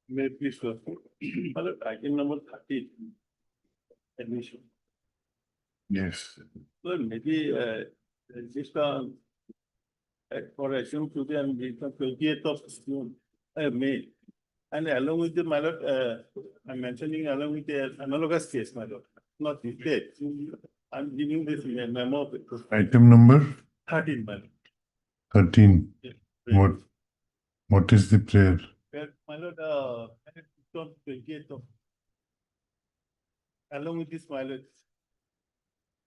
May I please go? Item number 13, admission. Yes. Well, maybe just for assume today and the 28th of June, May. And along with the my lord, I'm mentioning along with the analogous case, my lord, not the date. I'm giving this in a memo. Item number 13, my lord. 13. Yes. What is the prayer? My lord, it's on 28th of, along with this, my lord,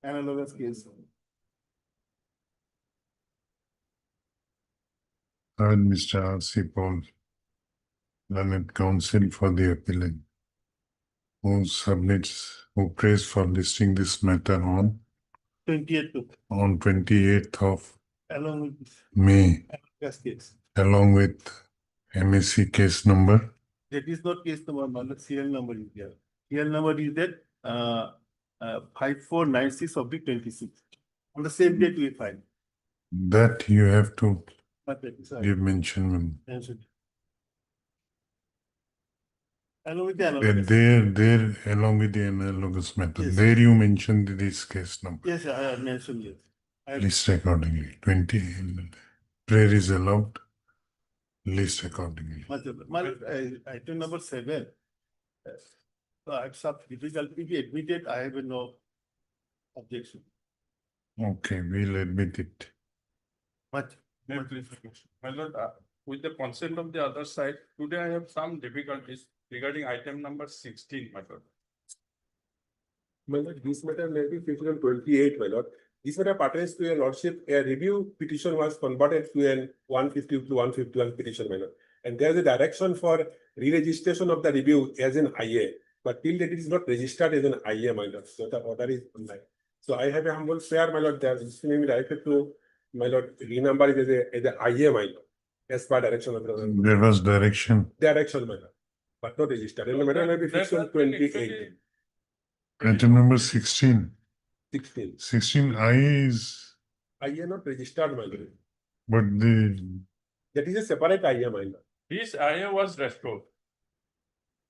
analogous case. And Mr. R.C. Paul, learned counsel for the appellant, who prays for listing this matter on 28th of, 28th of along with this May, analogous case. along with MSC case number. That is not case number, my lord, serial number is there. Serial number is that 5496 of the 26. On the same date we filed. That you have to But that is, give mention. mentioned. Along with the analogous. There, along with the analogous matter, Yes. there you mentioned this case number. Yes, I have mentioned yes. I have- List accordingly. 20. Prayer is allowed. List accordingly. Item number 7. So I have some difficulty. If you admitted, I have no objection. Okay, we'll admit it. Much. May I please request? My lord, with the consent of the other side, today I have some difficulties regarding item number 16, my lord. My lord, this matter may be fixed on 28, my lord. This matter pertains to your lordship. A review petition was converted to an 150 to 151 petition, my lord. And there is a direction for re-registration of the review as an IA. But till that it is not registered as an IA, my lord. So the order is online. So I have a humble prayer, my lord, that this may be directed to my lord, renumber it as a IA, my lord. As per direction of the There was direction. direction, my lord. But not registered. And the matter may be fixed on 28. Item number 16. 16. 16I is, IA not registered, my lord. but That is a separate IA, my lord. This IA was restored.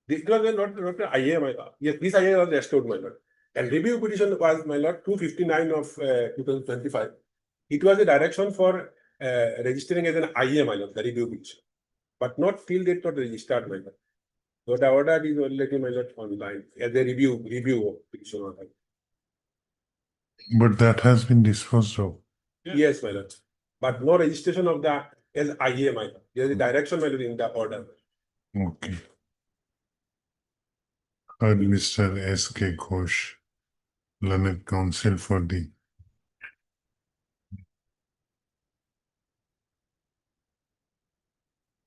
This was not an IA, my lord. Yes, this IA was restored, my lord. And review petition was, my lord, 259 of 2025. It was a direction for registering as an IA, my lord, the review petition. But not till date not registered, my lord. So the order is already, my lord, online as a review of petition order. but that has been disposed of. Yeah. Yes, my lord. But no registration of the as IA, my lord. There is a direction, my lord, in the order. Okay. Heard Mr. S.K. Ghosh, learned counsel for the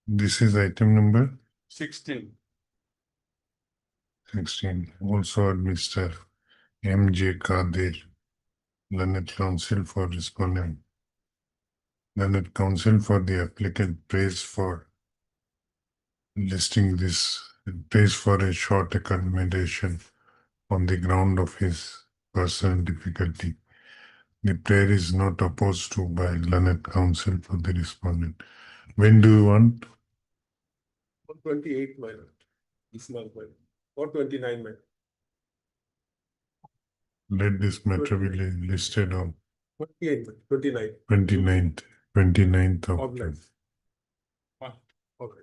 this is item number 16. 16. Also heard Mr. M.J. Kadir, learned counsel for respondent. Learned counsel for the applicant prays for listing this, prays for a short accommodation on the ground of his personal difficulty. The prayer is not opposed to by learned counsel for the respondent. When do you want? 28, my lord. This month, my lord. Or 29, my lord. Let this matter be listed on 28, 29. 29th of Of June. life. Okay.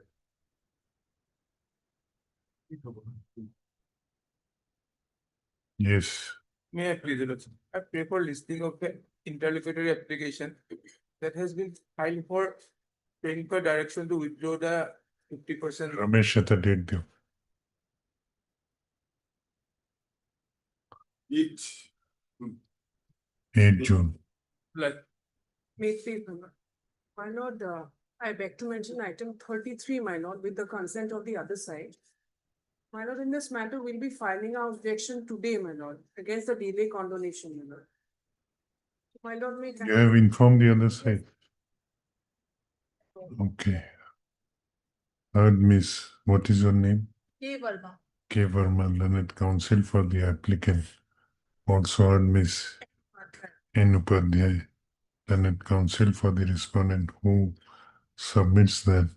Yes, May I please, Lordship? I pray for listing of the interlocutory application that has been filed for paying for direction to withdraw the 50%. Ramesh at the date due. Each. 8 June. Like, May 3rd, my lord, I beg to mention item 33, my lord, with the consent of the other side. My lord, in this matter, we'll be filing our objection today, my lord, against the delay condonation, my lord. My lord, may. You have informed the other side. Okay. Heard Miss, what is your name? K. Verma. K. Verma, learned counsel for the applicant. Also heard Miss N. Upadhyay, learned counsel for the respondent, who submits that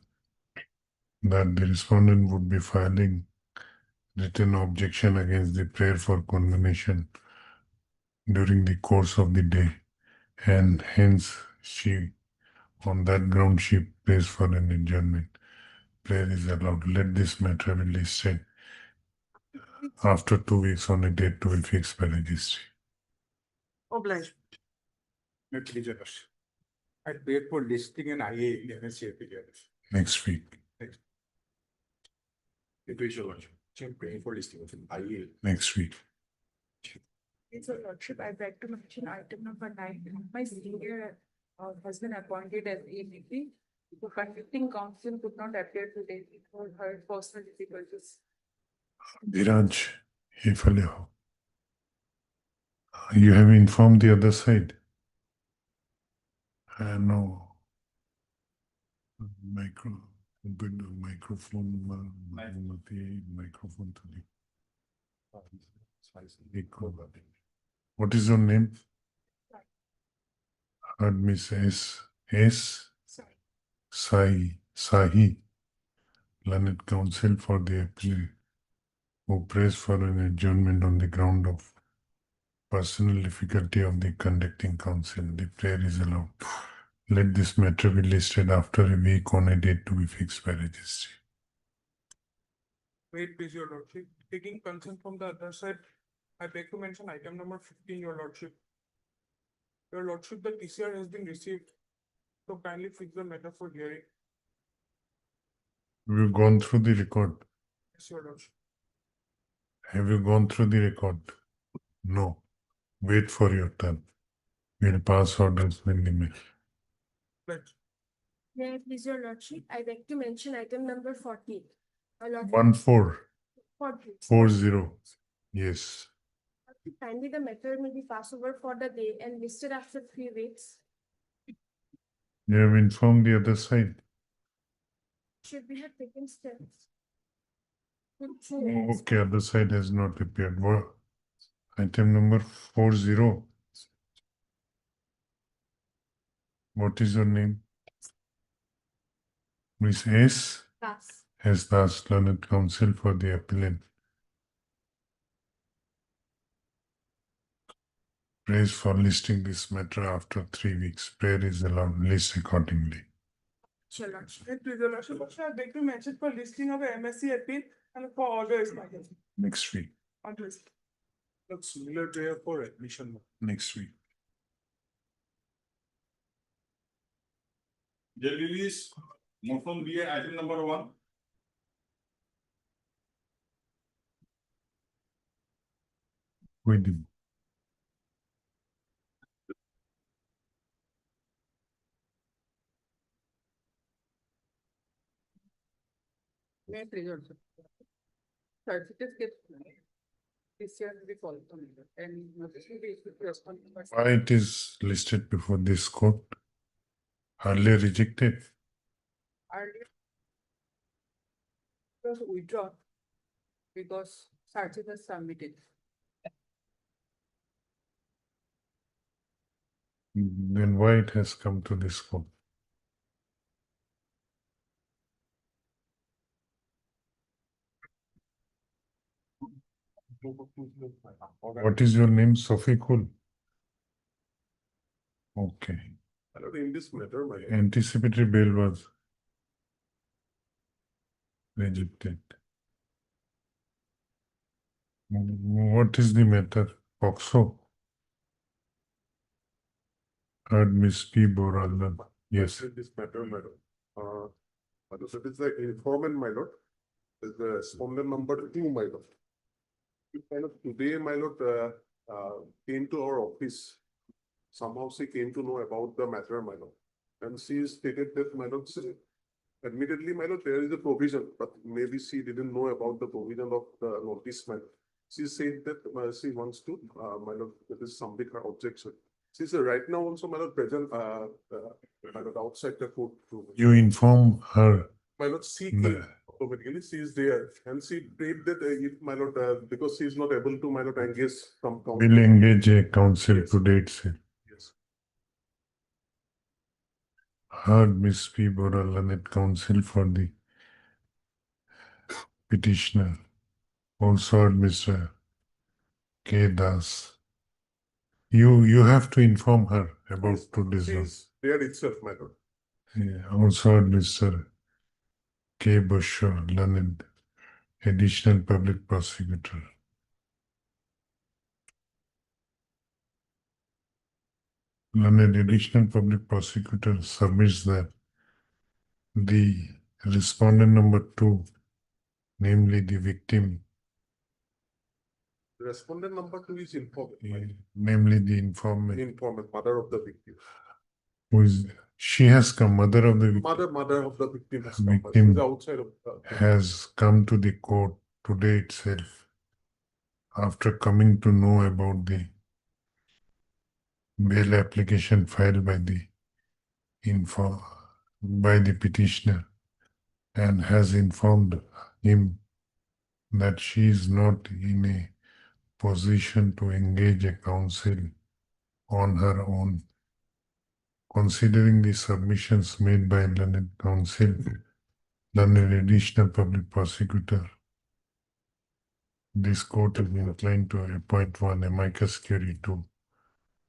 that the respondent would be filing written objection against the prayer for condemnation during the course of the day, and hence on that ground she prays for an adjournment. Prayer is allowed. Let this matter be listed after 2 weeks on a date to be fixed by registry. Obliged. I paid for listing an IA in MSc application. Next week. It is your lordship. Paying for listing of an IA. Next week. It's your lordship, I beg to mention item number 9. My senior has been appointed as AVP. The convicting counsel could not appear today for her personal difficulties. Viraj, Hefaleho. You have informed the other side. No. Microphone to the. What is your name? Heard Miss S. Sahi, learned counsel for the appeal, who prays for an adjournment on the ground of personal difficulty of the conducting counsel. The prayer is allowed. Let this matter be listed after a week on a date to be fixed by registry. Wait, please, your lordship. Taking consent from the other side, I beg to mention item number 15, your lordship. Your lordship, the TCR has been received, so kindly fix the matter for hearing. Have you gone through the record? Yes, your lordship. Have you gone through the record? No. Wait for your turn. We'll pass orders when they make. Pledge. May I please your lordship, I beg to mention item number 14. 14. 40. 40. Yes. Kindly the matter may be passed over for the day and listed after 3 weeks. You have informed the other side. Should we have taken steps? Okay, other side has not appeared. What? Item number 40. What is your name? Miss S. Pass. Has thus learned counsel for the appellant. Prays for listing this matter after 3 weeks. Prayer is allowed. List accordingly. Your lordship. And please, your lordship, also I beg to mention for listing of a MSc appeal and for orders. Next week. Orders. Looks similar to for admission. Next week. Jalili's motion BA item number 1. Wait. May I please your lordship. Certificate. This year will be followed and notice will be issued to respond. Why it is listed before this court? Earlier rejected. Earlier. It was withdrawn because certificate was submitted. Then why it has come to this court? What is your name? Sophie Kul. Okay. In this matter, my Anticipatory bail was rejected. What is the matter? POXO. Heard Miss P. Boralan. Yes. in this matter, my lord. So it is the informant, my lord. Is the respondent number 2, my lord. Today, my lord, came to our office. Somehow she came to know about the matter, my lord. And she stated that, my lord, admittedly, my lord, there is a provision, but maybe she didn't know about the provision of the notice, my lord. She said that she wants to, my lord, that is submit her objection. She's right now also, my lord, present, my lord, outside the court room. You inform her. My lord, she No. came automatically, she is there, and she prayed that if my lord, because she is not able to, my lord, engage some counsel. Will engage a counsel Yes. today itself. Yes. Heard Miss P. Boralan at counsel for the petitioner, also heard Mr. K. Das. You have to inform her about today's She law. is there itself, my lord. Yeah, also heard Mr. K. Bashaw, Learned, additional public prosecutor. Learned additional public prosecutor submits that the respondent number 2, namely the victim, The respondent number 2 is informant, my lord. namely the informant, Informant, mother of the victim. who is, she has come, mother of the victim, Mother of the victim has come. Victim She's outside of the. has come to the court today itself after coming to know about the bail application filed by the petitioner, and has informed him that she is not in a position to engage a counsel on her own. Considering the submissions made by learned counsel, learned additional public prosecutor, this court is inclined to appoint one amicus curiae to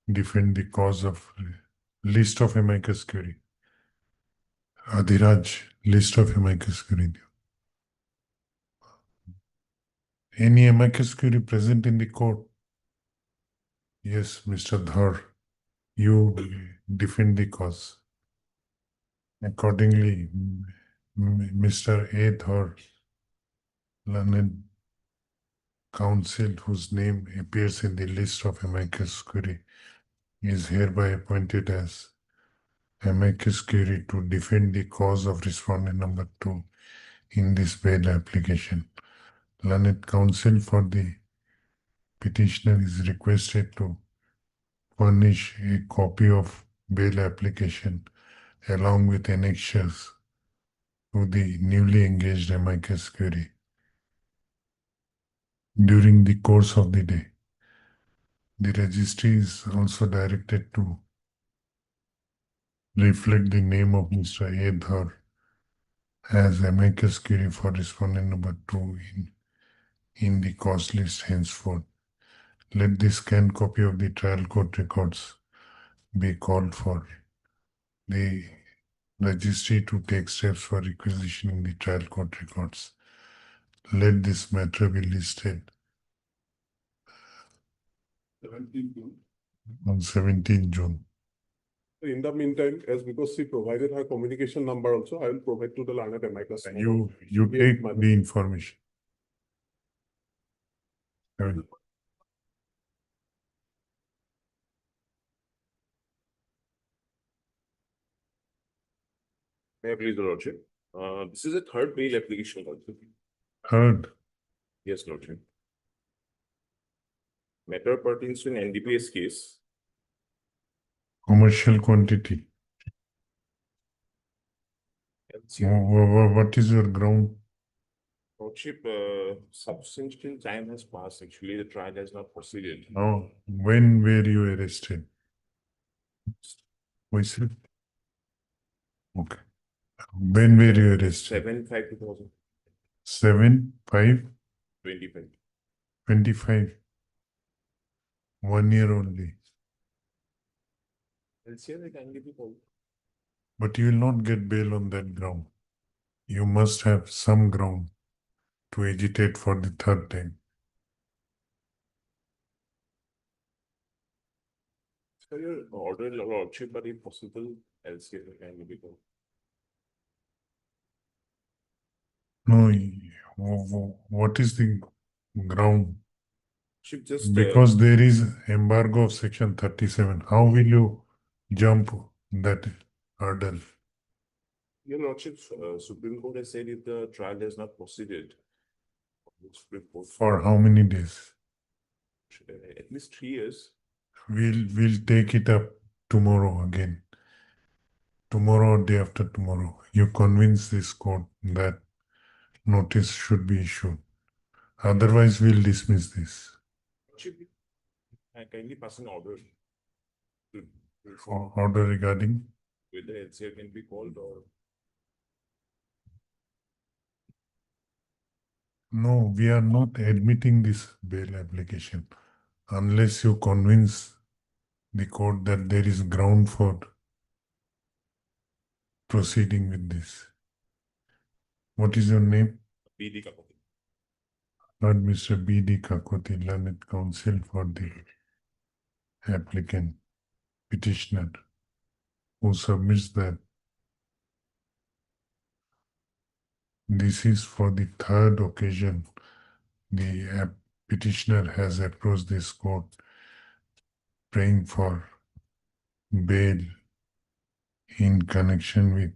defend the cause of list of amicus curiae. Adhiraj, list of amicus curiae. Any amicus curiae present in the court? Yes, Mr. Dhar, you defend the cause. Accordingly, Mr. A. Dhar, learned counsel whose name appears in the list of amicus curiae, is hereby appointed as amicus curiae to defend the cause of respondent number 2 in this bail application. Learned counsel for the petitioner is requested to furnish a copy of bail application along with annexures to the newly engaged amicus curiae during the course of the day. The registry is also directed to reflect the name of Mr. A. Dhar as amicus curiae for respondent number 2 in the cause list henceforth. Let the scanned copy of the trial court records be called for the registry to take steps for requisitioning the trial court records. Let this matter be listed 17 June. on 17 June. In the meantime, as because she provided her communication number also, I will provide to the learned amicus. You Yes, take madam. the information. May I please, the Lordship? This is a third bail application also. Heard. Yes, Lordship. Matter pertains to an NDPS case. Commercial quantity. What is your ground? Lordship, substantial time has passed. Actually, the trial has not proceeded. Now, when were you arrested? Was it? Okay. When were you arrested? 7/5/2025. 7/5/25. 1 year only. LCR can be called. But you will not get bail on that ground. You must have some ground to agitate for the third time. Sir, your order, Lordship, but if possible, LCR can be called. No, what is the ground? Should just Because there is embargo of section 37. How will you jump that hurdle? Your Lordship, Supreme Court has said if the trial has not proceeded, Supreme Court For how many days? at least 3 years. We'll take it up tomorrow again. Tomorrow or day after tomorrow. You convince this court that notice should be issued. Otherwise, we'll dismiss this. I kindly pass an order to Order regarding whether LCR can be called or No, we are not admitting this bail application unless you convince the court that there is ground for proceeding with this. What is your name? BD Kapati. Lord Mr. B.D. Kakoti, learned counsel for the applicant petitioner, who submits that this is for the third occasion the petitioner has approached this court praying for bail in connection with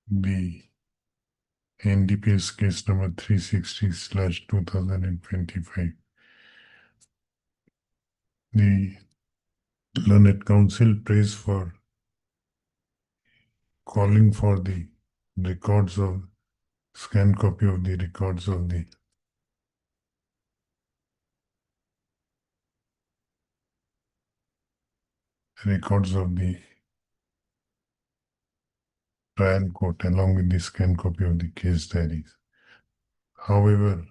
the NDPS case number 360/2025. The learned counsel prays for calling for the records of scanned copy of the records of the trial court along with the scanned copy of the case diaries. However,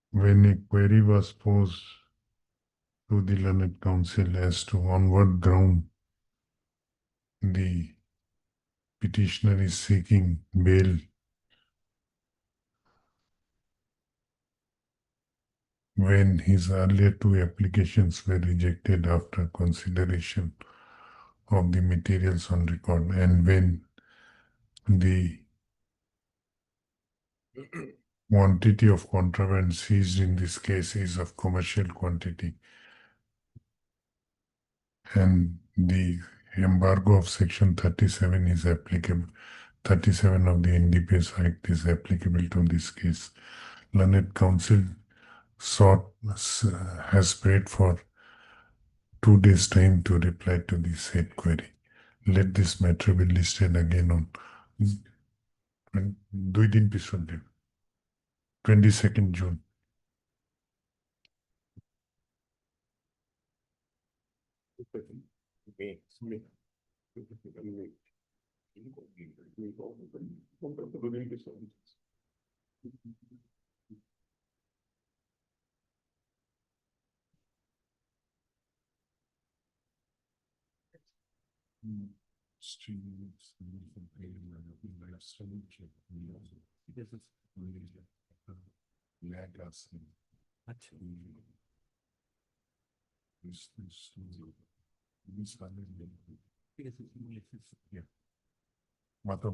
when a query was posed to the learned counsel as to on what ground the petitioner is seeking bail, when his earlier two applications were rejected after consideration of the materials on record, and when the quantity of contraband seized in this case is of commercial quantity, and the embargo of section 37 is applicable. 37 of the NDPS Act is applicable to this case. Learned counsel has prayed for 2 days' time to reply to the said query. Let this matter be listed again on 22nd June.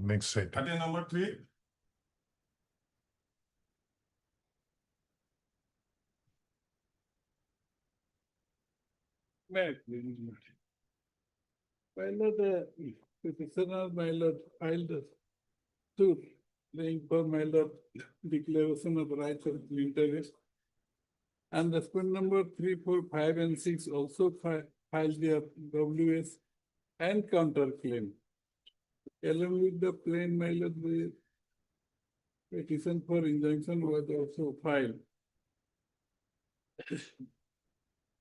Next item. Item number 3. Pilot, petitioner, pilot filed a suit laying for pilot declaration of rights of interest. And the spin number 3, 4, 5, and 6 also filed their WS and counterclaim. Along with the plain pilot, the petition for injunction was also filed.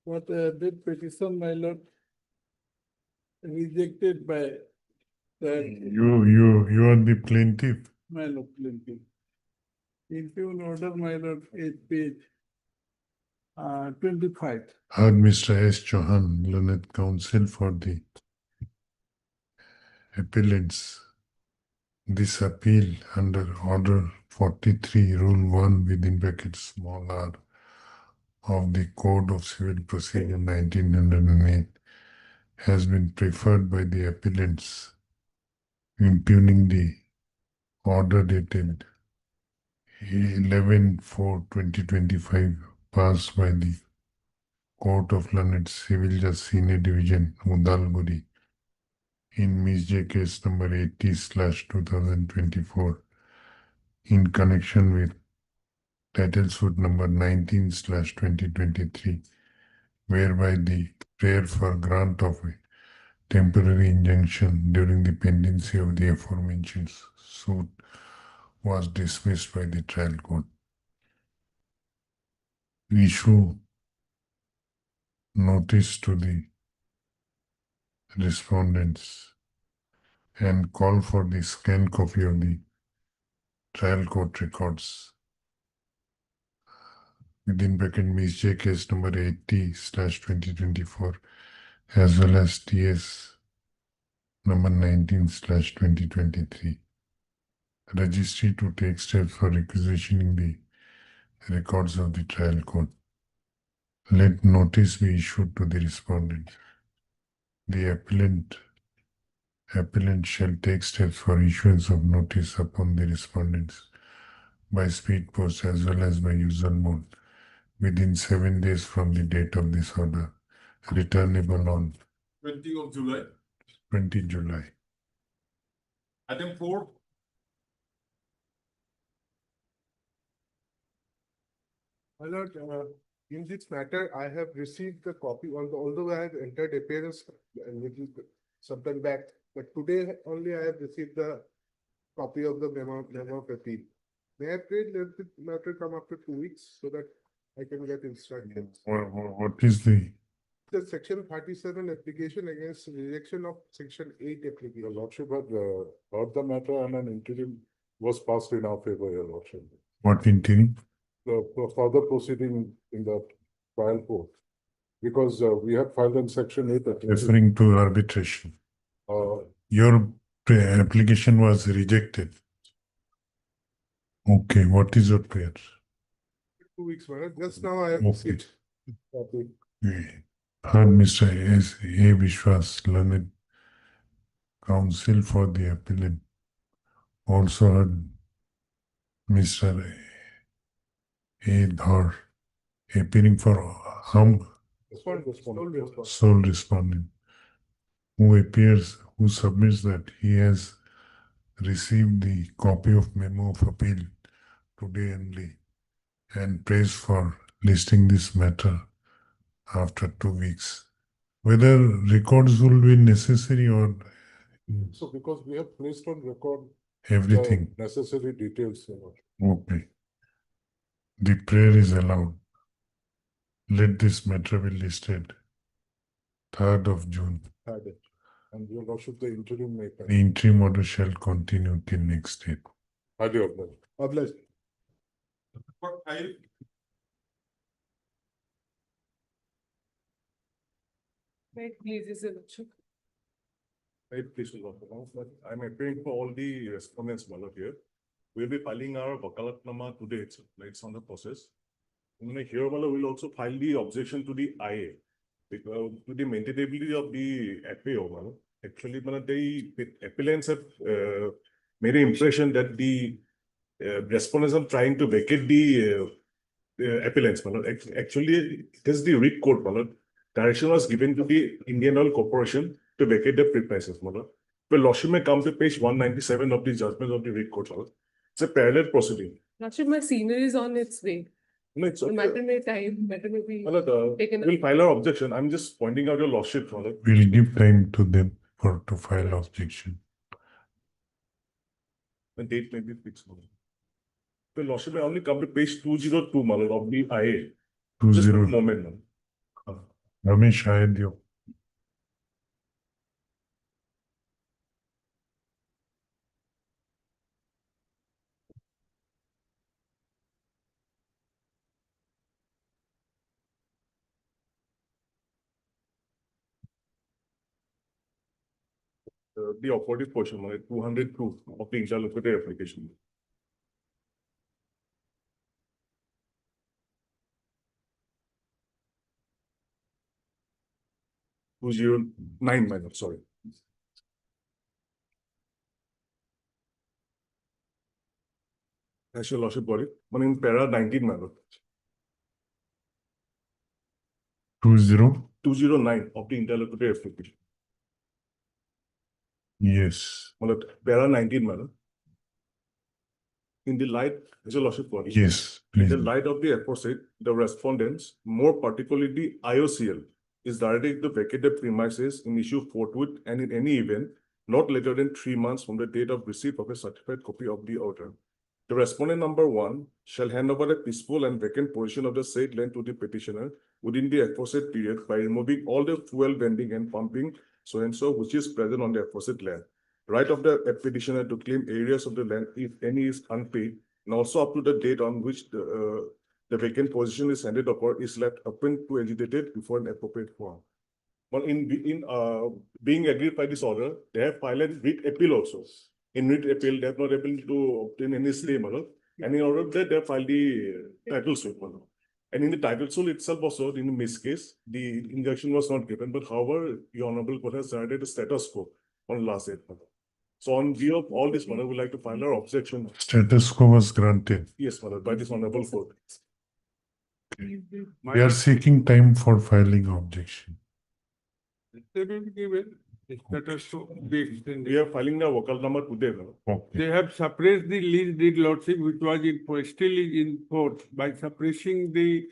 But that petition, my lord, rejected by the You are the plaintiff. my lord plaintiff. Into an order, my lord, at page 25. Heard Mr. S. Chauhan, learned counsel for the appellants. This appeal under Order 43, Rule 1 within brackets small r of the Code of Civil Procedure 1908 has been preferred by the appellants, impugning the order dated 11/4/2025 passed by the Court of Learned Civil Justice Senior Division, Udalguri, in Ms. J case number 80/2024 in connection with title suit number 19/2023, whereby the prayer for grant of a temporary injunction during the pendency of the aforementioned suit was dismissed by the trial court. Issue notice to the respondents and call for the scanned copy of the trial court records within bracket MISJ case number 80/2024 as well as TS number 19/2023. Registry to take steps for requisitioning the records of the trial court. Let notice be issued to the respondent. The appellant shall take steps for issuance of notice upon the respondents by speed post as well as by usual mode within 7 days from the date of this order, returnable on 20 of July. 20 July. Item 4. My lord, in this matter, I have received the copy, although I have entered appearance a little sometime back, but today only I have received the copy of the memo of appeal. May I please let the matter come after 2 weeks so that I can get instructions? What is the The section 37 application against rejection of section 8 application. Your lordship had heard the matter and an interim was passed in our favor, your lordship. what interim? The further proceeding in the trial court. Because we had filed in section 8. Referring to arbitration. Uh, Your application was rejected. Okay, what is your prayer? 2 weeks, my lord. Just now I have Okay. received. Copy. Heard Mr. S.A. Vishwas, learned counsel for the appellant. Also heard Mr. A. Dhar, appearing for sole respondent, who submits that he has received the copy of memo of appeal today only and prays for listing this matter after 2 weeks. Whether records will be necessary or So because we have placed on record everything. necessary details, your lordship. Okay. The prayer is allowed. Let this matter be listed 3rd of June. Had it. And your lordship, the interim may. The interim order shall continue till next date. Highly obliged. Obliged. For 5. Right, please, is it lordship? Right, please, Your Lordship. I'm appearing for all the respondents, my lord, here. We'll be filing our Vakalatnama today itself, like it's on the process. And then here, my lord, we'll also file the objection to the IA, because to the maintainability of the FAO, my lord. Actually, my lord, the appellants have made an impression that the respondents are trying to vacate the appellants, my lord. Actually, it is the writ court, my lord. Direction was given to the Indian Oil Corporation to vacate the premises, my lord. Well, lordship may come to page 197 of the judgment of the writ court, my lord. It's a parallel proceeding. Lordship, my senior is on its way. No, it's The okay. matter may be. My lord, taken- we'll file our objection. I'm just pointing out your lordship, my lord. We'll give time to them to file objection. The date may be fixed, my lord. Well, lordship may only come to page 202, my lord, of the IA. Just a 20. moment, my lord. Ramesh Ayadyo. The operative portion, my lord, 202 of the interlocutory application. Two zero nine, my lord, sorry. Has your lordship got it? I mean, para 19, my lord. 20. 209 of the interlocutory application. Yes. My lord, para 19, my lord. In the light, has your lordship got it? Yes, In please. the light of the aforesaid, the respondents, more particularly the IOCL, is directed to vacate the premises in issue forthwith and in any event, not later than 3 months from the date of receipt of a certified copy of the order. The respondent number 1 shall hand over a peaceful and vacant portion of the said land to the petitioner within the aforesaid period by removing all the fuel vending and pumping so and so which is present on the aforesaid land. right of the petitioner to claim areas of the land if any is unpaid, and also up to the date on which the vacant position is handed over is left open to agitated before an appropriate forum. Well, being agreed by this order, they have filed a writ appeal also. In writ appeal, they have not able to obtain any stay, madam. And in order that, they have filed the title suit, madam. And in the title suit itself also, in this case, the injunction was not given, but however, your honorable court has decided a status quo on last date, madam. So on view of all this, madam, we would like to file our objection. Status quo was granted. Yes, madam, by this honorable court. We are seeking time for filing objection. They will be given, the status to be We extended. are filing the Wakalnama today, madam. Okay. They have suppressed the lease deed lordship which was still in force by suppressing the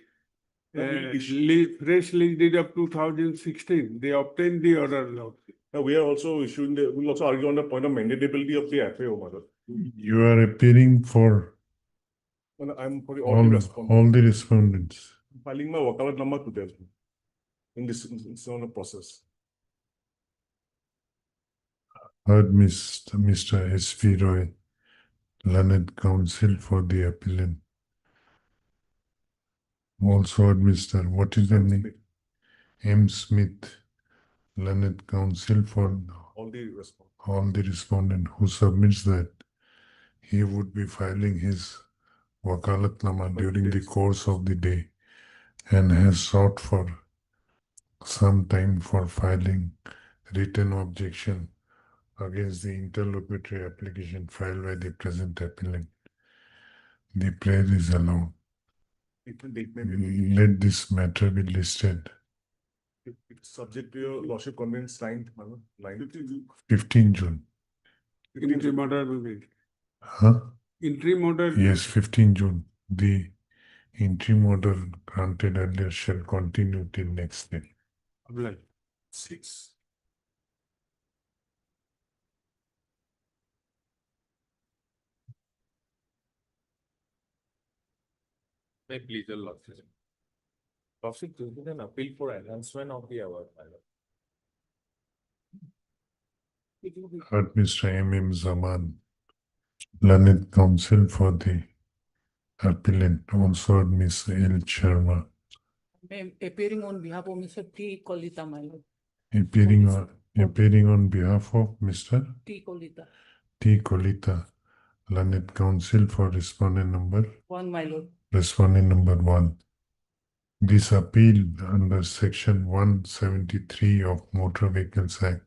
fresh lease deed of 2016. They obtained the order lordship. Now, we are also issuing we'll also argue on the point of mandatability of the FAO, madam. You are appearing for Well, I'm for all the respondents. all the respondents. Filing my wakalat number to them in this on the process. Heard Mr. S.V. Roy, learned counsel for the appellant. Also heard Mr. What is the name? M. Smith, learned counsel for All the respondents. all the respondent who submits that he would be filing his wakalatnama during the course of the day and has sought for some time for filing written objection against the interlocutory application filed by the present appellant. The prayer is allowed. Let this matter be listed. It's subject to your lordship conveyance signed, madam. 15 June. Interim order will be. Huh? Interim order. Yes, 15 June. The interim order granted earlier shall continue till next day. Obliged. 6. May please, your lordship. Lordship, this is an appeal for enhancement of the award. Heard Mr. M. Zaman, learned counsel for the appellant. Also heard Ms. L. Sharma, Ma'am, appearing on behalf of Mr. T. Kolita, my lord. appearing on behalf of Mr. T. Kolita. T. Kolita, learned counsel for respondent number 1, my lord. 1. This appeal under section 173 of Motor Vehicles Act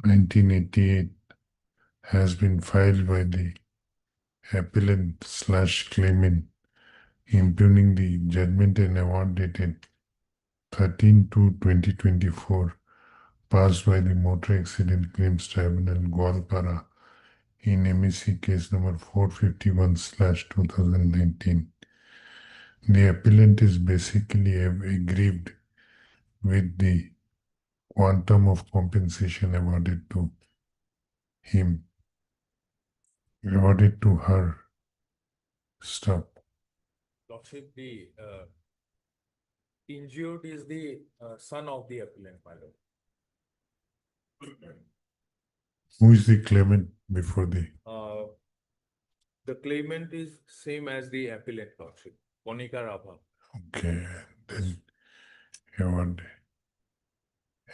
1988 has been filed by the appellant / claimant impugning the judgment and award dated 13/2/2024 passed by the Motor Accident Claims Tribunal, Gauhati in MEC case number 451/2019. The appellant is basically aggrieved with the quantum of compensation awarded to him, awarded to her. Stop. Lordship, the injured is the son of the appellant, my lord. Who is the claimant before the? The claimant is same as the appellant, lordship, Monica Rabha. Okay, then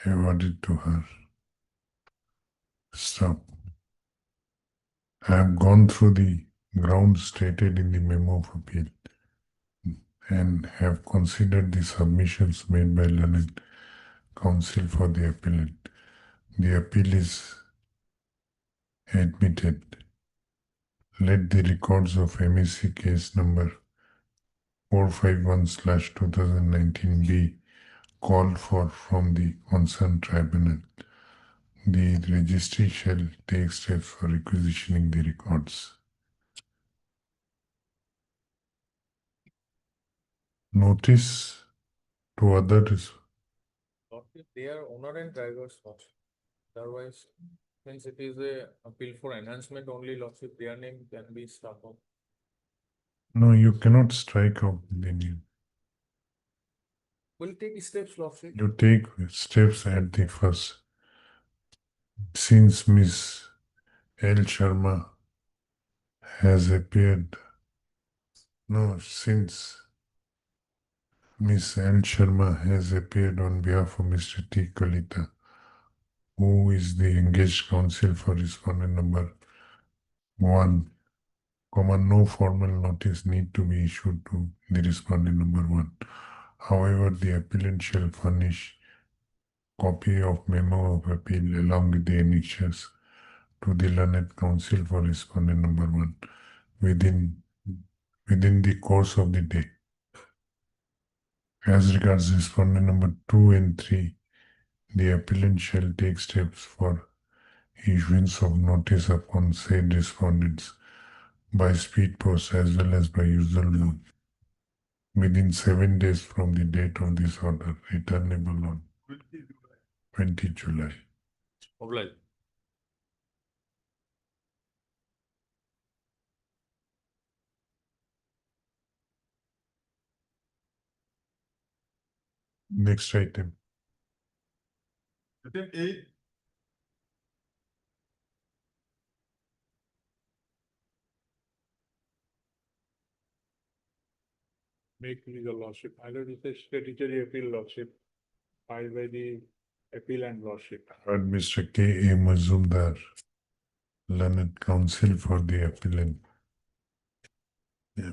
awarded to her. Stop. I have gone through the grounds stated in the memo of appeal and have considered the submissions made by learned counsel for the appellant. The appeal is admitted. Let the records of MEC case number 451/2019 be called for from the concerned tribunal. The registry shall take steps for requisitioning the records. Notice to others. Lordship, they are owner and drivers, lordship. Otherwise, since it is a appeal for enhancement only, lordship, their name can be struck off. No, you cannot strike out the name. Will take steps, lordship. You take steps at the first Since Miss L. Sharma has appeared, no, since Miss L. Sharma has appeared on behalf of Mr. T. Kalita, who is the engaged counsel for respondent number 1, no formal notice need to be issued to the respondent number 1. However, the appellant shall furnish copy of memo of appeal along with the annexures to the learned counsel for respondent number 1 within the course of the day. As regards respondent number 2 and 3, the appellant shall take steps for issuance of notice upon said respondents by speed post as well as by usual mode within 7 days from the date of this order, returnable on 20 July. Obliged. Next item. Item A, Make legal lordship. I know this is statutory appeal lordship filed by the appellant lordship. Heard Mr. K. A. Mazumdar, learned counsel for the appellant.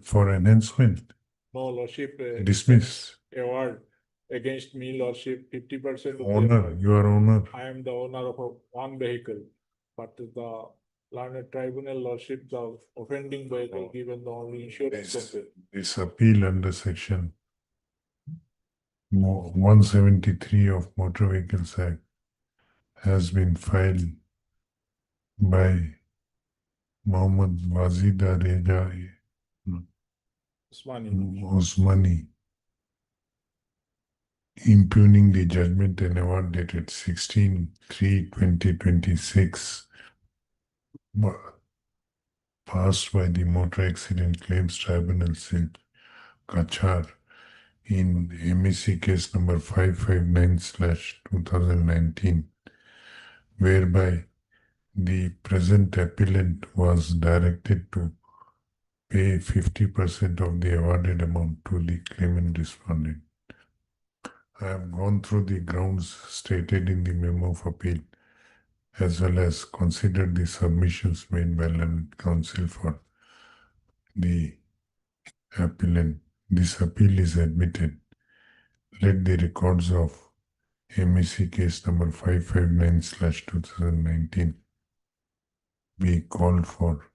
For enhancement, No lordship. dismiss. Award against me lordship 50% of the Owner, award. you are owner. I am the owner of one vehicle, but the learned tribunal lordship, the offending vehicle given the only insurance company. This appeal under section 173 of Motor Vehicles Act has been filed by Mohammad Wazida Reza Osmani, impugning the judgment and award dated 16/3/2026 passed by the Motor Accident Claims Tribunal Kachar in MEC case number 559/2019, whereby the present appellant was directed to pay 50% of the awarded amount to the claimant respondent. I have gone through the grounds stated in the memo of appeal as well as considered the submissions made by learned counsel for the appellant. This appeal is admitted. Let the records of MEC case number 559/2019 be called for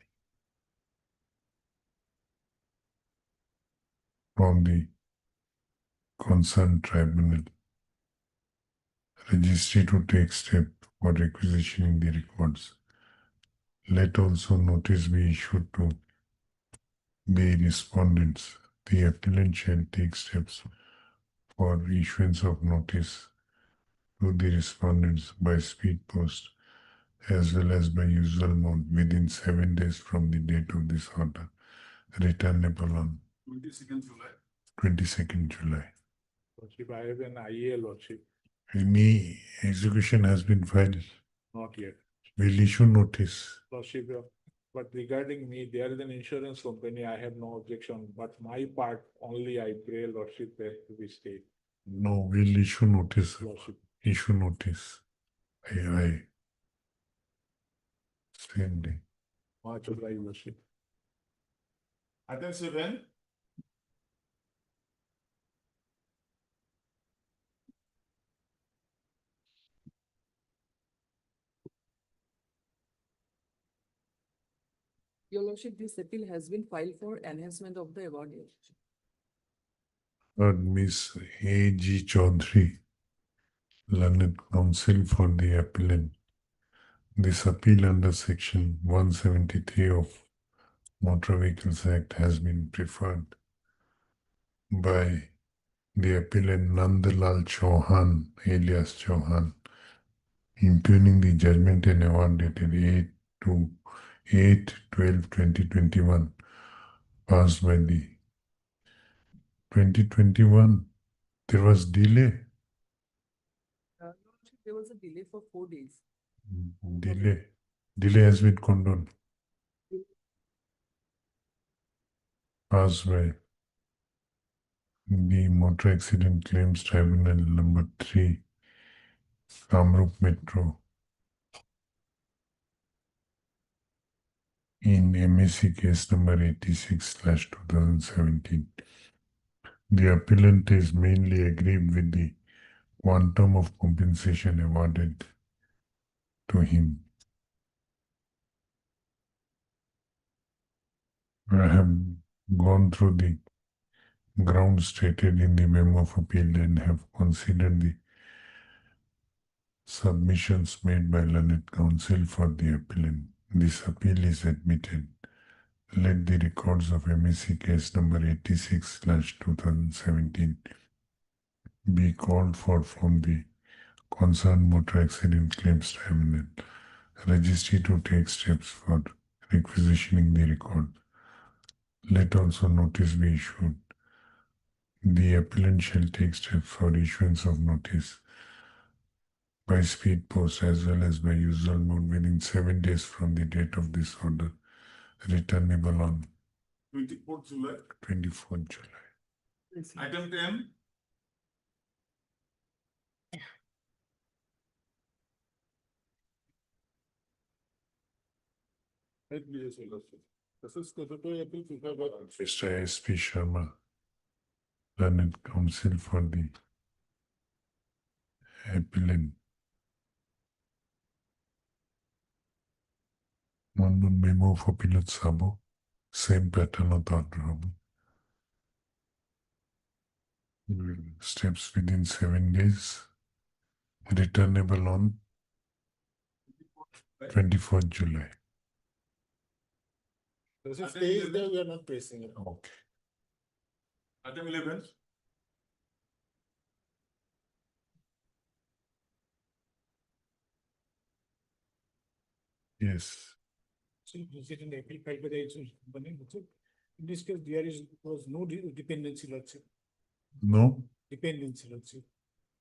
from the concerned tribunal registry to take step for requisitioning the records. Let also notice be issued to the respondents. The appellant shall take steps for issuance of notice to the respondents by speed post as well as by usual mode within 7 days from the date of this order, returnable on 22nd July. Lordship, I have an IA lordship, Any execution has been filed. not yet. Will issue notice. Lordship, but regarding me, there is an insurance company, I have no objection, but my part only I pray lordship has to be stayed. No, will issue notice. Lordship. Issue notice. I. Same day. Much obliged, lordship. item 7, Your Lordship, this appeal has been filed for enhancement of the award. Your Lordship. Heard Miss A. G. Chaudhary, learned counsel for the appellant. This appeal under section 173 of Motor Vehicles Act has been preferred by the appellant Nandalal Chauhan, alias Chauhan, impugning the judgment and award dated 8/12/2021 passed by the 2021. There was delay. Your Lordship, there was a delay for 4 days. Delay has been condoned. Passed by the Motor Accident Claims Tribunal number 3, Kamrup Metro, in MAC case number 86/2017. The appellant is mainly aggrieved with the quantum of compensation awarded to him. I have gone through the grounds stated in the memo of appeal and have considered the submissions made by learned counsel for the appellant. This appeal is admitted. Let the records of MAC case number 86/2017 be called for from the concerned Motor Accident Claims Tribunal registry to take steps for requisitioning the record. Let also notice be issued. The appellant shall take steps for issuance of notice by speed post as well as by usual mode within 7 days from the date of this order, returnable on 24th July. 24th July. Item 10. This is statutory appeal preferred by Mr. S.P. Sharma, learned counsel for the appellant. One memo of appeal at Sabo, same pattern of order. Steps within 7 days, returnable on 24th July. This is stays there, we are not pressing it. Okay. Item 11. Yes. So is it an appeal filed by the insurance company? In this case, there was no dependency lordship, No? dependency lordship.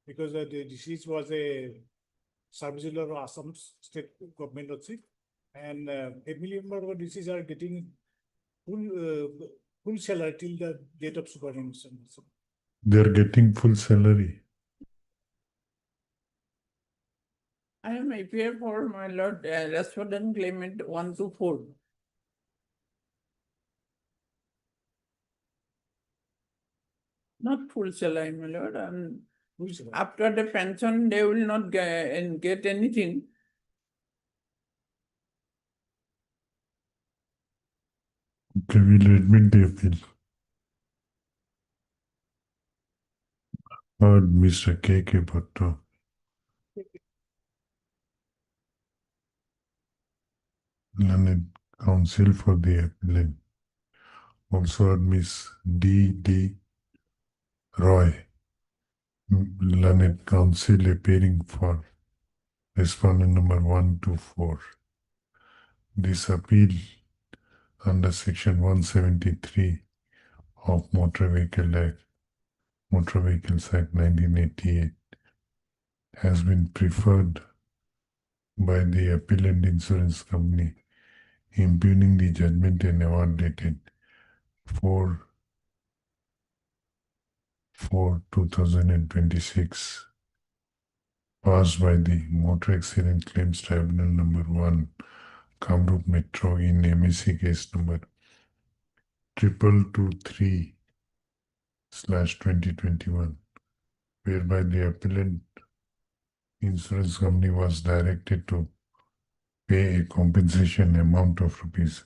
Because the deceased was a sub-dealer of Assam state government lordship. And family member of deceased are getting full salary till the date of superannuation. So They are getting full salary. I am appear for my lord, respondent claimant 1 to 4. Not full salary, my lord, and full salary. after the pension, they will not get anything. Okay, we'll admit the appeal. Heard Mr. K.K. Bhatto. Learned counsel for the appellant. Also heard Miss D.D. Roy, learned counsel appearing for respondent number 1 to 4. This appeal under section 173 of Motor Vehicle Act, Motor Vehicles Act 1988 has been preferred by the appellant insurance company, impugning the judgment and award dated 4/4/2026 passed by the Motor Accident Claims Tribunal number 1, Kamrup Metro in MAC case number 2223/2021, whereby the appellant insurance company was directed to pay a compensation amount of rupees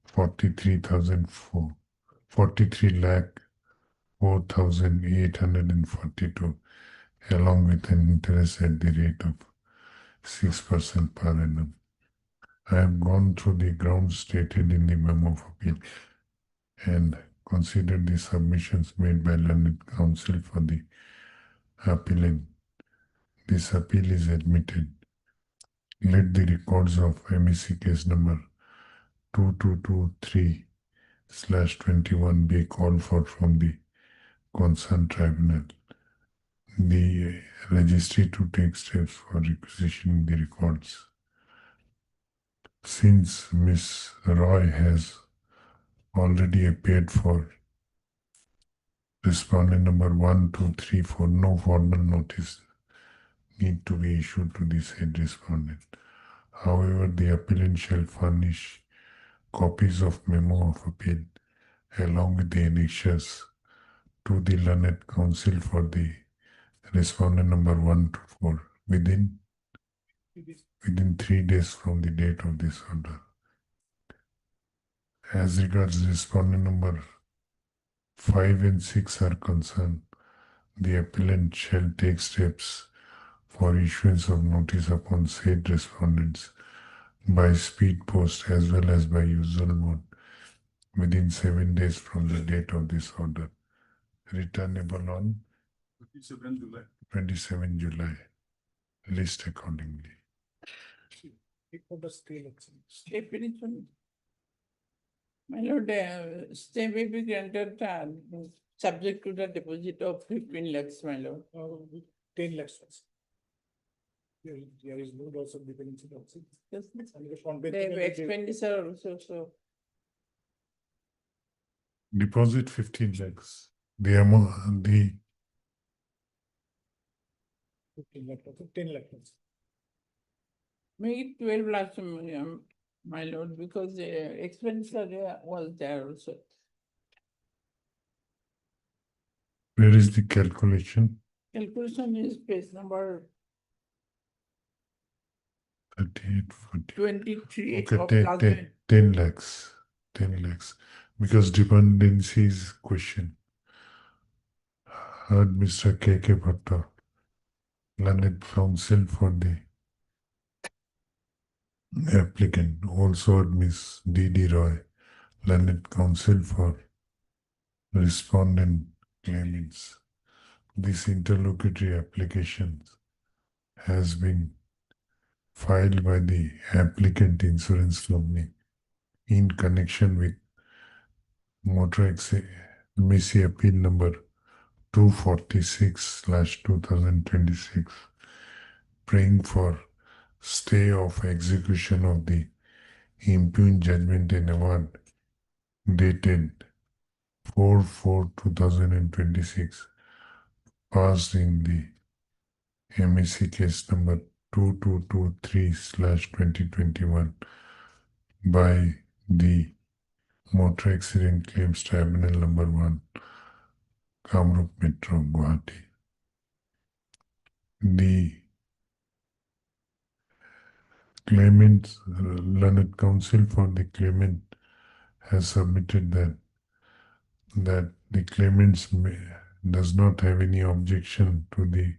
43,442,842 along with an interest at the rate of 6% per annum. I have gone through the grounds stated in the memo of appeal and considered the submissions made by learned counsel for the appellant. This appeal is admitted. Let the records of MAC case number 2223/21 be called for from the concerned tribunal. the registry to take steps for requisitioning the records. Since Miss Roy has already appeared for respondent number 1, 2, 3, 4, no formal notice need to be issued to the said respondent. However, the appellant shall furnish copies of memo of appeal along with the annexures to the learned counsel for the respondent number 1 to 4 within 3 days from the date of this order. As regards respondent number 5 and 6 are concerned, the appellant shall take steps for issuance of notice upon said respondents by speed post as well as by usual mode within 7 days from the date of this order, returnable on 27 July, list accordingly. Stay petition. My lord, stay may be granted, subject to the deposit of 15 lakhs, my lord. 10 lakhs. There is no loss of dependency also. Yes, And the conveyance- they have expenditure also, so. Deposit 15 lakhs. The amount, the 10 lakhs. Make it 12 lakhs, my lord, because the expenditure was there also. where is the calculation? Calculation is page number 38, 40. 23 Okay, of 10, last 10, day. 10 lakhs. 10 lakhs. Because dependency is question. Heard Mr. K.K. Bhatta, learned counsel for the applicant. Also heard Miss D.D. Roy, learned counsel for respondent claimants. This interlocutory application has been filed by the applicant insurance company in connection with motor MSC appeal number 246/2026, praying for stay of execution of the impugned judgment and award dated 4/4/2026, passed in the MSC case number 2223/2021 by the Motor Accident Claims Tribunal number 1, Kamrup Metro, Gauhati. The claimant, learned counsel for the claimant has submitted that the claimant does not have any objection to the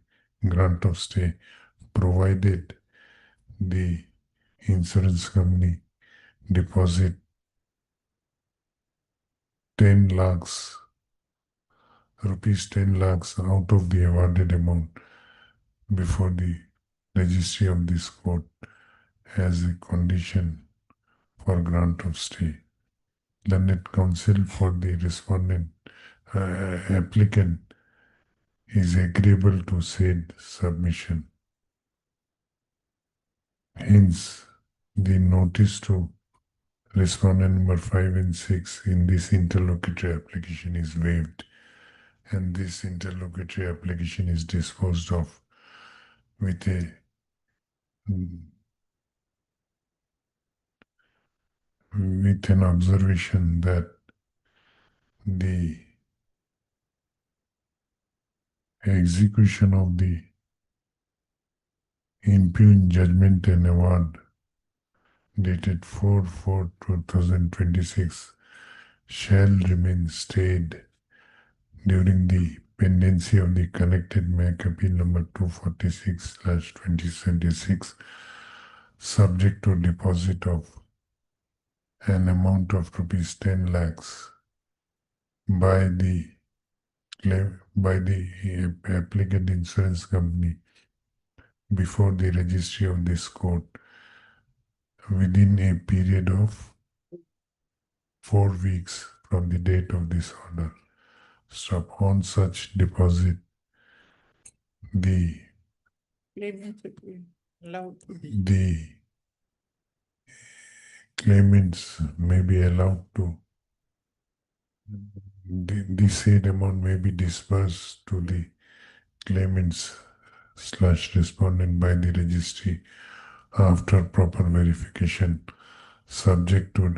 grant of stay, provided the insurance company deposit 10 lakhs, rupees 10 lakhs out of the awarded amount before the registry of this court as a condition for grant of stay. Learned counsel for the respondent applicant is agreeable to said submission. Hence, the notice to respondent number 5 and 6 in this interlocutory application is waived, and this interlocutory application is disposed of with an observation that the execution of the impugned judgment and award dated 4/4/2026 shall remain stayed during the pendency of the connected MAC appeal number 246/2026, subject to deposit of an amount of rupees 10 lakhs by the applicant insurance company before the registry of this court within a period of 4 weeks from the date of this order. So upon such deposit, the Claimants should be allowed to the claimants may be allowed to the said amount may be disbursed to the claimants / respondent by the registry after proper verification, subject to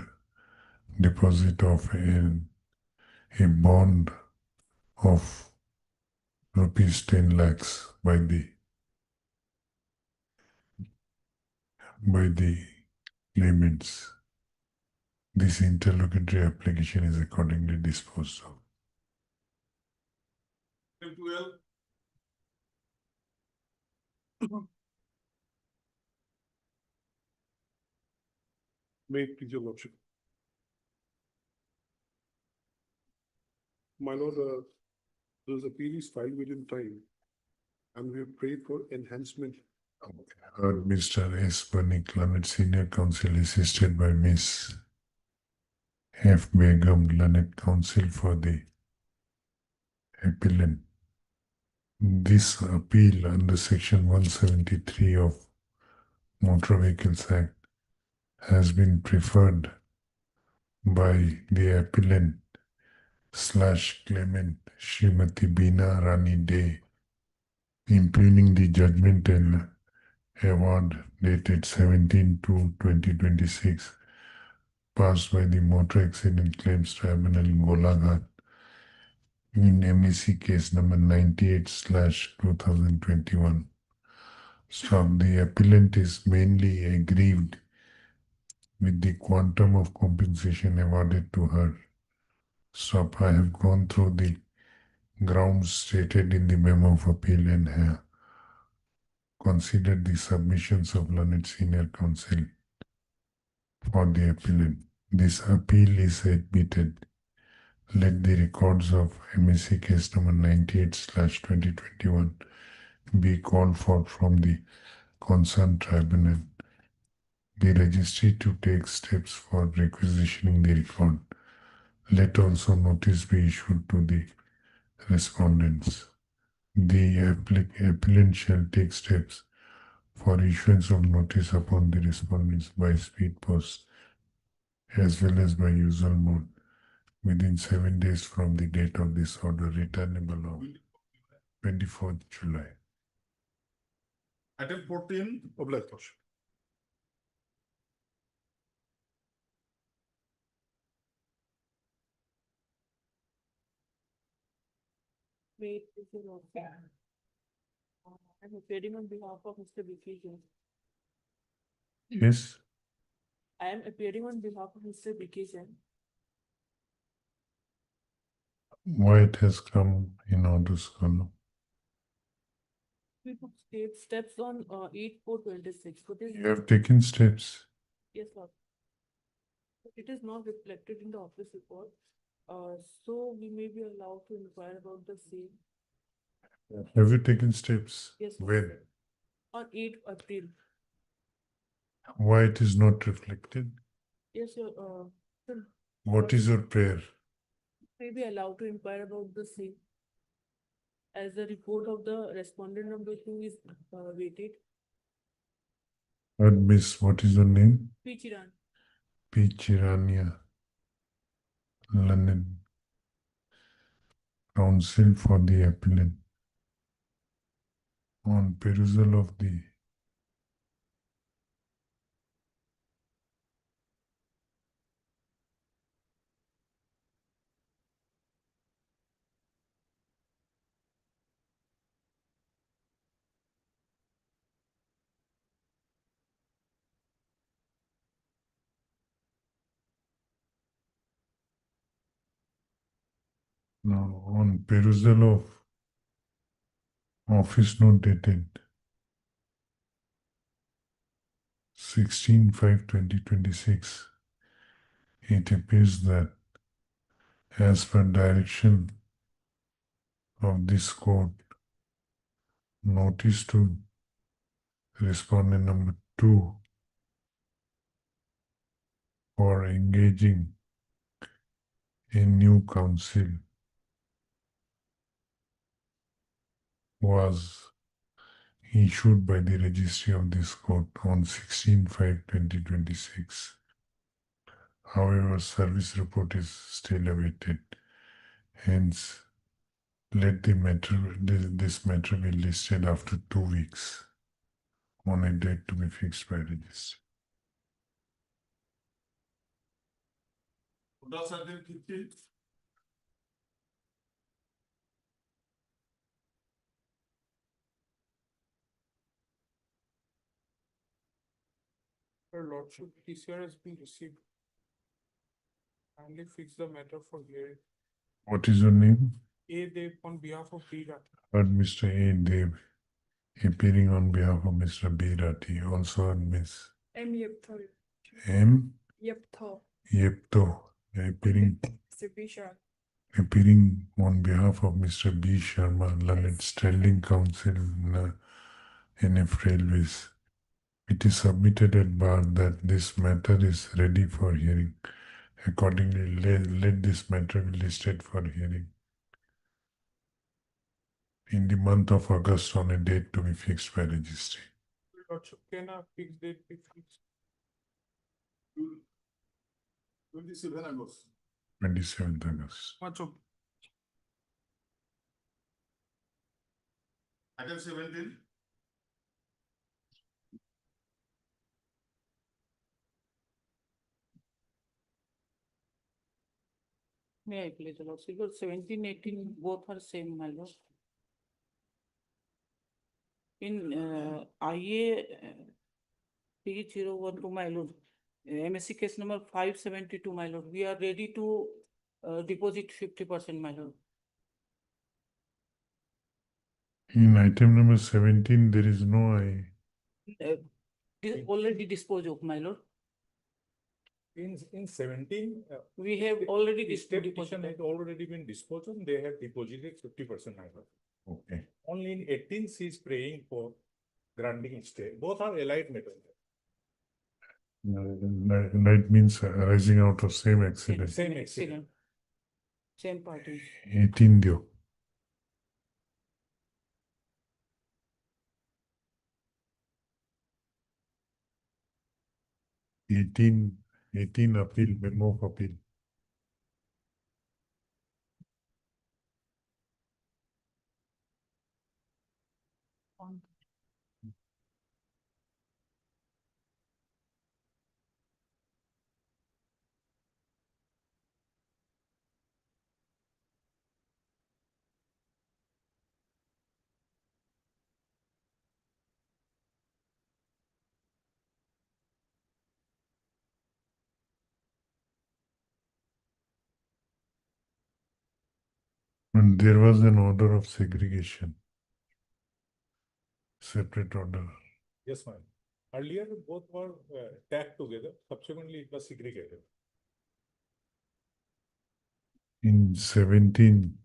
deposit of a bond of rupees 10 lakhs by the claimants. This interlocutory application is accordingly disposed of. May it please your lordship. My lord, those appeal is filed within time, and we have prayed for enhancement. Heard Mr. S. Banik, Learned Senior Counsel, assisted by Miss F. Begum, Learned Counsel for the appellant. This appeal under Section 173 of Motor Vehicles Act has been preferred by the appellant / claimant Srimati Beena Rani Day, impugning the judgment and award dated 17/2/2026 passed by the Motor Accident Claims Tribunal Golaghat in MEC case number 98/2021. Stop. The appellant is mainly aggrieved with the quantum of compensation awarded to her. Stop. I have gone through the grounds stated in the memo of appeal and have considered the submissions of Learned Senior Counsel for the appellant. This appeal is admitted. Let the records of MEC case number 98/2021 be called for from the concerned tribunal. The registry to take steps for requisitioning the record. Let also notice be issued to the respondents. The appellant shall take steps for issuance of notice upon the respondents by speed post as well as by usual mode within 7 days from the date of this order, returnable on 24th July. Item 14. Obliged, lordship. Wait, this is okay. I'm appearing on behalf of Mr. Bikishan. Yes, I am appearing on behalf of Mr. Bikishan. why it has come in orders column? We took steps on 8/4/26. But You have taken steps. yes, sir. But it is not reflected in the office report. So we may be allowed to inquire about the same Have you taken steps? Yes, sir. When? on 8 April. Why it is not reflected? Yes, sir. Sir, What is your prayer? may be allowed to inquire about the same. As the report of the respondent number 2 is waited. Miss, what is your name? P. Chiran. P. Chirania, London. Counsel for the appellant. On perusal of the no, on perusal of office note dated 16/5/2026, it appears that as per direction of this court, notice to respondent number 2 for engaging a new counsel was issued by the registry of this court on 16/5/2026. However, service report is still awaited. Hence, let this matter be listed after 2 weeks on a date to be fixed by registry. Your lordship, TCR has been received. Kindly fix the matter for hearing. What is your name? A Dev on behalf of B Rat. Heard Mr. A. Dev appearing on behalf of Mr. B. Rati, also heard Ms. M. Yeptho. M. Yeptho. Yepto Subisha. appearing on behalf of Mr. B. Sharma, Learned Standing Counsel, NF Railways. It is submitted at bar that this matter is ready for hearing. Accordingly, let this matter be listed for hearing in the month of August on a date to be fixed by registry. Your lordship, can a fixed date be fixed? 27 August. 27th August. Much of Item 17. May I please, lordship, 17, 18, both are same, my lord. In IA 3012, my lord, MSC case number 572, my lord, we are ready to deposit 50%, my lord. In item number 17, there is no I. Already disposed of, my lord. In 17, We have already the state deposited. petition has already been disposed of, they have deposited 50%. Okay. Only in 18, she is praying for granting stay. Both are allied matters. That means arising out of same accident. Same accident. Same party. 18 dio. Eighteen appeal, memo of appeal. And there was an order of segregation. Separate order. Yes, ma'am. Earlier, both were tagged together. Subsequently, it was segregated. In 17,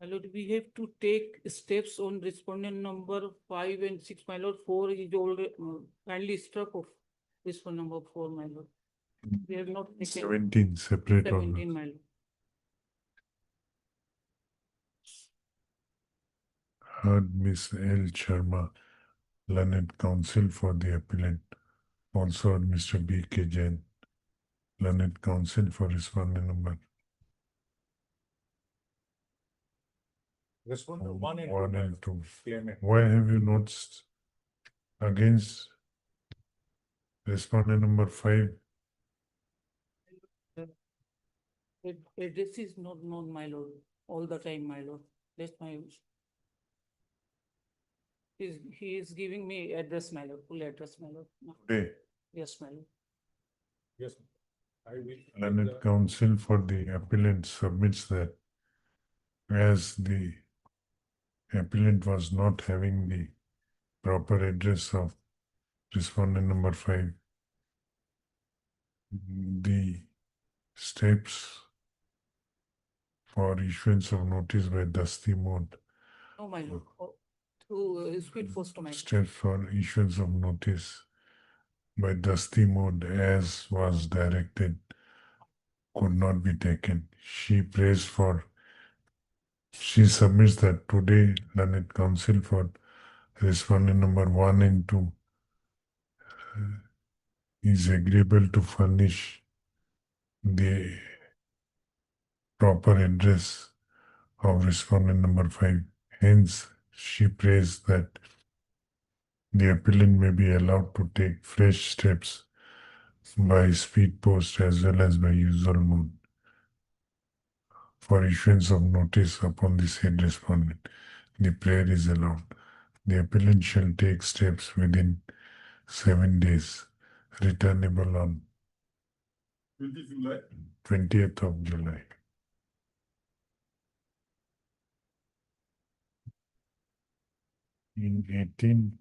My lord, we have to take steps on respondent number 5 and 6, my lord. 4 is already kindly struck off respondent number 4, my lord. We have not taken 17 separate order. 17, my lord. Heard Miss L. Sharma, Learned Counsel for the appellant. Also heard Mr. B. K. Jain, Learned Counsel for respondent number Respondent 1 and 2. 1 and 2. Claimant. Why have you not against respondent number 5? Address is not known, my lord, all the time, my lord. That's my. He is giving me address, my lord, full address, my lord. No. Today, Yes, my lord. Yes, I will. Learned Counsel for the appellant submits that as the appellant was not having the proper address of respondent number 5, the steps for issuance of notice by dusty mode. No, my lord. Through speed post, my lord. Steps for issuance of notice by dusty mode as was directed could not be taken. She submits that today Learned Counsel for respondent number 1 and 2 is agreeable to furnish the proper address of respondent number 5. Hence, she prays that the appellant may be allowed to take fresh steps by speed post as well as by usual mode for issuance of notice upon the said respondent. The prayer is allowed. The appellant shall take steps within 7 days, returnable on 20th of July. In 18,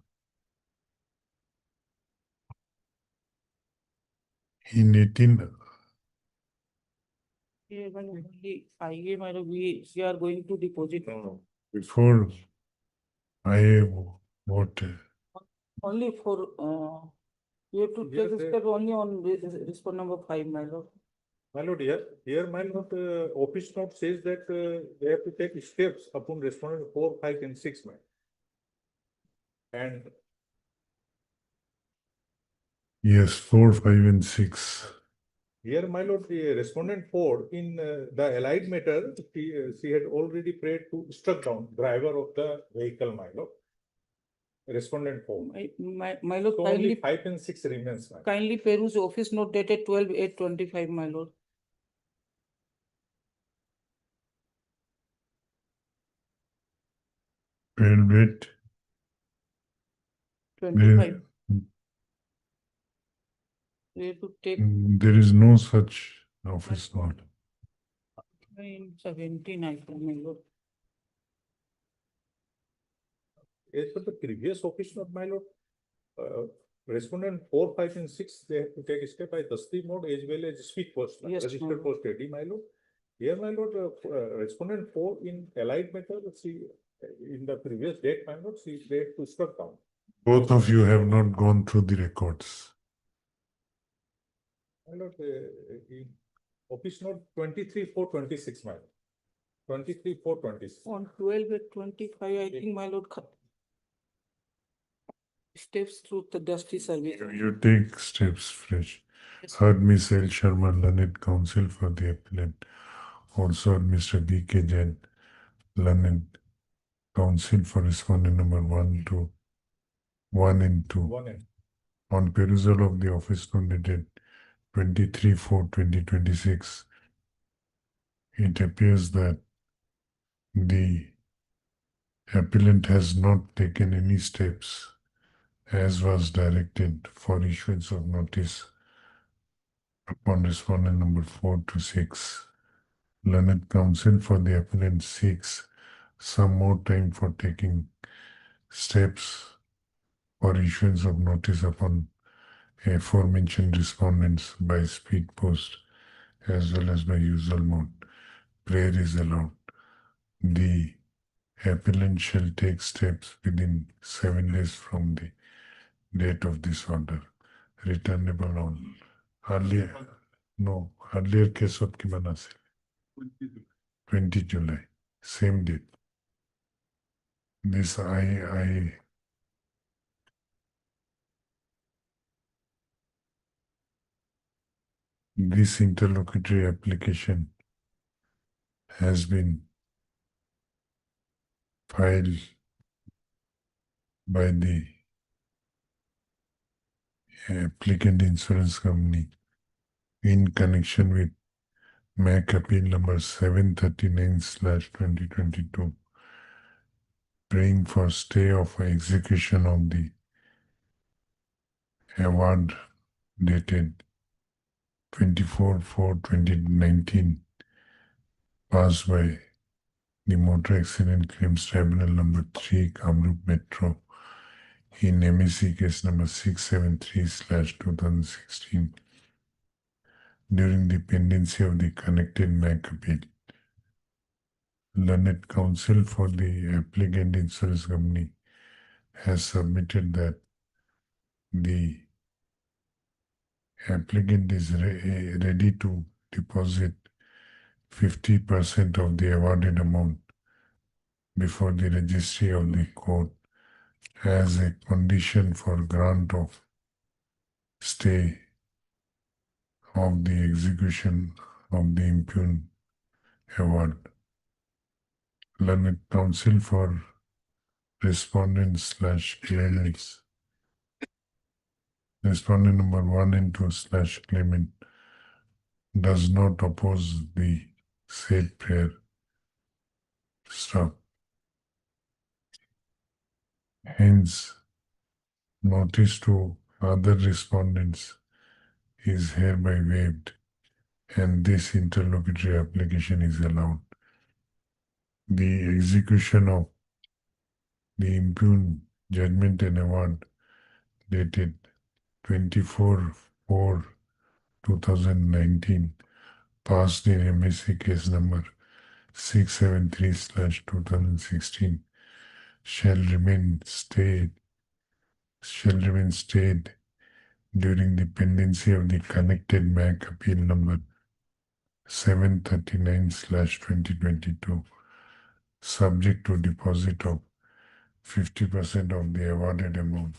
Yeah, but only IA, my lord, we are going to deposit. before I vote, Only for, we have to take a step only on respond number 5, my lord. My lord, here, my lord, office note says that they have to take steps upon respondent 4, 5, and 6, my. And yes, 4, 5, and 6. here, my lord, the respondent 4 in the allied matter, she had already prayed to struck down driver of the vehicle, my lord. Respondent 4. My lord, So only kindly, 5 and 6 remains, my. kindly peruse office note dated 12/8/25, my lord. Well, wait. 25. We have to take There is no such office note. in 17, I think, my lord. As per the previous office note, my lord, respondent 4, 5, and 6, they have to take a step by Dasti mode as well as speed post, Yes, registered my post ready, my lord. Here, my lord, respondent 4 in allied matter, she, in the previous date, my lord, she prayed to struck down. Both of you have not gone through the records. My lord, in office note 23/4/26, my lord. 23/4/26. On 12/8/25, I think, my lord, steps through the dusty service. You take steps fresh. Yes, Heard Miss L. Sharma, learned counsel for the appellant. Also heard Mr. B.K. Jain, learned counsel for respondent number 1 and 2. 1 and On perusal of the office note dated 23/4/2026, it appears that the appellant has not taken any steps as was directed for issuance of notice upon respondent number 4 to 6. Learned counsel for the appellant seeks some more time for taking steps for issuance of notice upon aforementioned respondents by speed post as well as by usual mode. Prayer is allowed. The appellant shall take steps within 7 days from the date of this order. Returnable on earlier case of Kimana 20 July, same date. This this interlocutory application has been filed by the applicant insurance company in connection with MAC appeal number 739/2022, praying for stay of execution of the award dated 24/4/2019, passed by the Motor Accident Claims Tribunal number 3, Kamrup Metro, in MEC case number 673/2016, during the pendency of the connected MAC appeal. Learned counsel for the applicant insurance company has submitted that the applicant is ready to deposit 50% of the awarded amount before the registry of the court as a condition for grant of stay of the execution of the impugned award. Learned Counsel for Respondents / claimants. Respondent number 1 and 2 / claimant does not oppose the said prayer. Stop. Hence, notice to other respondents is hereby waived and this interlocutory application is allowed. The execution of the impugned judgment and award dated 24/4/2019 passed in MSC case number 673/2016 shall remain stayed during the pendency of the connected MAC appeal number 739/2022, subject to deposit of 50% of the awarded amount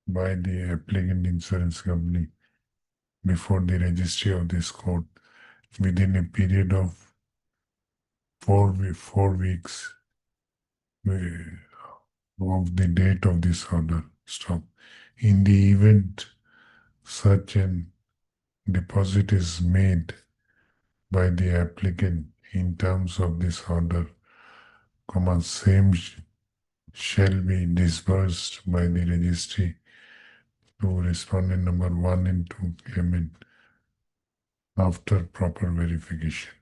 by the applicant insurance company before the registry of this court within a period of 4 weeks of the date of this order. Stop. In the event such an deposit is made by the applicant in terms of this order, same shall be disbursed by the registry to respondent number 1 and 2 claimant after proper verification.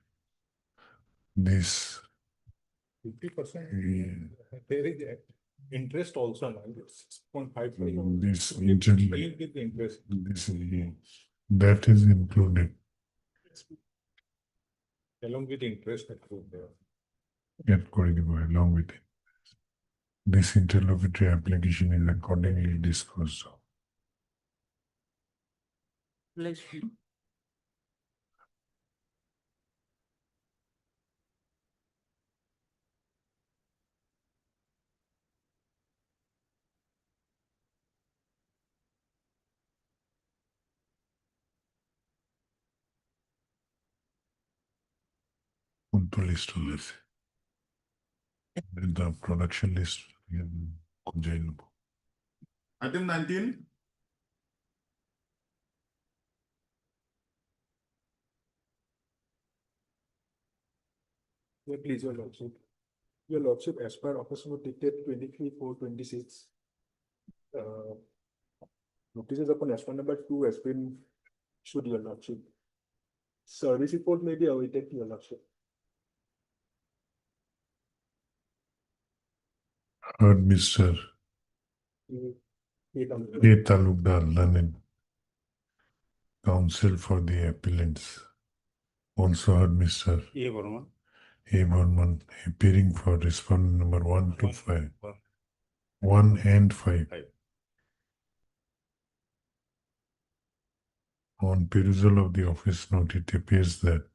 This 50%. There is interest also, now, 6.5. this With interest. that is included. Along with interest accrued there. Get along with it. This interlocutory application is accordingly disposed of. Bless you. Punto list on this. The production list. Item 19. Yeah, please, your lordship. Your lordship, as per office note dated 23/4/26. Notices upon S1 number 2 has been issued, your lordship. Service report may be awaited, your lordship. Heard Mr. A. Talukdar, learned counsel for the appellants. Also heard Mr. A. Burman. A. Burman, appearing for respondent number 1 to 5. 1 and 5. On perusal of the office note, it appears that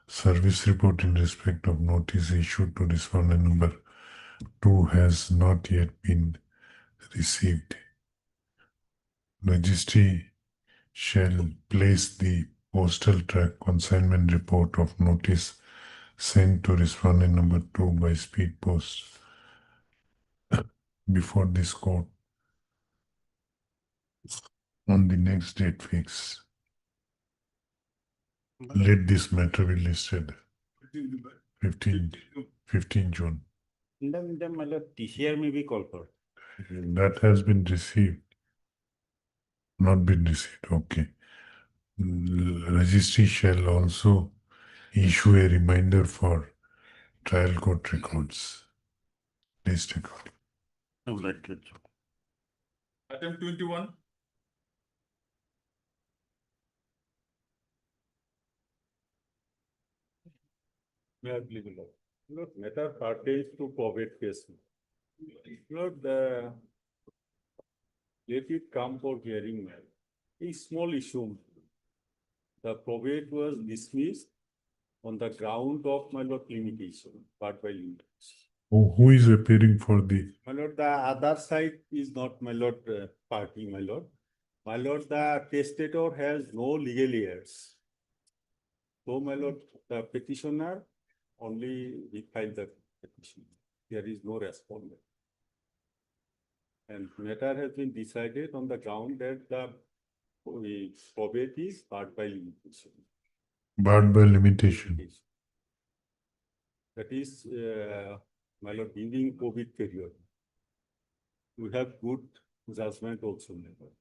service report in respect of notice issued to respondent number 2 has not yet been received. Registry shall place the postal track consignment report of notice sent to respondent number 2 by speed post before this court on the next date fixed. Let this matter be listed 15 June. In the meantime, my lord, TCR may be called for. That has been received. Not been received. Okay. Registry shall also issue a reminder for trial court records. List record. Item 21. May I please, Lord? Lord, matter pertains to probate case. Lord, let it come for hearing, man. A small issue. The probate was dismissed on the ground of my lord limitation, part by limitation. Who is appearing for the, My lord, the other side is not, my lord, party, my lord. My lord, the testator has no legal heirs. So, my lord, the petitioner only he filed the petition. There is no respondent. And matter has been decided on the ground that the probate is barred by limitation. barred by limitation? That is, my lord, during COVID period. We have good judgment also, my lord.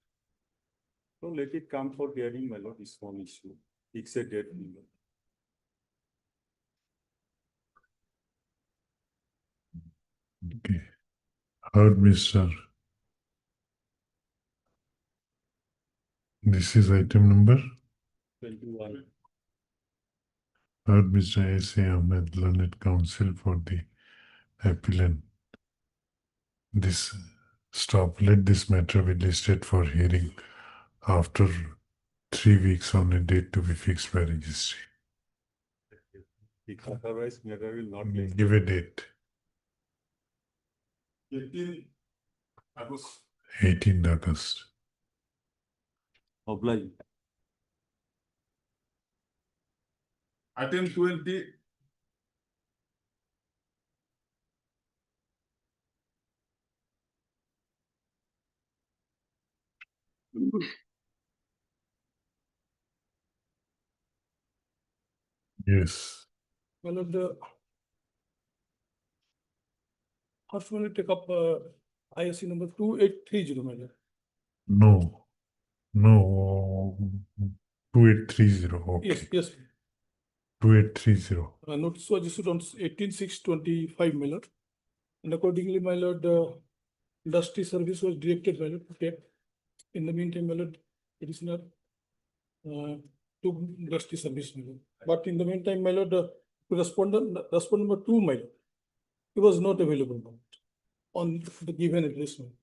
So let it come for hearing, my lord, is one issue. Fix a date, my lord. Okay. Heard, Mr. This is item number. 21. Heard, Mr. S.A. Ahmed, learned counsel for the appellant. This stop. Let this matter be listed for hearing after 3 weeks on a date to be fixed by registry. If otherwise, matter will not be. Give a date. 18 August. 18th August. Oblige. Item 20. Yes. Well, the first one, take up ISC number 2830, my lord. No. No. 2830. Okay. Yes, yes. 2830. Notice was issued on 18/6/25, my lord. And accordingly, my lord, industry service was directed, my lord, to take. In the meantime, my lord, it is not to industry service, my lord. But in the meantime, my lord, respondent number 2, my lord, he was not available, my lord, on the given address, my lord.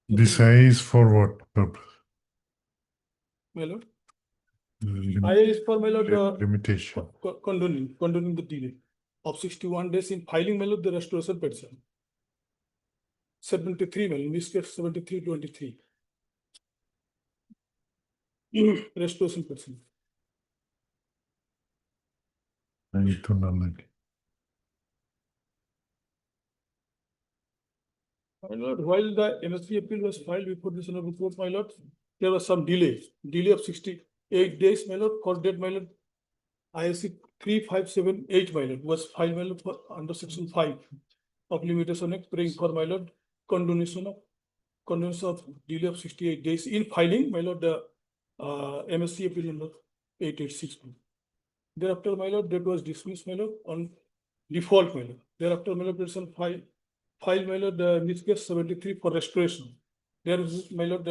This I is for what purpose? My lord, Lim- I is for, my lord, limitation. condoning the delay of 61 days in filing, my lord, the restoration petition. 73, my lord, in this case 73/23. Restoration petition. I need to know like. My lord, while the MSP appeal was filed before this honorable court, my lord, there was some delay of 68 days, my lord, court date, my lord. ISC 3578, my lord, was filed, my lord, under section 5 of limitation act, praying for, my lord, condonation of delay of 68 days in filing, my lord, the MSC appeal number 886. Thereafter, my lord, that was dismissed, my lord, on default, my lord. Thereafter, my lord, petition filed, my lord, in this case 73 for restoration. There is, my lord,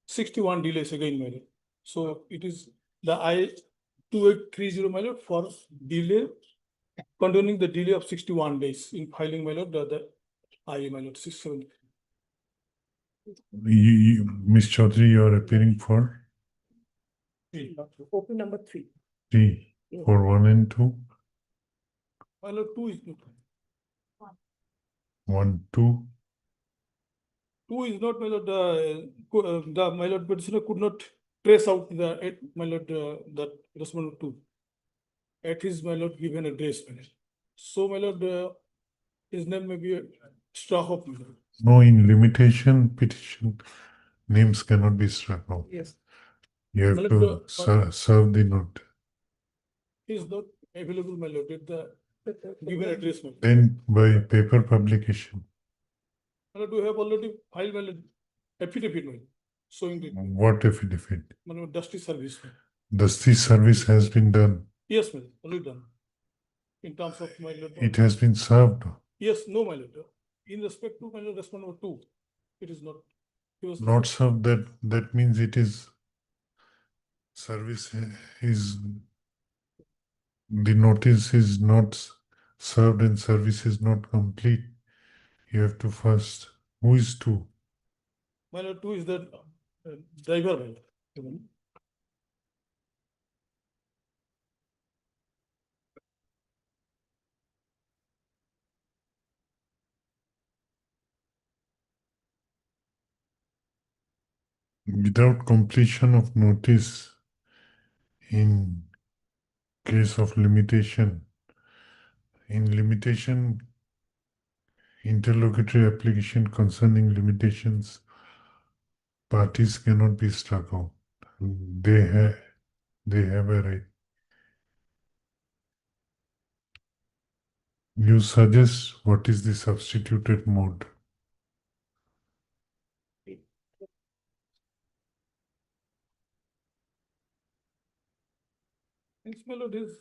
61 delays again, my lord. So it is the I-2830, my lord, for delay, condoning the delay of 61 days in filing, my lord, the I, my lord, 670. Ms. Chaudhary, you are appearing for Open number 3. 3, for 1 and 2, My lord, 2 is not. 1, 2. 2 is not, my lord, the my lord petitioner could not trace out the, my lord, that respondent 2. At his, my lord, given address, my lord. So, my lord, his name may be struck off, my lord. No, in limitation petition, names cannot be struck out. Yes. You have My to lord, serve the note. he is not available, my lord, at the given address, my lord. Then by paper publication. My lord, we have already filed, my lord, affidavit, my lord, showing the, What affidavit? my lord, dusty service. My lord. Dusty service has been done. Yes, my lord, already done. In terms of, my lord. It has been served. Yes, no, my lord. In respect to, my lord, respondent 2, it is not. He was Not served, that means it is service is, the notice is not served and service is not complete. You have to first, who is 2? My lord, 2 is the driver, my lord. without completion of notice in case of limitation. In limitation, interlocutory application concerning limitations, parties cannot be struck out. They have a right. You suggest what is the substituted mode? Next, my lord, is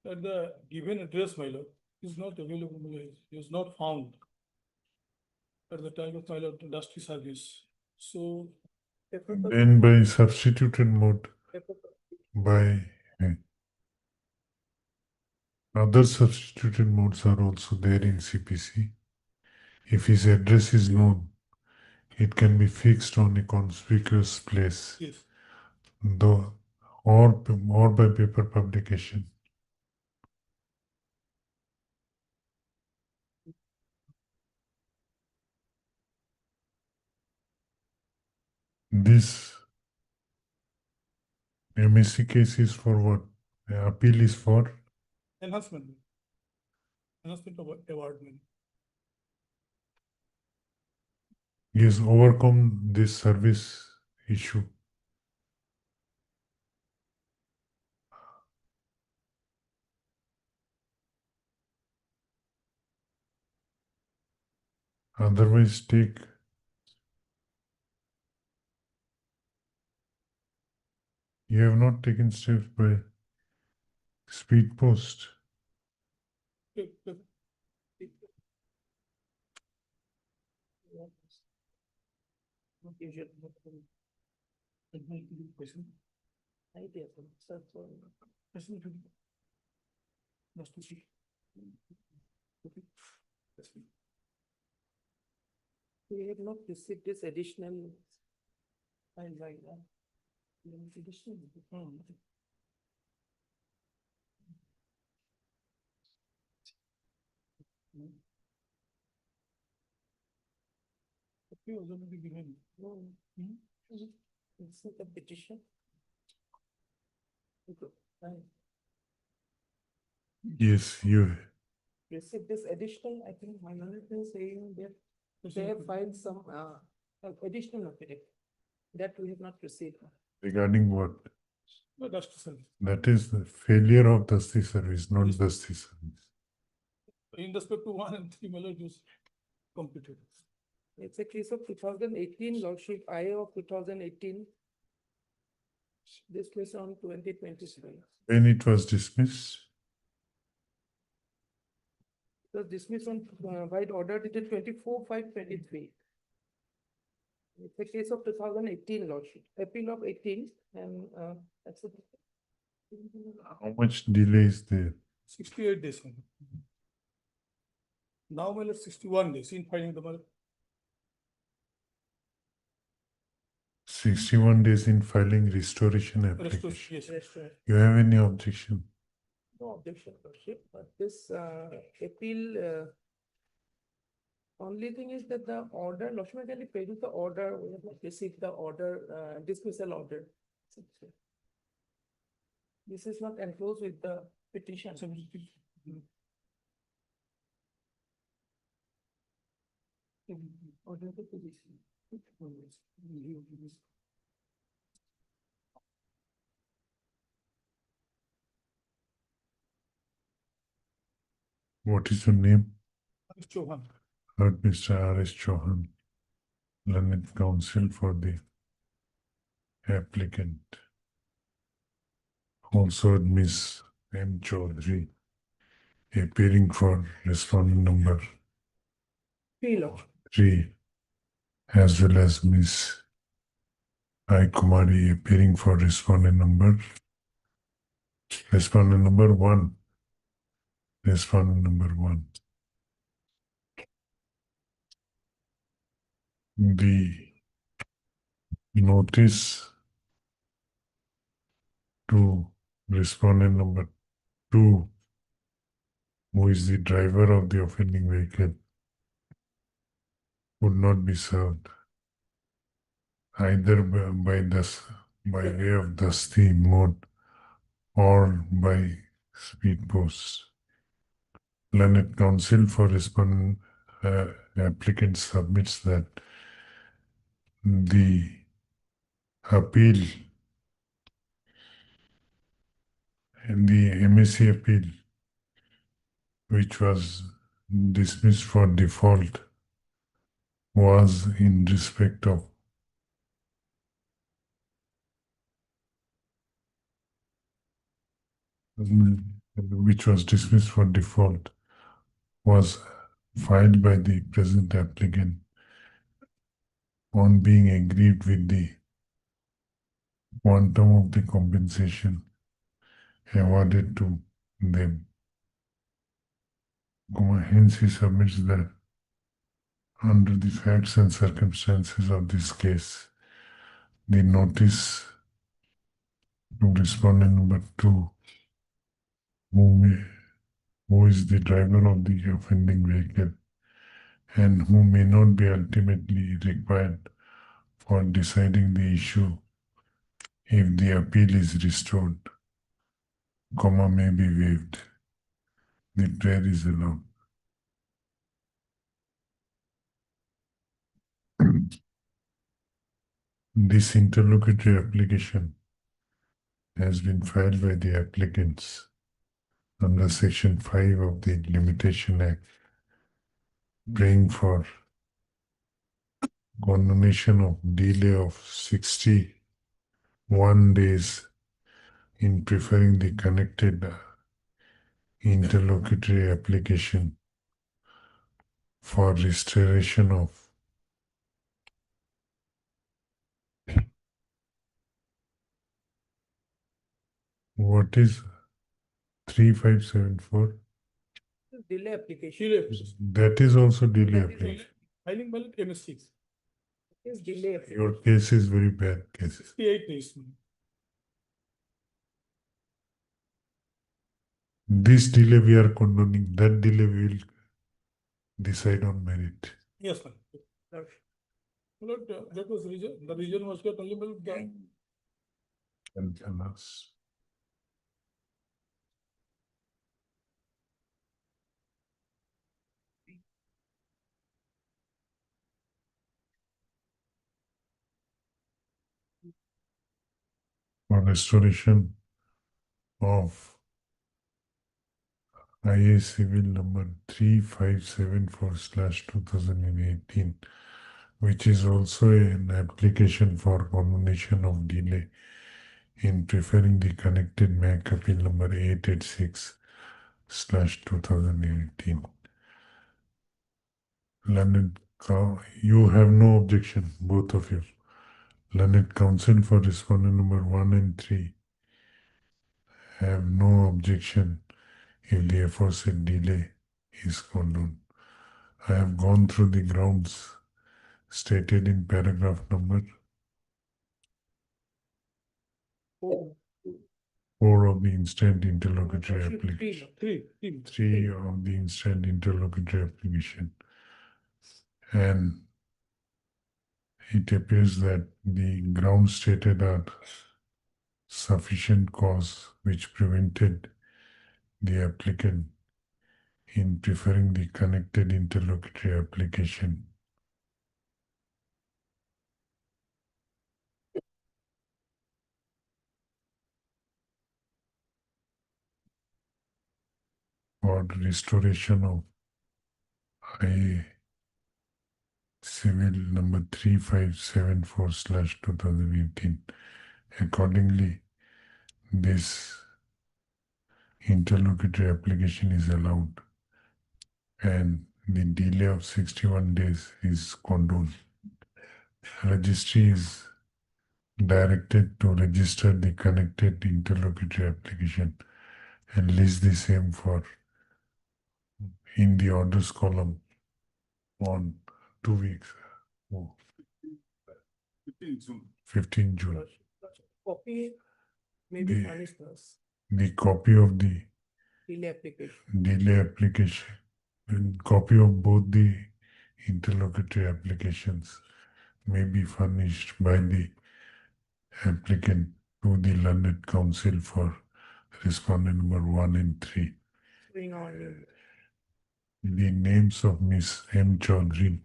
that the given address, my lord, is not available, my lord, is not found at the time of my lord industry service. So Then by substituted mode, by other substituted modes are also there in CPC. If his address is known, it can be fixed on a conspicuous place, yes, though, or by paper publication. This MSC case is for what? Appeal is for enhancement of awardment. he has overcome this service issue. Otherwise, take you have not taken steps by speed post. We have not received this additional file by additional. Okay, was already given. It's not a petition. Yes, you Receive this additional, I think my manager is saying that they have filed some additional affidavit that we have not received. regarding what? No, that's the service. That is the failure of Dasti service, not Yes. Dasti service. In respect to 1 and 3, my lord, is completed. It's a case of 2018, Lordship, I of 2018. This case on 2023. When it was dismissed, It was dismissed on by order dated 24/5/23. It's a case of 2018, Lordship, appeal of 18, and that's it. how much delay is there? 68 days. my lord. Now, my lord, 61 days in filing the matter. 61 days in filing restoration application. Restoration, yes. Restoration. You have any objection? No objection, Lordship, but this appeal, only thing is that the order, Lordship, can you pay the order, we have not received the order, dismissal order. This is not enclosed with the petition. Order the petition. What is your name? Chauhan. Heard Mr. R.S. Chauhan, learned counsel for the applicant. Also Miss M. Chaudhary, appearing for respondent number Three, Lordship. 3, as well as Miss I. Kumari, appearing for respondent number 1. Respondent number 1. The notice to respondent number 2, who is the driver of the offending vehicle, would not be served either by way of dusty mode or by speed post. Learned counsel for respondent applicant submits that the appeal and the MSc appeal, which was dismissed for default, was in respect of which was dismissed for default, was filed by the present applicant on being aggrieved with the quantum of the compensation awarded to them. Hence, he submits that under the facts and circumstances of this case, the notice to respondent number 2, who is the driver of the offending vehicle and who may not be ultimately required for deciding the issue if the appeal is restored, may be waived. The prayer is allowed. This interlocutory application has been filed by the applicants under Section 5 of the Limitation Act, praying for condonation of delay of 61 days in preferring the connected interlocutory application for restoration of what is 3574? Delay application. That is also delay That is application. Filing ballot MS6. Is delay. Your case is very bad case. 68 days. This delay we are condoning, that delay we will decide on merit. Yes, sir. That was reason, the reason was that only And tell us. For restoration of IA civil number 3574/2018, which is also an application for condonation of delay in preferring the connected MAC appeal number 886/2018. Learned, you have no objection, both of you. Learned counsel for respondent number 1 and 3 have no objection if the aforesaid delay is condoned. I have gone through the grounds stated in paragraph number 4 of the instant interlocutory application. 3 of the instant interlocutory application. And it appears that the grounds stated are sufficient cause which prevented the applicant in preferring the connected interlocutory application for restoration of IA civil number 3574/2018. Accordingly, this interlocutory application is allowed and the delay of 61 days is condoned. Registry is directed to register the connected interlocutory application and list the same for in the orders column on 2 weeks. 15 June. Copy maybe The- furnished us. The copy of the Delay application. delay application and copy of both the interlocutory applications may be furnished by the applicant to the learned counsel for respondent number 1 and 3. The names of Miss M. Chaudhary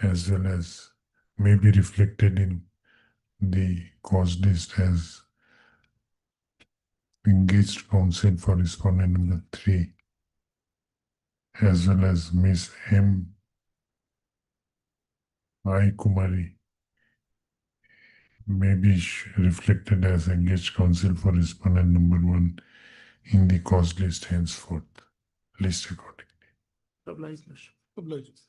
as well as may be reflected in the cause list as engaged counsel for respondent number 3, as well as Miss M. I. Kumari may be reflected as engaged counsel for respondent number 1 in the cause list henceforth. List accordingly. Obliged, Lordship. Obliged.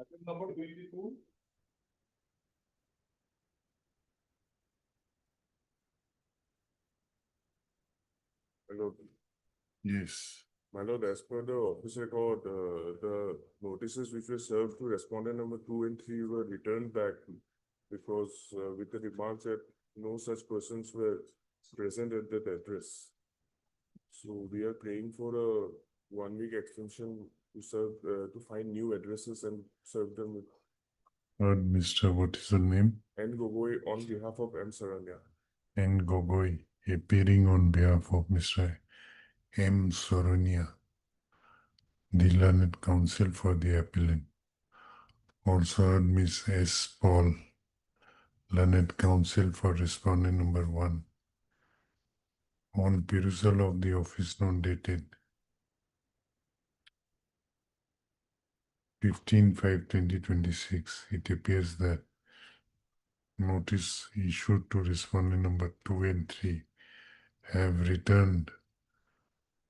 Item number 22. Hello. Yes. My lord, as per the office record, the notices which were served to respondent number 2 and 3 were returned back because with the remarks that no such persons were present at that address. So we are praying for a 1-week extension to serve, to find new addresses and serve them with Mr. What is the name? N. Gogoi on behalf of M. Saranya. N. Gogoi, appearing on behalf of Mr. M. Soronia, the learned counsel for the appellant. Also, Miss S. Paul, learned counsel for respondent number 1. On perusal of the office note dated 15/5/2026, it appears that notice issued to respondent number 2 and 3 have returned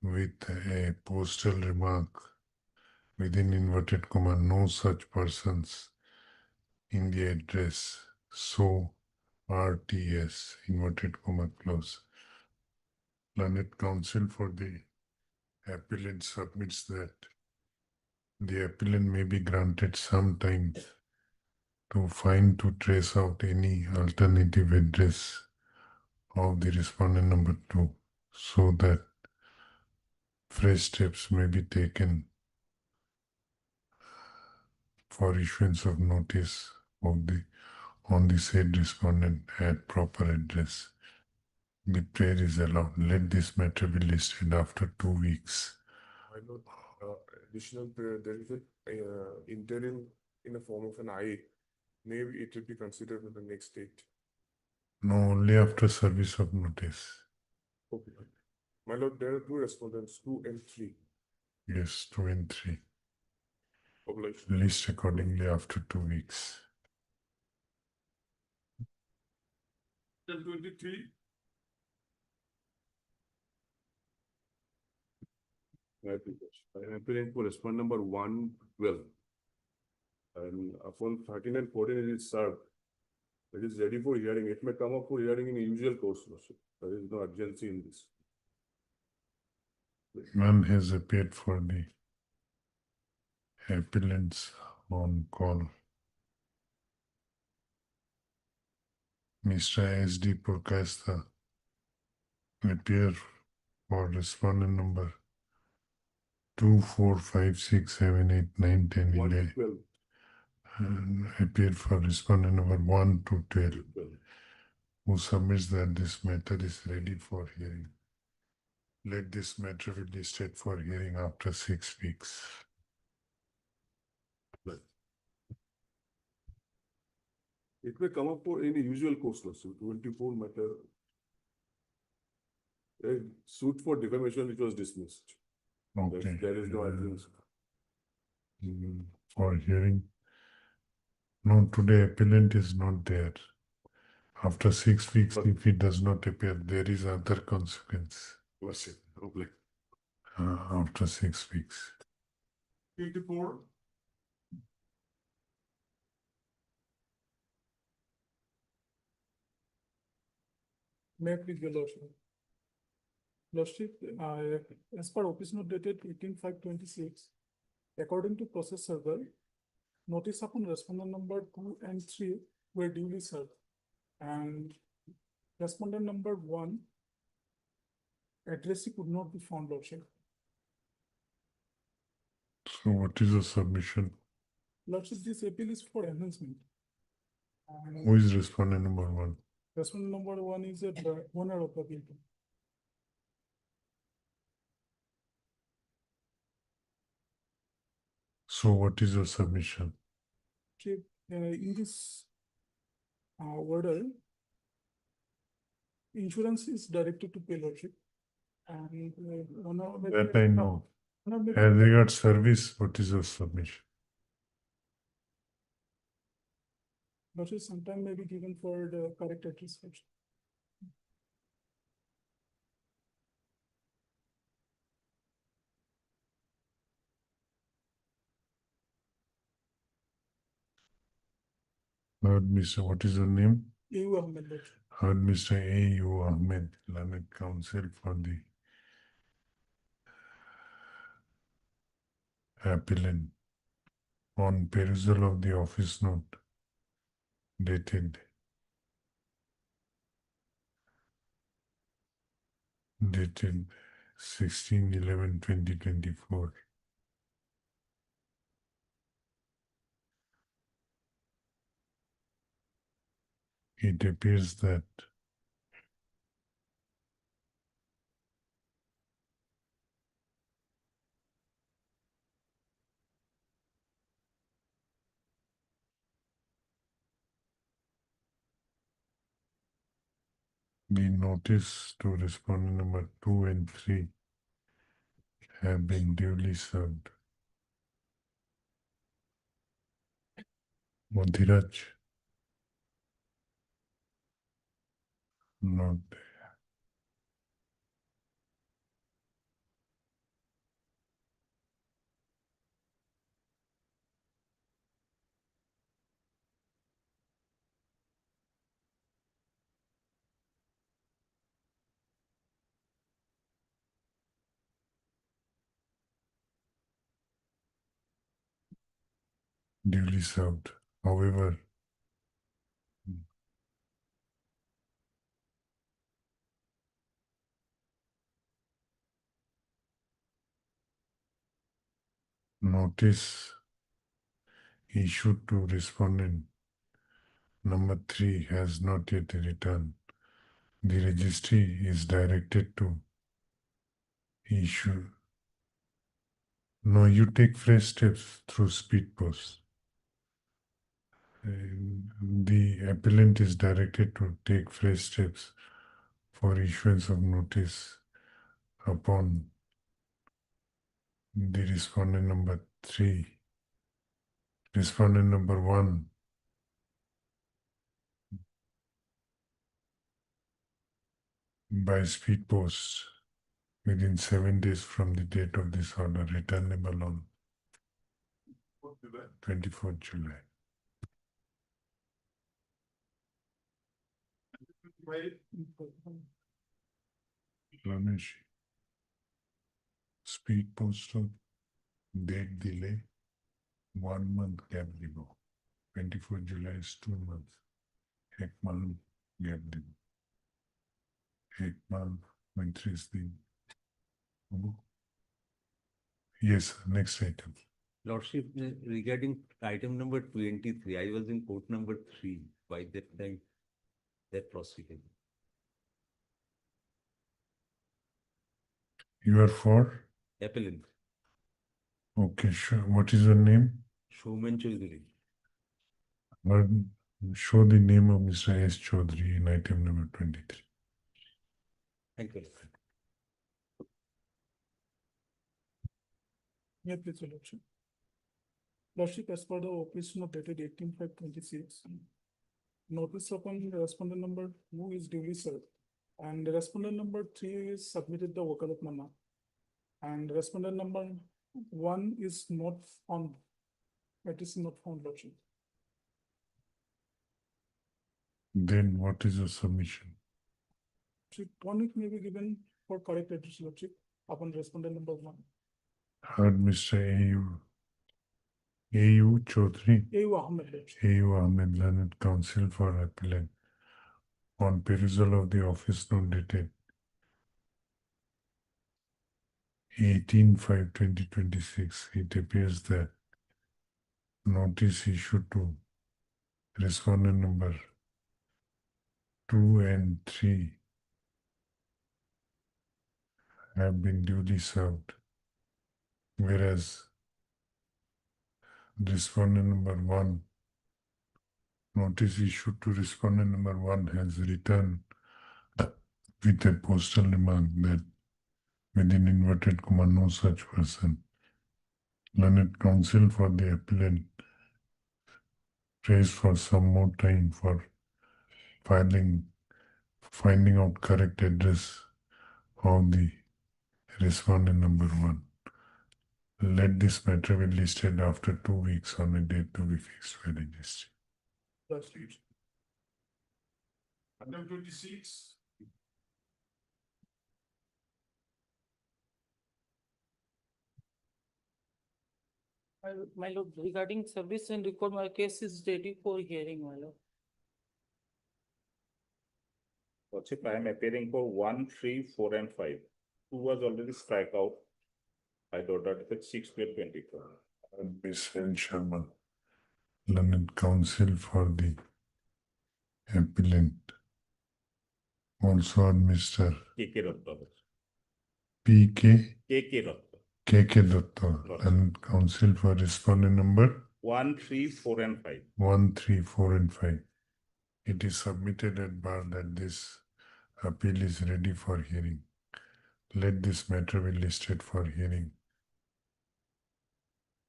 with a postal remark within inverted comma, no such persons in the address, so RTS, inverted comma close. Learned counsel for the appellant submits that the appellant may be granted some time to find to trace out any alternative address of the respondent number 2 so that fresh steps may be taken for issuance of notice of the on the said respondent at proper address. The prayer is allowed. Let this matter be listed after 2 weeks. My lord, additional prayer, there is an interim in the form of an I. Maybe it will be considered in the next date. No, only after service of notice. Okay. My lord, there are 2 respondents, 2 and 3. Yes, 2 and 3. Obliged. List accordingly after 2 weeks. Item 23. I am appearing for respondent number 112. And upon 13 and 14 it is served. It is ready for hearing. It may come up for hearing in usual course, Lordship. There is no urgency in this. None has appeared for the appellants on call. Mr. S.D. Purkasta appear for respondent number 2, 4, 5, 6, 7, 8, 9, 10, 11. 112. Appear for respondent number 1 to 12, who submits that this matter is ready for hearing. Let this matter be listed for hearing after 6 weeks. It may come up for any usual course, Lordship. 24 matter. A suit for defamation which was dismissed. Okay. There is no urgency. For hearing. No, today appellant is not there. After 6 weeks, if he does not appear, there is other consequence. Lordship, hopefully. After 6 weeks. 24. May I please, your lordship? Lordship, as per office note dated 18/5/26, according to process server, notice upon respondent number 2 and 3 were duly served. And respondent number 1, addressee could not be found, lordship. So what is the submission? Lordship, this appeal is for enhancement. Who is respondent number one? Respondent number one is the owner of the vehicle. So what is the submission? In this order, insurance is directed to pay lordship. And That I know. As regards service, what is the submission? lordship sometime may be given for the correct address. Heard Mr. What is your name? AU Ahmed, lordship. Heard Mr. A.U. Ahmed, learned counsel for the appellant on perusal of the office note dated 16/11/2024. It appears that the notice to respondent number 2 and 3 have been duly served. Modhiraj, not there. Duly served. However, notice issued to respondent number 3 has not yet returned. The registry is directed to issue. No, you take fresh steps through speed post. The appellant is directed to take fresh steps for issuance of notice upon the respondent number 3. Respondent number 1 by speed post within 7 days from the date of this order, returnable on 24th July. Ramesh, speed post of date delay, 1 month gap demo. 24th July is 2 months. 1 month gap demo. 1 month, 29 दिन. Yes, next item. Lordship, regarding item number 23, I was in court number 3 by that time, that proceeding. You are for? Appellant, Okay, sure. What is your name? Showman Choudhury. Show the name of Mr. S. Chaudhary in item number 23. Thank you. Yeah, please, your lordship. Lordship, as per the operation of dated 18/5/26, notice upon the respondent number 2 is duly served, and the respondent number 3 is submitted the wakalatnama, and respondent number 1 is not found. It is not found, lordship. Then what is the submission? Tonic may be given for correct address, lordship, upon respondent number 1. Heard Mr. A.U. Chaudhary. AU Ahmed, lordship. A.U. Ahmed, learned counsel for appellant on perusal of the office note dated 18/5/2026, it appears that notice issued to respondent number 2 and 3 have been duly served, whereas respondent number 1, notice issued to respondent number 1 has returned with a postal remark that within inverted comma no such person. Learned counsel for the appellant prays for some more time for finding out correct address of the respondent number 1. Let this matter be listed after 2 weeks on a date to be fixed by registry. Item 26. My lord, regarding service and record, my case is ready for hearing, my lord. Lordship, I am appearing for 1, 3, 4, and 5. 2 was already strike out. I got that at 6/12/24. Ms. L. Sharma, learned counsel for the appellant. Also Mr. KK Datta. P.K. KK Datta. K.K. Datta, learned counsel for respondent number 1, 3, 4, and 5. 1, 3, 4, and 5. It is submitted at bar that this appeal is ready for hearing. Let this matter be listed for hearing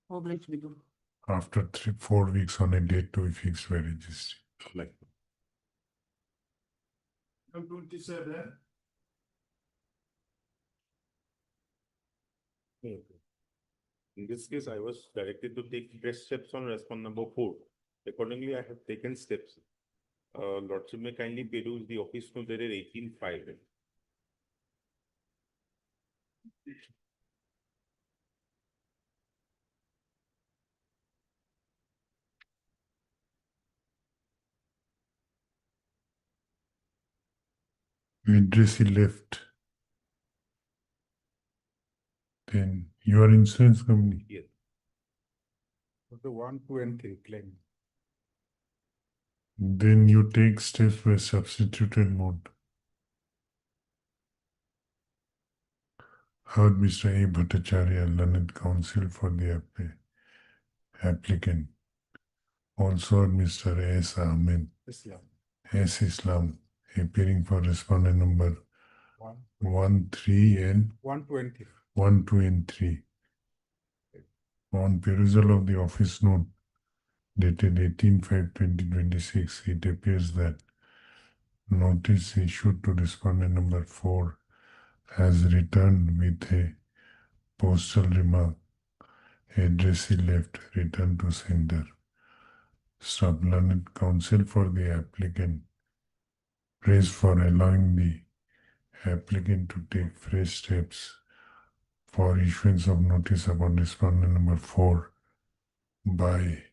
Obliged, my lord. after 4 weeks on a date to be fixed by registry. Like, Item 27. in this case, I was directed to take fresh steps on respond number 4. Accordingly, I have taken steps. Lordship may kindly peruse the office note dated 18/5. Address he left. Then your insurance company. Yes. The 1, 2, and 3 claim. Then you take steps by substituted mode. Heard Mr. A. Bhattacharya, learned counsel for the applicant. Also heard Mr. S. Ahmed, S. Islam, appearing for respondent number 1, 3, and 1, 20. 1, 2, and 3. On perusal of the office note dated 18/5/2026, it appears that notice issued to respondent number 4 has returned with a postal remark, address he left, return to sender. Stop. Learned counsel for the applicant prays for allowing the applicant to take fresh steps for issuance of notice upon respondent number 4 by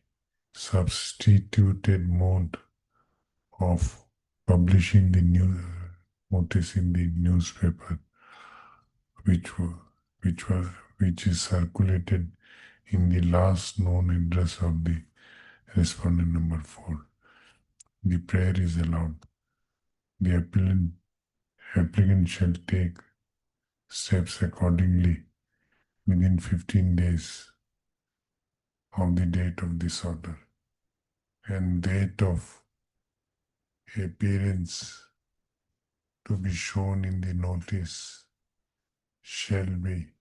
substituted mode of publishing the new notice in the newspaper, which is circulated in the last known address of the respondent number 4. The prayer is allowed. The applicant shall take steps accordingly within 15 days of the date of this order, and date of appearance to be shown in the notice shall be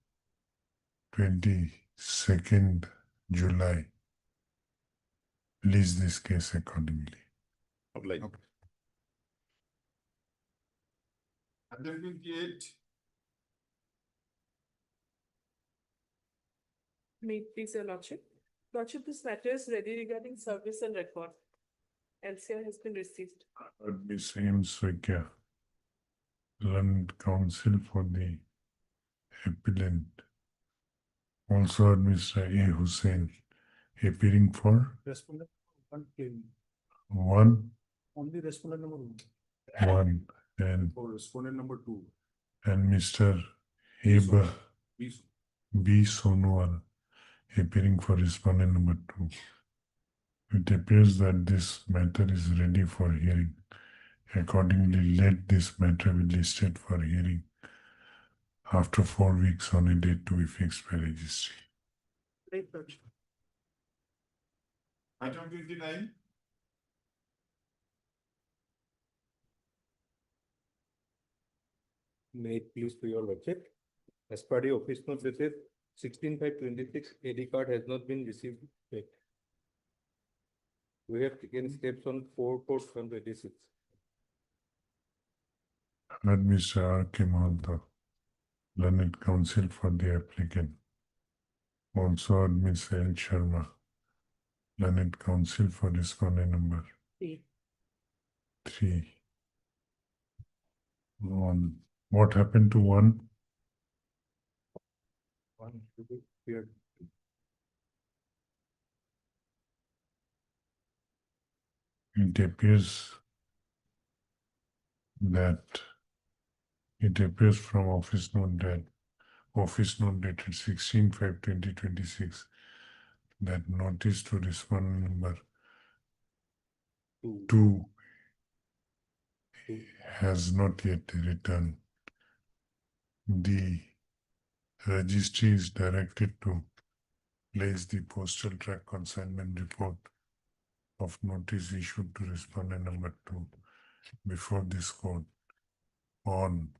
22nd July. List this case accordingly. Obliged. Item 28. May it please your lordship. Lordship, this matter is ready regarding service and record. LCR has been received. Ms. M. Swekya, learned counsel for the appellant. Also Mr. A. Hussain, appearing for Respondent 1 claim, 1, only respondent number 1. 1, and For respondent number 2. Mr. A. B. Sonowal, appearing for respondent number 2. It appears that this matter is ready for hearing. Accordingly, let this matter be listed for hearing after 4 weeks on a date to be fixed by registry. Right, Lordship. Item 29. May it please to your lordship. As per the office note, this is 16/5/26 AD card has not been received yet. We have taken steps on 4/4/26. Let Mr. R.K. Mahanta, learned counsel for the applicant. Also, Ms. L. Sharma, learned counsel for respondent number 3. What happened to 1? One to be cleared. It appears from office note dated 16/5/2026 that notice to respondent number 2 has not yet returned. The registry is directed to place the postal track consignment report of notice issued to respondent number 2 before this court on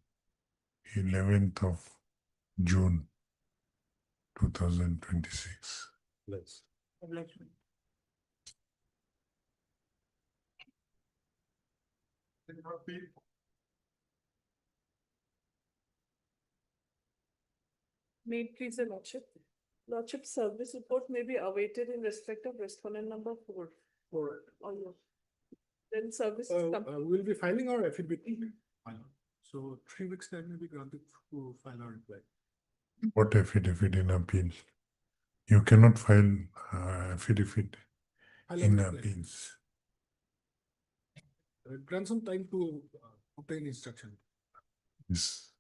11th of June 2026. Let's. May it please the lordship. Lordship service report may be awaited in respect of respondent number 4. Four. Oh, yeah. Then service is We'll be filing our affidavit. So 3 weeks time may be granted to file our reply. What affidavit in appeal? You cannot file affidavit File in our reply. appeals. Grant some time to obtain instruction. Yes.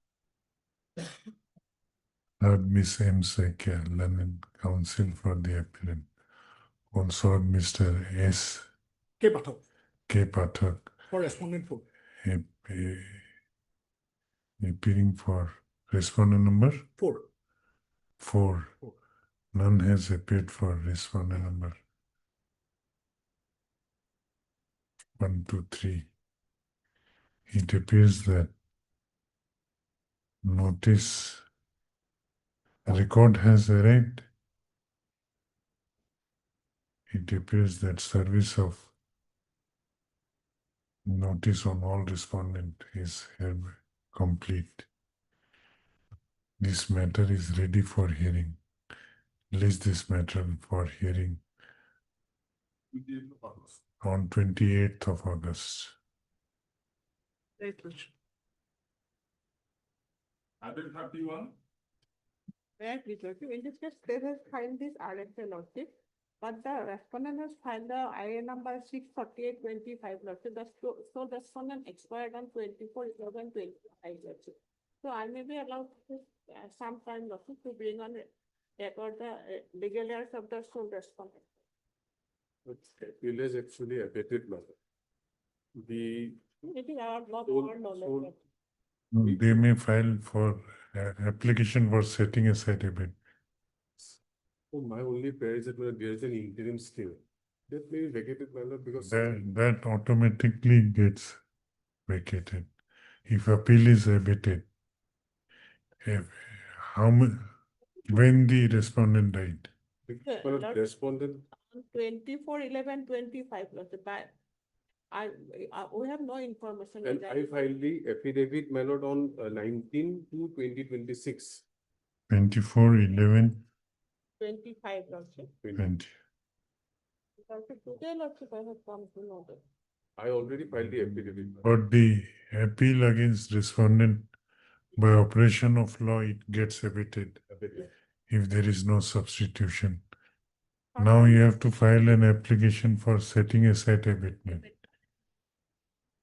Miss M. Sakia, learned counsel for the appellant. Also, Mr. S. K. Pathak K. Pathak, for respondent 4. appearing for respondent number 4. 4. None has appeared for respondent number 1, 2, 3. It appears that notice record has arrived. It appears that service of notice on all respondent is complete. This matter is ready for hearing. List this matter for hearing on 28th of August. Right, Lordship. Item 31. Where in this case, they have filed this RFA lordship, but the respondent has filed the IA number 648/25 lordship. So the respondent expired on 24/11/25 lordship. So I may be allowed to some time lordship to bring on record the legal errors of the sole respondent. Appeal is actually abated matter. The Maybe I have not Sole- more knowledge. sole- but- They may file for application for setting aside a bit. Oh, my only prayer is that there is an interim stay. That may be vacated, my lord, because That automatically gets vacated. If appeal is abated, when the respondent died, Yeah, my lord, Lord- respondent, On 24/11/25 lordship, but we have no information. and I filed the affidavit, my lord, on 19/2/2026. 24/11/20. 25 lordship. Lordship, today lordship, I have come to know that. I already filed the affidavit. But the appeal against respondent, by operation of law, it gets abated Abated. if there is no substitution. Now you have to file an application for setting aside abatement.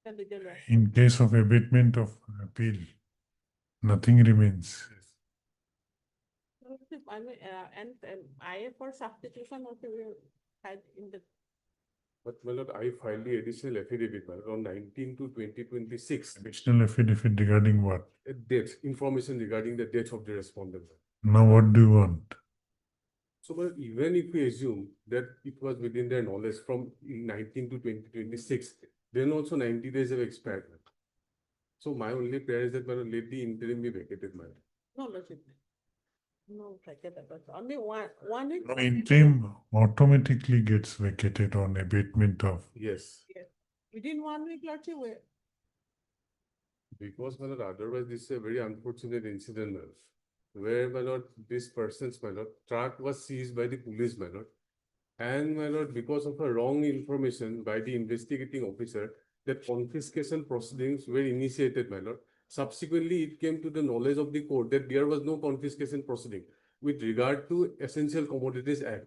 The legal error. In case of abatement of appeal, nothing remains. I mean, and IA for substitution also we had in the, But my lord, I filed the additional affidavit, my lord, on 19 to 2026. Additional affidavit regarding what? Date, information regarding the death of the respondent. Now what do you want? So, but even if we assume that it was within their knowledge from 19 to 2026, then also 90 days have expired. So my only prayer is that, my lord, let the interim be vacated, my lord. no, Lordship. No, but only one week. No, interim automatically gets vacated on abatement of. Yes. Within 1 week, Lordship, Because, my lord, otherwise this is a very unfortunate incident, my lord, where, my lord, this person's, my lord, truck was seized by the police, my lord. And, my lord, because of a wrong information by the investigating officer, that confiscation proceedings were initiated, my lord. Subsequently, it came to the knowledge of the court that there was no confiscation proceeding with regard to Essential Commodities Act.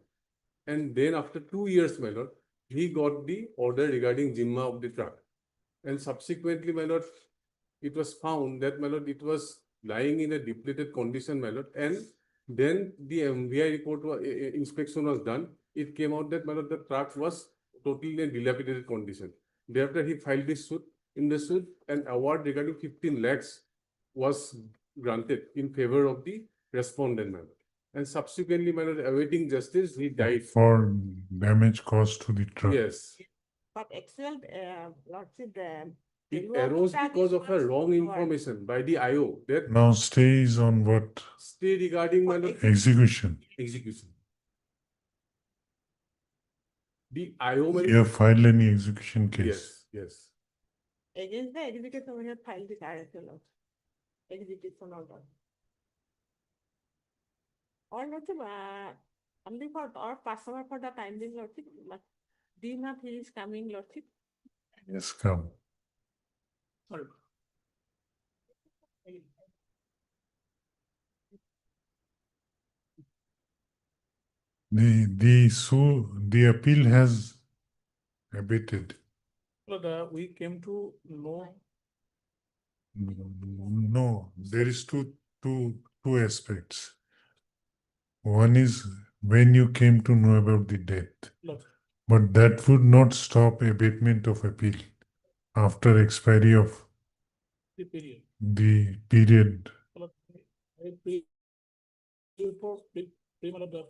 And then after 2 years, my lord, he got the order regarding Jimma of the truck. And subsequently, my lord, it was found that, my lord, it was lying in a depleted condition, my lord. And then the MVI report inspection was done. It came out that, my lord, the truck was totally in a dilapidated condition. Thereafter, he filed this suit. In the suit, an award regarding 15 lakhs was granted in favor of the respondent, my lord. And subsequently, my lord, awaiting justice, he died. For damage caused to the truck. Yes. but actual, Lordship, It arose because of a wrong information by the IO that Now stays on what? stay regarding, my lord, Execution. execution. The IO, my You have filed any execution case? yes. Against the execution, we have filed the character law. Execution order. Or Lordship, only for our customer for the time being, Lordship, but do you not he is coming, Lordship? Yes, come. Sorry. The appeal has abated. But we came to know. No, there is two aspects. One is when you came to know about the death, Look, but that would not stop abatement of appeal after expiry of the period. the period. Look, I pay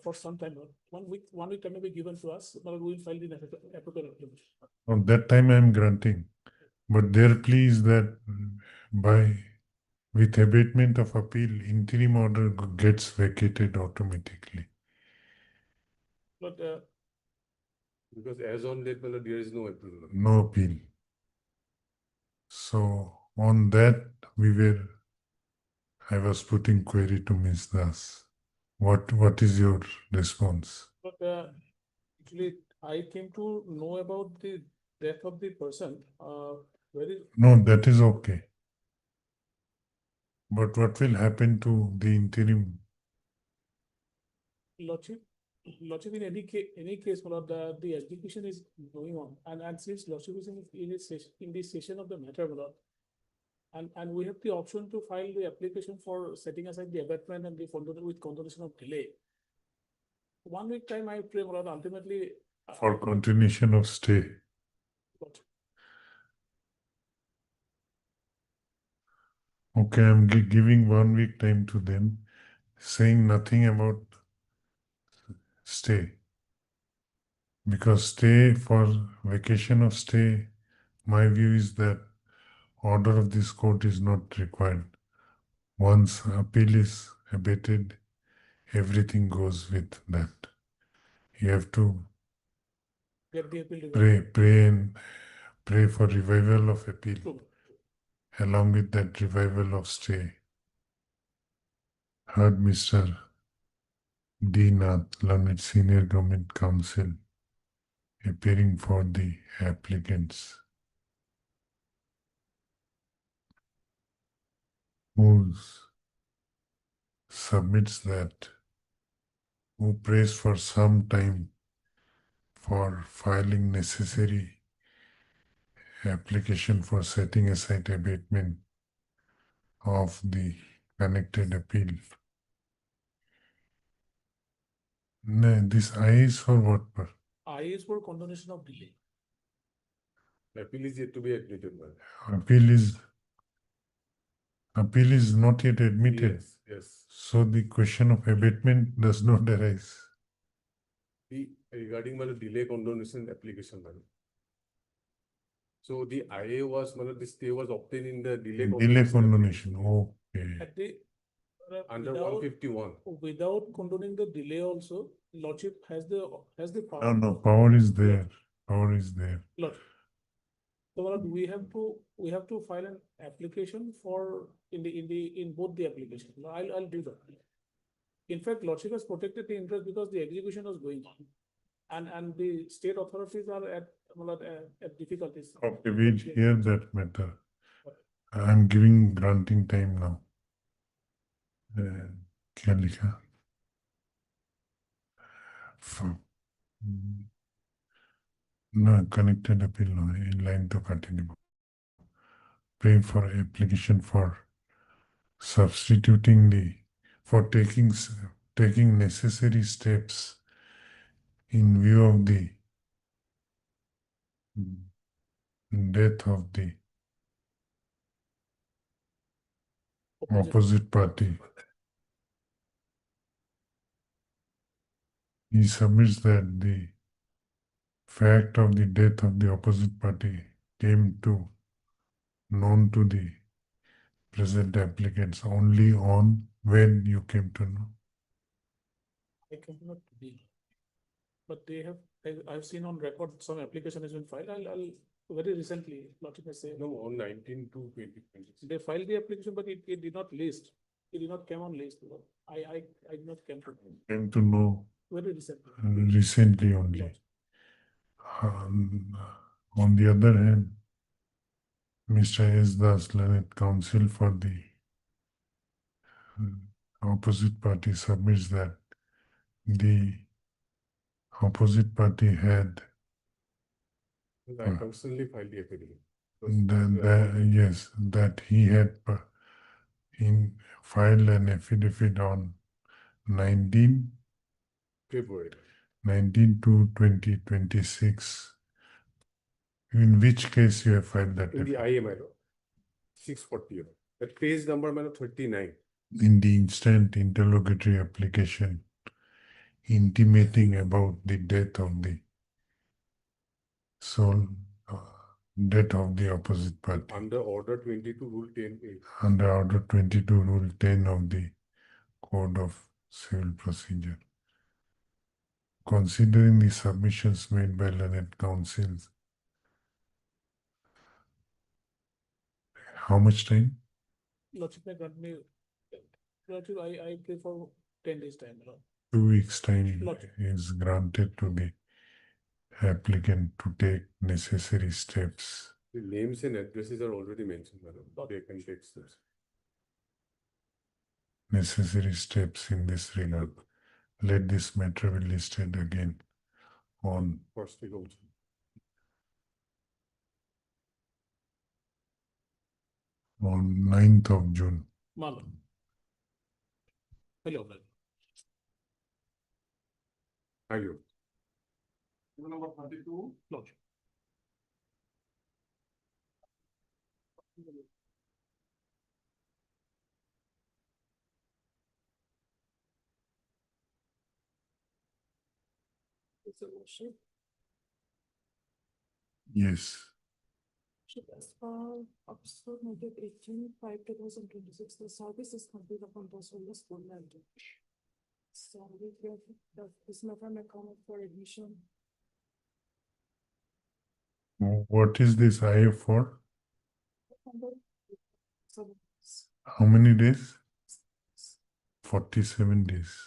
for some time. 1 week time may be given to us, but we will file the appropriate application. On that time I am granting, but their plea is that with abatement of appeal, interim order gets vacated automatically. But Because as on date, my lord, there is no appeal. No appeal. So on that, I was putting query to Ms. Das. What is your response? But actually, I came to know about the death of the person. Very No, that is okay. But what will happen to the interim? Lordship, in any case, the execution is going on, and since Lordship is in this session of the matter, my lord, and we have the option to file the application for setting aside the abatement and the with condonation of delay. 1 week time, I pray, my lord, ultimately. For continuation of stay. Lordship. Okay, I'm giving 1 week time to them, saying nothing about stay. Because stay for vacation of stay, my view is that order of this court is not required. Once appeal is abated, everything goes with that. You have to Get the appeal. pray for revival of appeal. True. Along with that revival of stay. Heard Mr. D. Nath, learned Senior Government Counsel, appearing for the applicants, who submits that, who prays for some time for filing necessary application for setting aside abatement of the connected appeal. No, this I is for what? I is for condonation of delay. Appeal is yet to be admitted, my lord. Appeal is not yet admitted. Yes, yes. So the question of abatement does not arise. Regarding my lord, delay condonation application, my lord. So the IA was, my lord, the stay was obtained in the delay Delay condonation. condonation, application. okay. At the. Under without- 151. Without condoning the delay also, lordship has the power. No, no, power is there. Power is there. Lordship. So my lord, we have to file an application for in both the application. I'll do that. In fact, lordship has protected the interest because the execution was going on. And the state authorities are at difficulties. Okay, we'll hear that matter. I'm granting time now. क्या लिखा? No, connected appeal no, in line to continue. Pray for application for substituting for taking necessary steps in view of the death of the opposite party. He submits that the fact of the death of the opposite party came known to the present applicants only on when you came to know. I cannot be. But they have, I've seen on record some application has been filed. I'll very recently, lordship may say. No, on 19 to 2020. They filed the application, but it did not list. It did not come on list. I did not Came to know very recently. Recently only. On the other hand, Mr. S. Das, learned counsel for the opposite party, submits that the opposite party had I personally filed the affidavit. yes, that he had filed an affidavit on 19 February. 19 to 2026. In which case you have filed that? In the IA, my lord. 640. That page number, my lord, 39. In the instant interlocutory application intimating about the death of the death of the opposite party. Under order 22, rule 10A. Under order 22, rule 10 of the Code of Civil Procedure. Considering the submissions made by learned counsels, how much time? Lordship may grant me, lordship, I pray for 10 days time. 2 weeks time Lordship. is granted to the applicant to take necessary steps. The names and addresses are already mentioned, my lord. They can take steps. Necessary steps in this regard. Let this matter be listed again on First week also. on 9th of June. Hello. Hello. Number 32. Lodge. Is it worship? Yes. As per episode noted 18/5/2026, the service is complete upon Boswell's full land. So we have this matter may come up for admission. What is this IA for? So How many days? 47 days.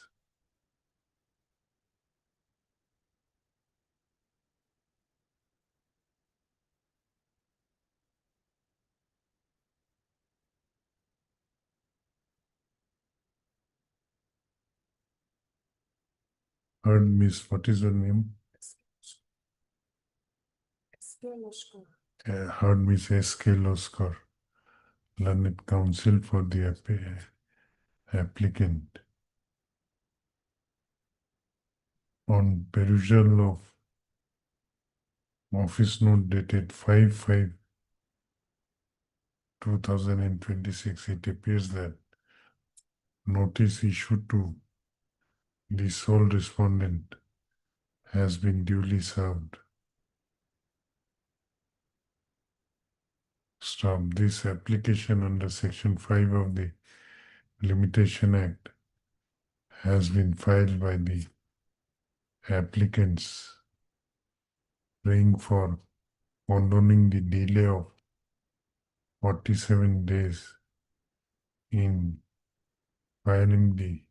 Heard Miss, what is your name? Heard Miss S.K. Loskar, learned counsel for the applicant. On perusal of office note dated 5/5/2026, it appears that notice issued to the sole respondent has been duly served. Stop. This application under Section 5 of the Limitation Act has been filed by the applicants praying for condoning the delay of 47 days in filing the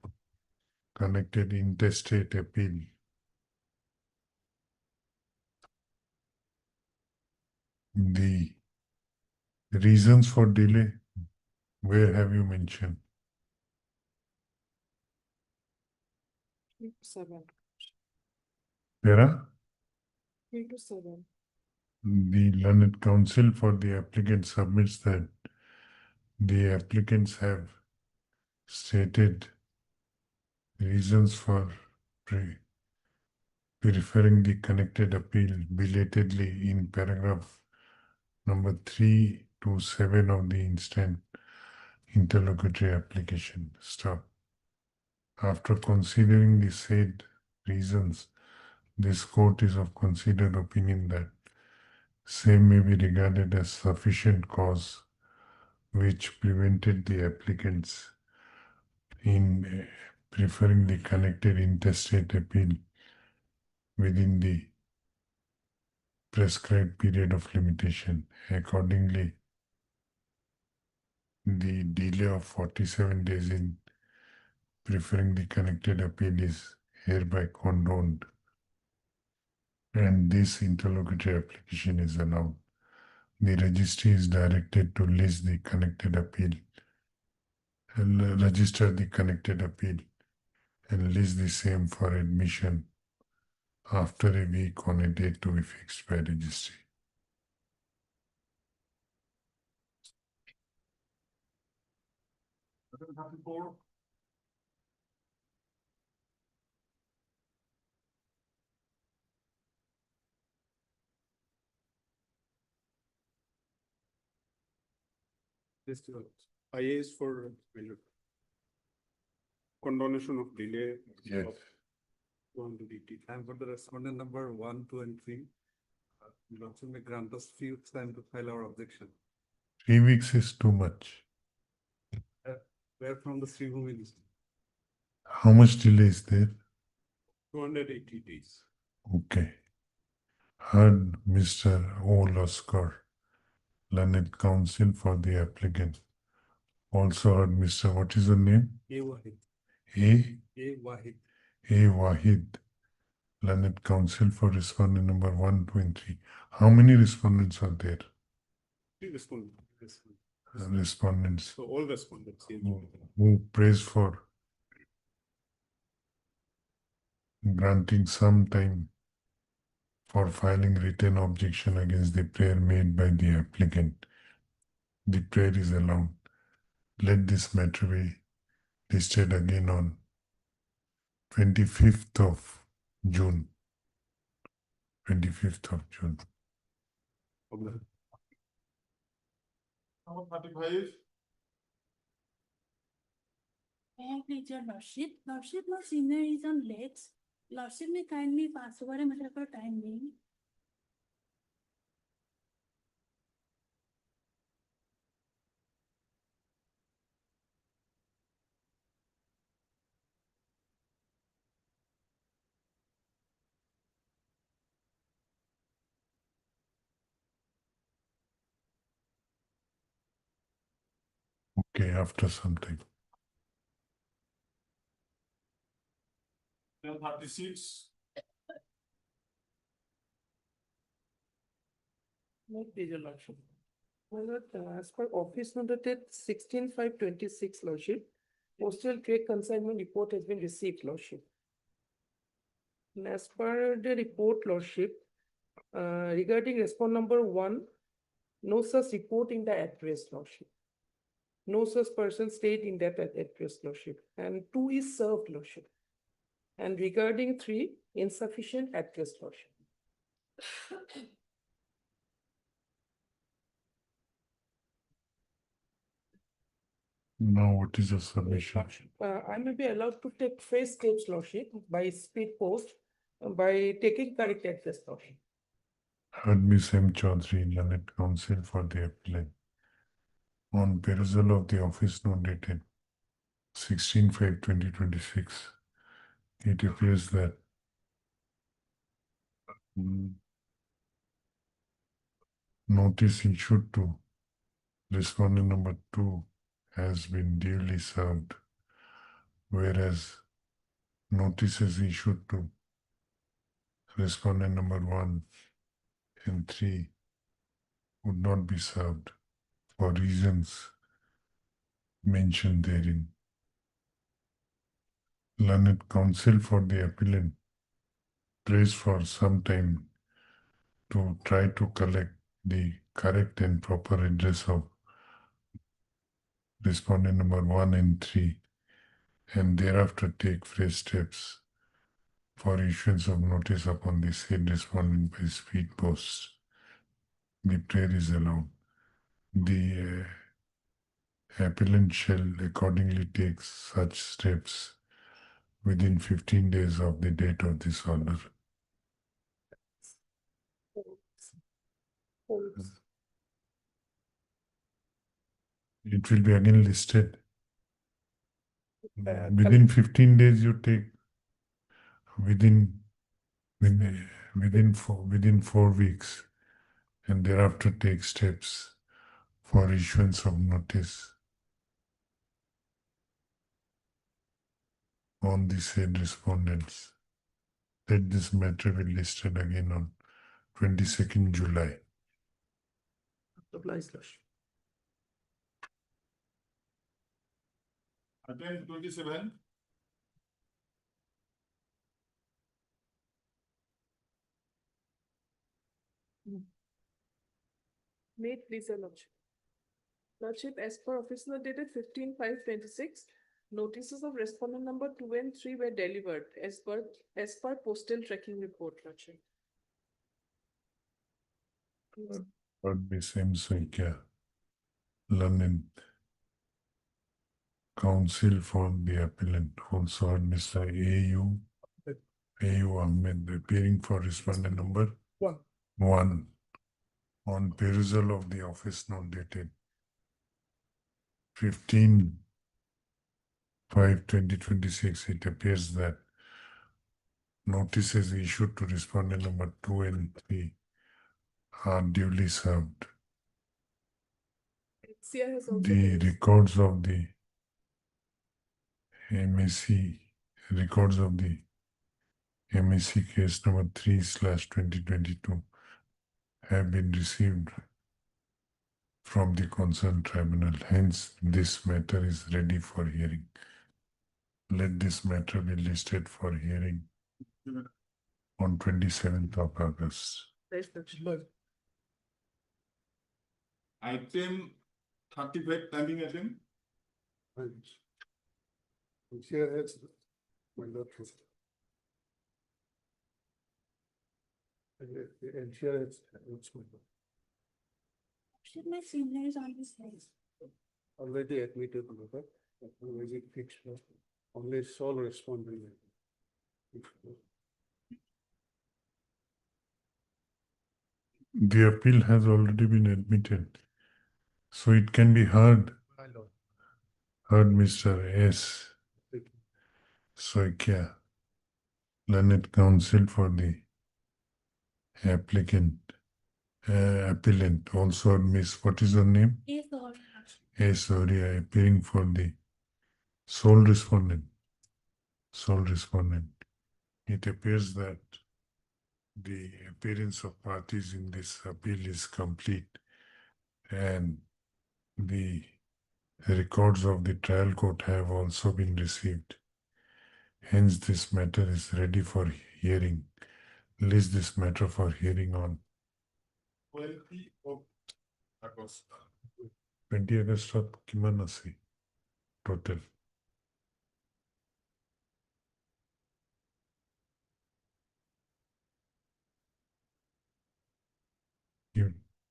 connected interstate appeal. The reasons for delay, where have you mentioned? 7. There are 3 to 7. the learned counsel for the applicant submits that the applicants have stated reasons for preferring the connected appeal belatedly in paragraph number 3 to 7 of the instant interlocutory application. Stop. After considering the said reasons, this court is of considered opinion that same may be regarded as sufficient cause which prevented the applicants in preferring the connected interstate appeal within the prescribed period of limitation. Accordingly, the delay of 47 days in preferring the connected appeal is hereby condoned, and this interlocutory application is allowed. The registry is directed to list the connected appeal and register the connected appeal and list the same for admission after a week on a date to be fixed by registry. This IA is for condonation of delay. Yes. On the DT. And for the respondent number 1, 2, and 3, Lordship may grant us few time to file our objection. 3 weeks is too much. Where from the three whom is How much delay is there? 280 days. Okay. Heard Mr. O. Loskar, learned counsel for the applicant. Also heard Mr. What is the name? A. Wahid. A. A. Wahid. A. Wahid, learned counsel for respondent number 1, 2, and 3. How many respondents are there? 3 respondents. Respondents So all respondents. who prays for granting some time for filing written objection against the prayer made by the applicant. The prayer is allowed. Let this matter be listed again on 25th of June. 25th of June. Number 35. May I please your lordship? Lordship, my senior is on legs. Lordship may kindly pass over a matter for time being. Okay, after something. 36. My please, your lordship. My lord, as per office note dated 16/5/26, lordship, postal trade consignment report has been received, lordship. And as per the report, lordship, regarding respond number 1, no such report in the address, lordship. No such person stayed in that address, lordship. And 2 is served, lordship. And regarding 3, insufficient address, Lordship. Now, what is the submission? I may be allowed to take fresh steps, Lordship, by speed post, by taking correct address, Lordship. Heard Miss M. Chaudhary, Learned Counsel for the appellant. On perusal of the office note dated 16/5/2026, it appears that notice issued to respondent number 2 has been duly served, whereas notices issued to respondent number 1 and 3 would not be served for reasons mentioned therein. Learned counsel for the appellant prays for some time to try to collect the correct and proper address of respondent number 1 and 3, and thereafter take fresh steps for issuance of notice upon the said respondent by speed post. The prayer is allowed. The appellant shall accordingly take such steps within 15 days of the date of this order. It will be again listed. Within 15 days, you take within 4 weeks, and thereafter take steps for issuance of notice on the said respondents. Let this matter be listed again on 22nd July. Applies, Lordship. Item 27. May it please, Your Lordship. Lordship, as per office note dated 15/5/26, notices of respondent number 2 and 3 were delivered as per postal tracking report, Lordship. Heard Miss M. Soikia, Learned counsel for the appellant, also heard Mr. A.U. Ahmed appearing for respondent number 1. On perusal of the office note dated 15/5/2026, it appears that notices issued to respondent number 2 and 3 are duly served. HCI has also The raised- records of the MAC, records of the MAC case number 3/2022 have been received from the concerned tribunal. Hence, this matter is ready for hearing. Let this matter be listed for hearing on 27th of August. Yes, Lordship. Item 35, standing item. And here is my Lord. And here it's my Lord. Should my senior is on this list? Already admitted, Lord. Already fixed, Lord. Only sole responding. The appeal has already been admitted, so it can be heard. My Lord. Heard Mr. S. Soikia, Learned counsel for the applicant, appellant, also Miss, what is her name? Yes, Lord. S. Oria, appearing for the sole respondent. Sole respondent. It appears that the appearance of parties in this appeal is complete, and the records of the trial court have also been received. Hence, this matter is ready for hearing. List this matter for hearing on 20 of August. 20 August কিমান আছে total?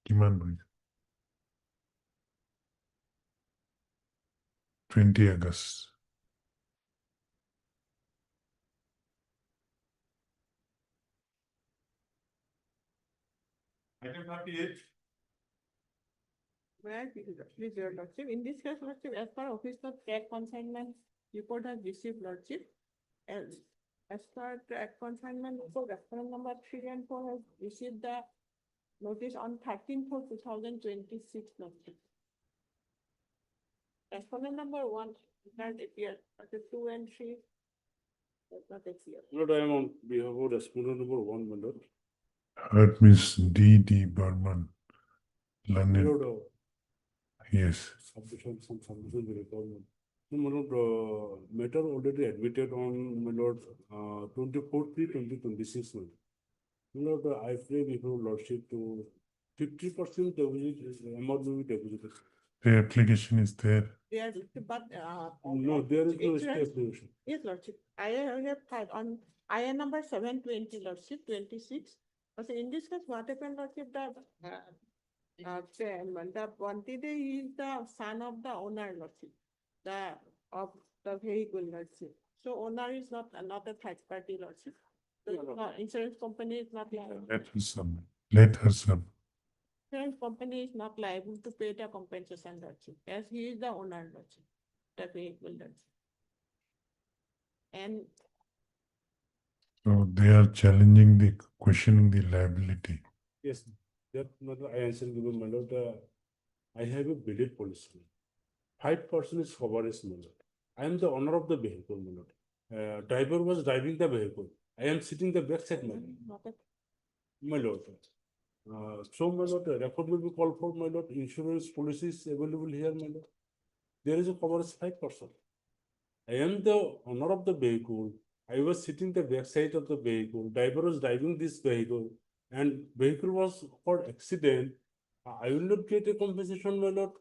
কিমান হয়? 20 August. Item 38. Please, your lordship, in this case, lordship, as per official track consignment report has received, lordship. As per track consignment report, respondent number 3 and 4 has received the notice on 13/4/2026, lordship. Respondent number 1 does not appear, but the 2 and 3 does not appear. Lord, I am on behalf of respondent number 1, my lord. Heard Miss D.D. Burman. My London. lord, Yes. submission, some submission the requirement. No, my lord, matter already admitted on, my lord, 24/3/2026. My lord, I pray before lordship to 50% deposit, amount will be deposited. The application is there. There, but, No, there is no it's right. explanation. Yes, lordship. I have had on IN number 720, lordship, 26. So in this case, what happened, lordship, the Bantide is the son of the owner, lordship, of the vehicle, lordship. So owner is not a third party, lordship. So insurance company is not liable. Let her submit. Let her submit. Insurance company is not liable to pay the compensation, lordship, as he is the owner, lordship, the vehicle, lordship. And So they are challenging the, questioning the liability. Yes, that, my lord, I answered you, my lord, I have a bided policy. 5% is coverage, my lord. I am the owner of the vehicle, my lord. Driver was driving the vehicle. I am sitting the back side, my lord. not a My lord. So, my lord, record will be called for, my lord. Insurance policy is available here, my lord. There is a coverage 5%. I am the owner of the vehicle. I was sitting the back side of the vehicle. Driver was driving this vehicle, and vehicle was for accident. I will not get a compensation, my lord.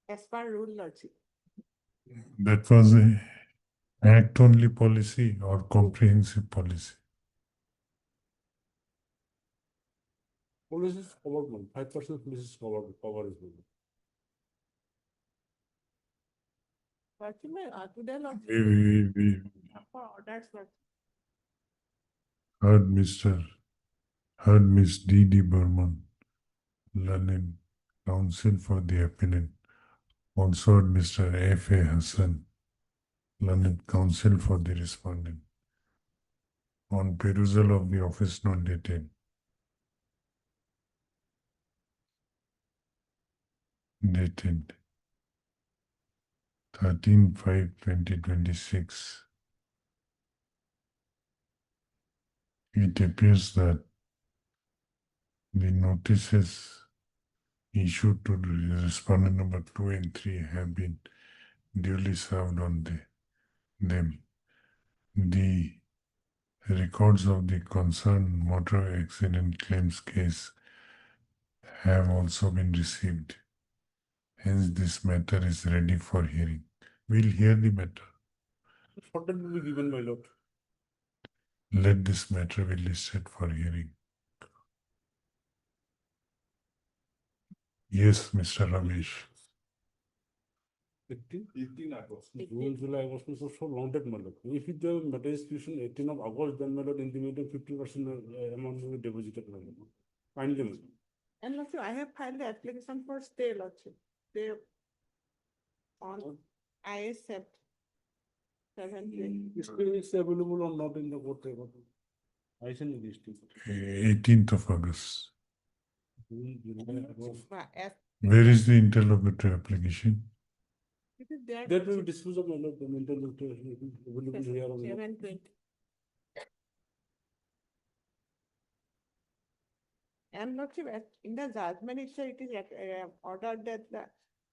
as per rule, lordship. That was a act only policy or comprehensive policy. Police is covered, man. 5% police is covered, coverage. Lordship, today, lordship, We for orders, lordship. heard Miss D.D. Burman, learned counsel for the appellant. Also heard Mr. F.A. Hassan, learned counsel for the respondent. On perusal of the office note dated dated 13/5/2026. It appears that the notices issued to the respondent number 2 and 3 have been duly served on them. The records of the concerned motor accident claims case have also been received. Hence, this matter is ready for hearing. We'll hear the matter. What will be given, my lord? Let this matter be listed for hearing. Yes, Mr. Ramesh. 18 August. June, July, August is so long that, my lord. If it the matter is issued 18 of August, then, my lord, in the meantime, 50% amount will be deposited, my lord. Finally, my lord. And lordship, I have filed the application for stay, lordship. Stay on IS 720. Still is available or not in the court record? I send this to 18th of August. June, July, August. Where is the interlocutory application? It is there. That will dispose of, my lord, the mental available here on. 720. And lordship, in the judgment itself, it is ordered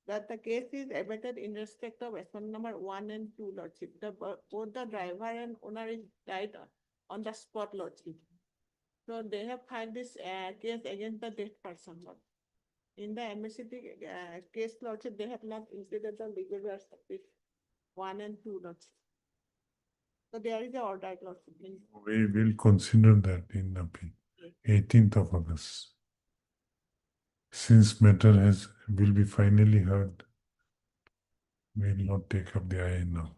that the case is abated in respect of respondent number 1 and 2, lordship. Both the driver and owner is died on the spot, lordship. So they have filed this case against the dead person, lord. In the MSCT case, lordship, they have not included the legal rights of this 1 and 2, lordship. So there is a order, lordship. We will consider that in appeal. 18th of August. Since matter will be finally heard, we will not take up the IA now.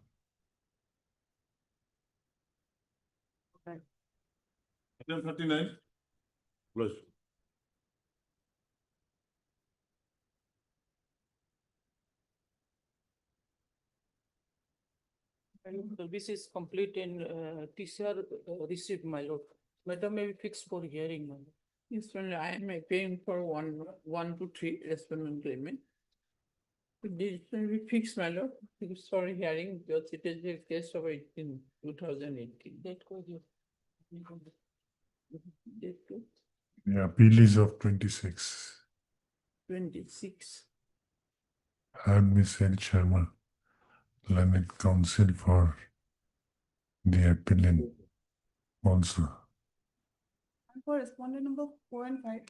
Item 39. Close. Service is complete and TCR received, my lord. Matter may be fixed for hearing, my lord. Yes, well, I am appearing for one to three respondent claimant. This will be fixed, my lord, because for hearing, because it is a case of 2018. That was your. Date to The appeal is of 26. 26. Heard Miss L. Sharma, learned counsel for the appellant also. And for respondent number 4 and 5,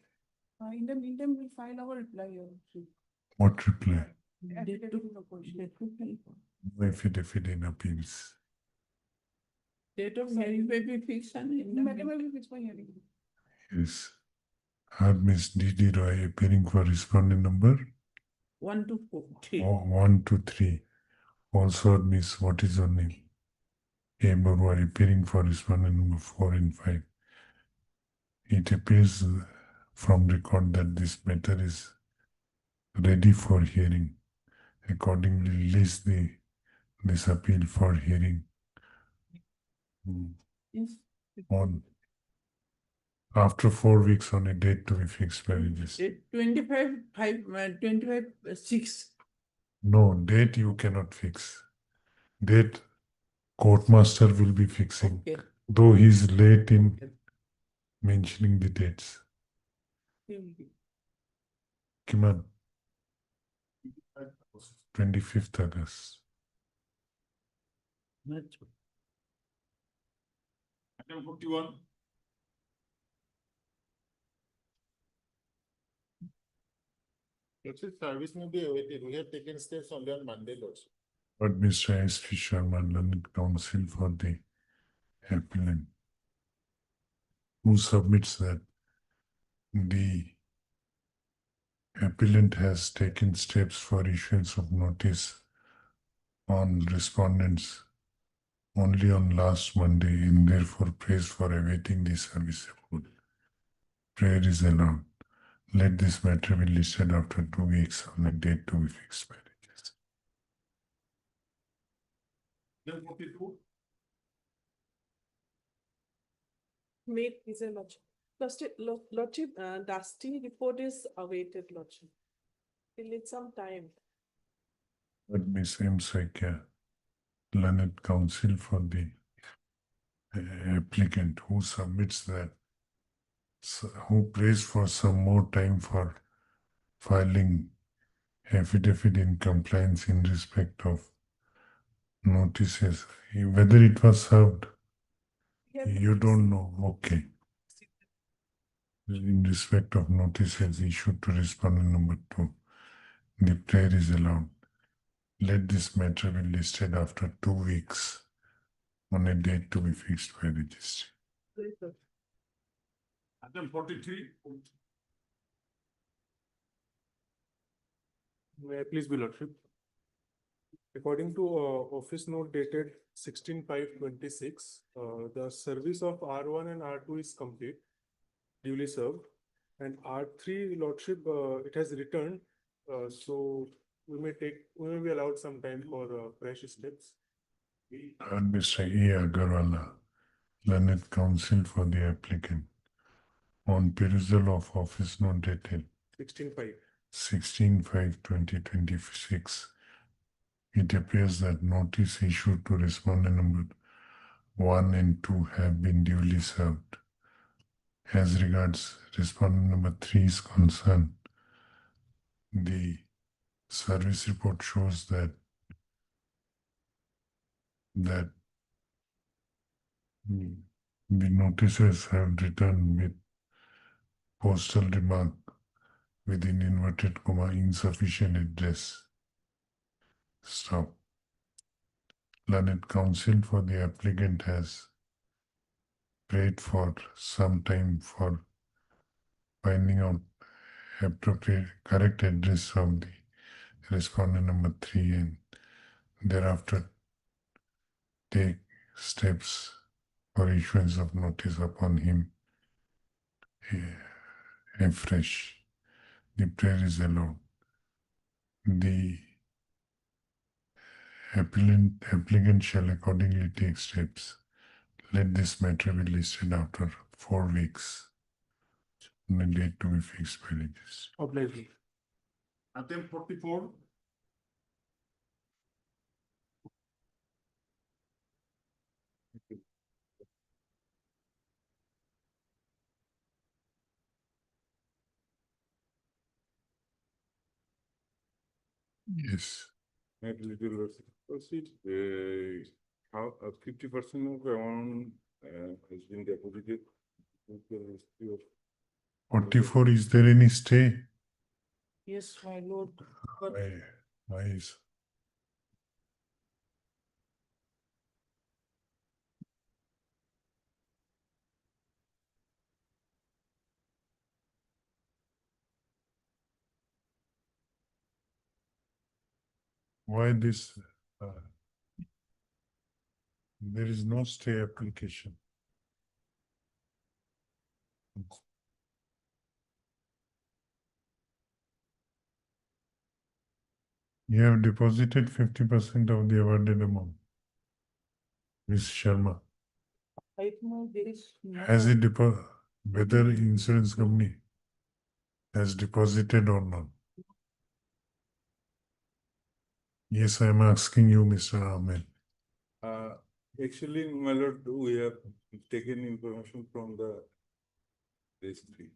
in the meantime, we'll file our reply. Your Worship. What reply? Affidavit of opposition. No affidavit in appeals. Date of hearing may be fixed and in the Matter may be fixed for hearing. Yes. Heard Miss D.D. Roy appearing for respondent number 1 to 3. 1 to 3. Also heard Miss, what is her name? A. Barua appearing for respondent number 4 and 5. It appears from record that this matter is ready for hearing. Accordingly, release this appeal for hearing Yes. on after 4 weeks on a date to be fixed by registry. 25/6. No, date you cannot fix. Date courtmaster will be fixing, Okay. though he is late in mentioning the dates. Kiman, 25th August. Item 41. Lordship, service may be awaited. We have taken steps only on Monday, Lordship. But Mr. S. P. Sharma, learned counsel for the appellant, who submits that the appellant has taken steps for issuance of notice on respondents only on last Monday and therefore prays for awaiting the service approval. Prayer is allowed. Let this matter be listed after 2 weeks on a date to be fixed by registry. Item 42. Made is a lordship. Lordship, Dusty report is awaited, Lordship. We'll need some time. But Ms. M. Saikya, learned counsel for the applicant who submits that, who prays for some more time for filing affidavit in compliance in respect of notices, whether it was served, you don't know, okay. In respect of notices issued to respondent number 2, the prayer is allowed. Let this matter be listed after 2 weeks on a date to be fixed by registry. Item 43. May I please be lordship? According to office note dated 16/5/26, the service of R1 and R2 is complete, duly served, and R3 lordship, it has returned. So we may be allowed some time for fresh steps. And Mr. A. Agarwala, learned counsel for the applicant, on perusal of office note dated 16/5. 16/5/2026, it appears that notice issued to respondent number 1 and 2 have been duly served. As regards respondent number 3 is concerned, the service report shows that the notices have returned with postal remark within inverted comma insufficient address. Stop. Learned counsel for the applicant has prayed for some time for finding out appropriate correct address of the respondent number 3 and thereafter take steps for issuance of notice upon him afresh. The prayer is allowed. The applicant shall accordingly take steps. Let this matter be listed after 4 weeks. On a date to be fixed by registry. Obligatory. Item 44. Yes. Maybe little proceed. How 50% of amount has been deposited. With the Ministry of 44, is there any stay? Yes, my lord, but Why is why this? There is no stay application. You have deposited 50% of the awarded amount. Ms. Sharma, I know there is no. has it whether insurance company has deposited or not? Yes, I am asking you, Mr. Ahmed. Actually, my lord, we have taken information from the registry.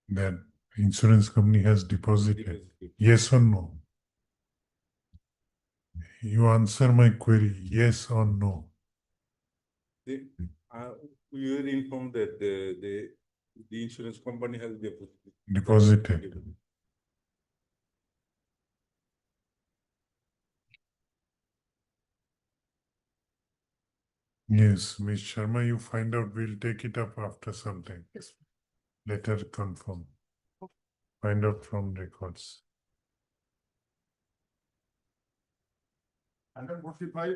That insurance company has deposited. Yes or no? You answer my query, yes or no? They, we were informed that the insurance company has Deposited. Yes, Ms. Sharma, you find out, we'll take it up after some time. Yes. Later confirm. Find out from records. Item 45.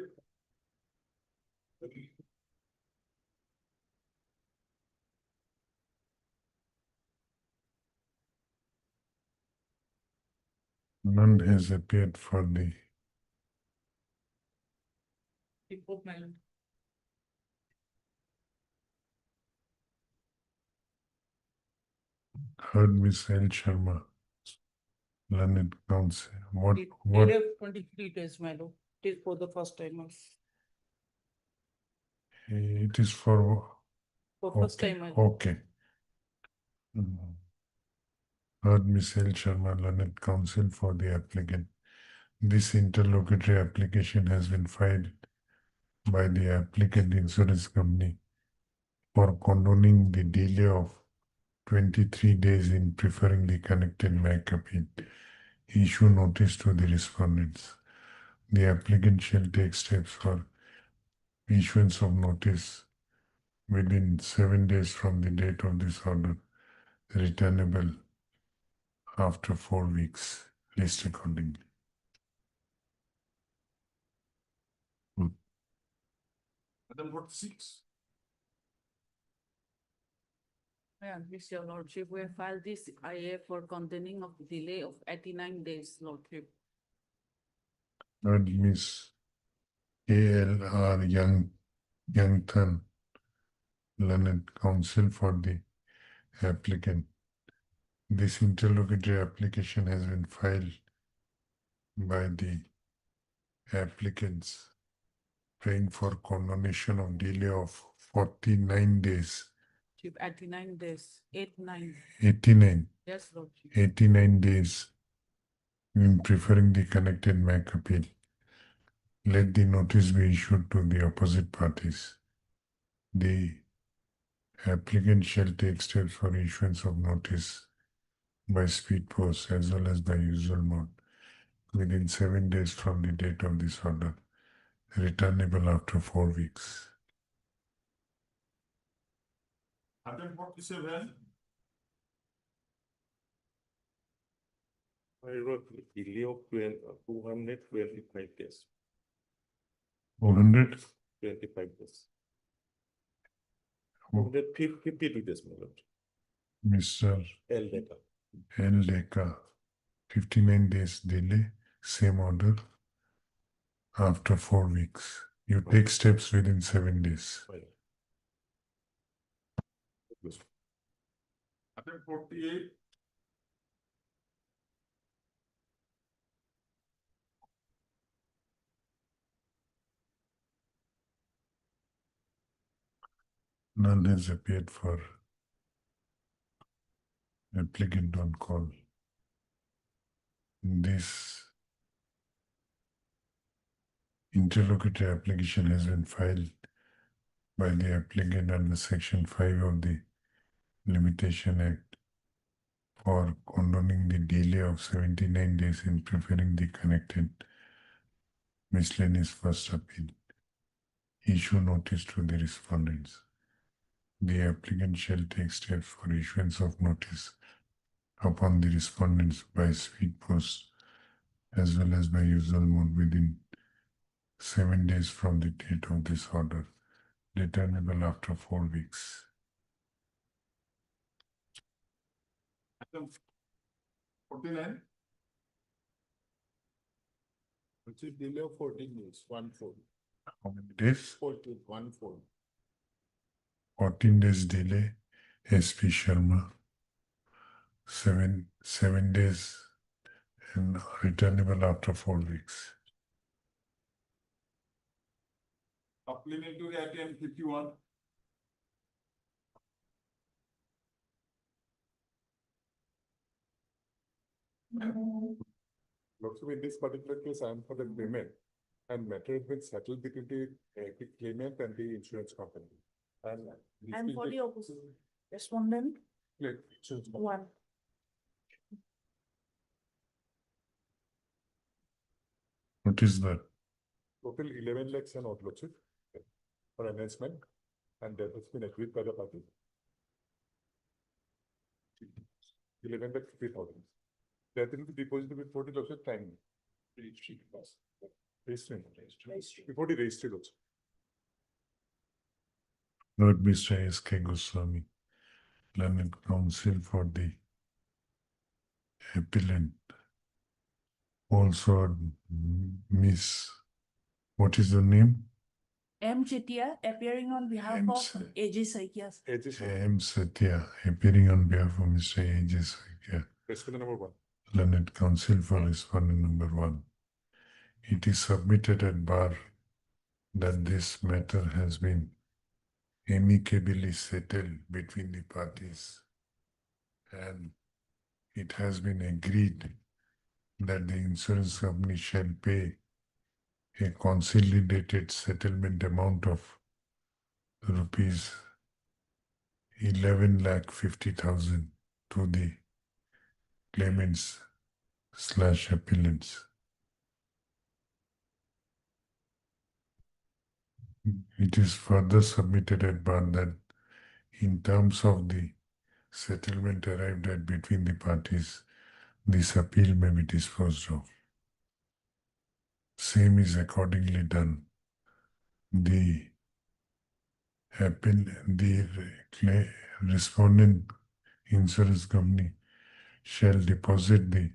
None has appeared for the Report, my lord. heard Miss L. Sharma. Learned counsel. What? We have 23 days, my lord. It is for the first timers. It is for. For first time, my lord. Okay. Heard Miss L. Sharma, learned counsel for the applicant. This interlocutory application has been filed by the applicant insurance company for condoning the delay of 23 days in preferring the connected MAC appeal. Issue notice to the respondents. The applicant shall take steps for issuance of notice within 7 days from the date of this order, returnable after 4 weeks, list accordingly. Item 46. Yeah, this your lordship, we have filed this IA for containing of delay of 89 days, lordship. Third, Miss A.L.R. Youngton, learned counsel for the applicant. This interlocutory application has been filed by the applicants praying for condonation of delay of 49 days. 89 days, 89. 89. Yes, lordship. 89 days in preferring the connected MAC appeal. Let the notice be issued to the opposite parties. The applicant shall take steps for issuance of notice by speed post as well as by usual mode within 7 days from the date of this order, returnable after 4 weeks. Item 47. I wrote delay of 225 days, 400? 25 days. Oh. 52 days, my lord. Mr. L data. L. Deka, 59 days delay, same order. After 4 weeks, you take steps within 7 days. Item 48. None has appeared for applicant on call. This interlocutory application has been filed by the applicant under Section 5 of the Limitation Act for condoning the delay of 79 days in preparing the connected miscellaneous first appeal. Issue notice to the respondents. The applicant shall take steps for issuance of notice upon the respondents by speed post as well as by usual mode within 7 days from the date of this order, returnable after 4 weeks. Item 49. Which is delay of 14 days, 1/4. How many days? 14, 1/4. 14 days delay, SP Sharma. 7 days and returnable after 4 weeks. Supplementary item 51. Also, in this particular case, I am for the payment and matter has been settled between the claimant and the insurance company. And this And is for the- the opposite respondent, Insurance company. one. What is that? Total 11 lakhs and odd lordship for enhancement, and that has been agreed by the party. 11 lakh 50,000. That will be deposited with 40 lordship time. Registry. Before the registry also. Lord Mr. S.K. Goswami, learned counsel for the appellant. Also, Miss, what is the name? M. Chetia appearing on behalf M. of Sa- AJ Saikias. M. Satya, appearing on behalf of Mr. A.J. Sakya, Respondent number 1. learned counsel for respondent number 1. It is submitted at bar that this matter has been amicably settled between the parties, and it has been agreed that the insurance company shall pay a consolidated settlement amount of rupees 11,50,000 to the claimants / appellants. It is further submitted at bar that in terms of the settlement arrived at between the parties, this appeal may be disposed of. Same is accordingly done. The respondent insurance company shall deposit the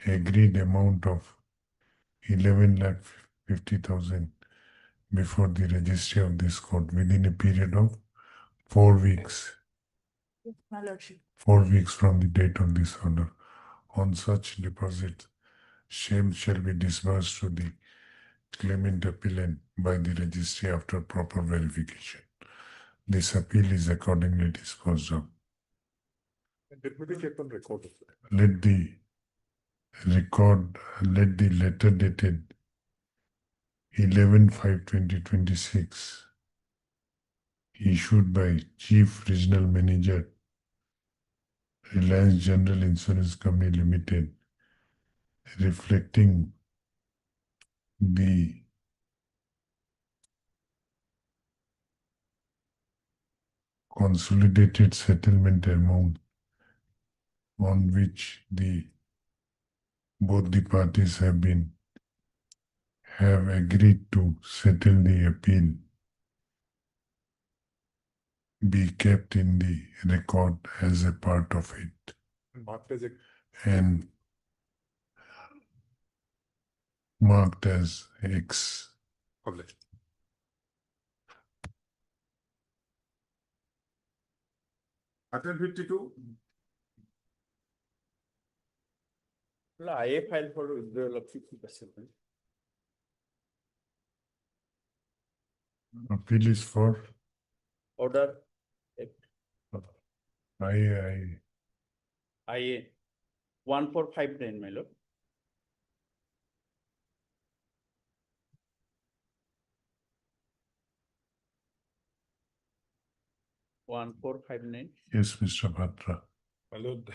agreed amount of 11,50,000 before the registry of this court within a period of 4 weeks. My lordship. 4 weeks from the date of this order. On such deposit, same shall be disbursed to the claimant appellant by the registry after proper verification. This appeal is accordingly disposed of. And it will be kept on record. Let the letter dated 11/5/2026 issued by Chief Regional Manager, Reliance General Insurance Company Limited, reflecting the consolidated settlement amount on which the both the parties have agreed to settle the appeal be kept in the record as a part of it Marked as a and marked as X. public. Item 52. IA file for withdrawal of 50%. Appeal is for Order I 1459, my lord. One four five nine. yes, Mr. Bhatra. My lord,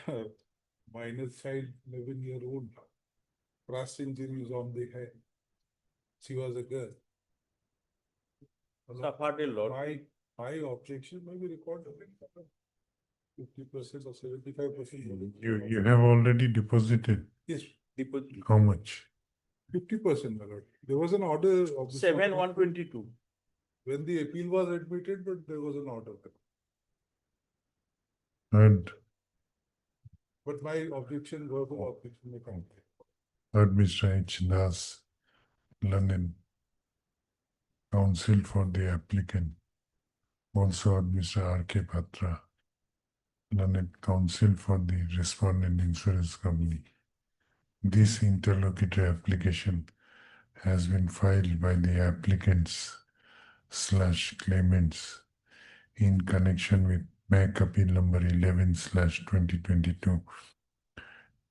minor child, 11-year-old, crash injuries on the head. She was a girl. Suffered a lot. My objection may be recorded. 50% or 75%. You have already deposited Yes, how much? 50%, my lord. There was an order of the. 7122. When the appeal was admitted, but there was an order. Heard, But my objection, verbal objection may come. heard Mr. H. Das, London, counsel for the applicant. Also heard Mr. R.K. Patra, London, counsel for the respondent insurance company. This interlocutory application has been filed by the applicants / claimants in connection with MAC appeal number 11/2022,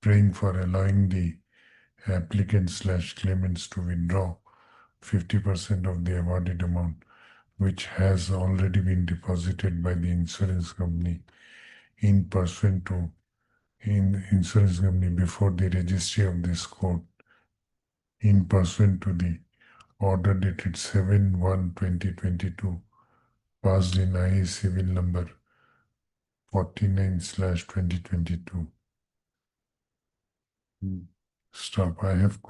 praying for allowing the applicant / claimants to withdraw 50% of the awarded amount, which has already been deposited by the insurance company in pursuant to insurance company before the registry of this court in pursuant to the order dated 7/1/2022 passed in IA civil number 49/2022. Stop. I have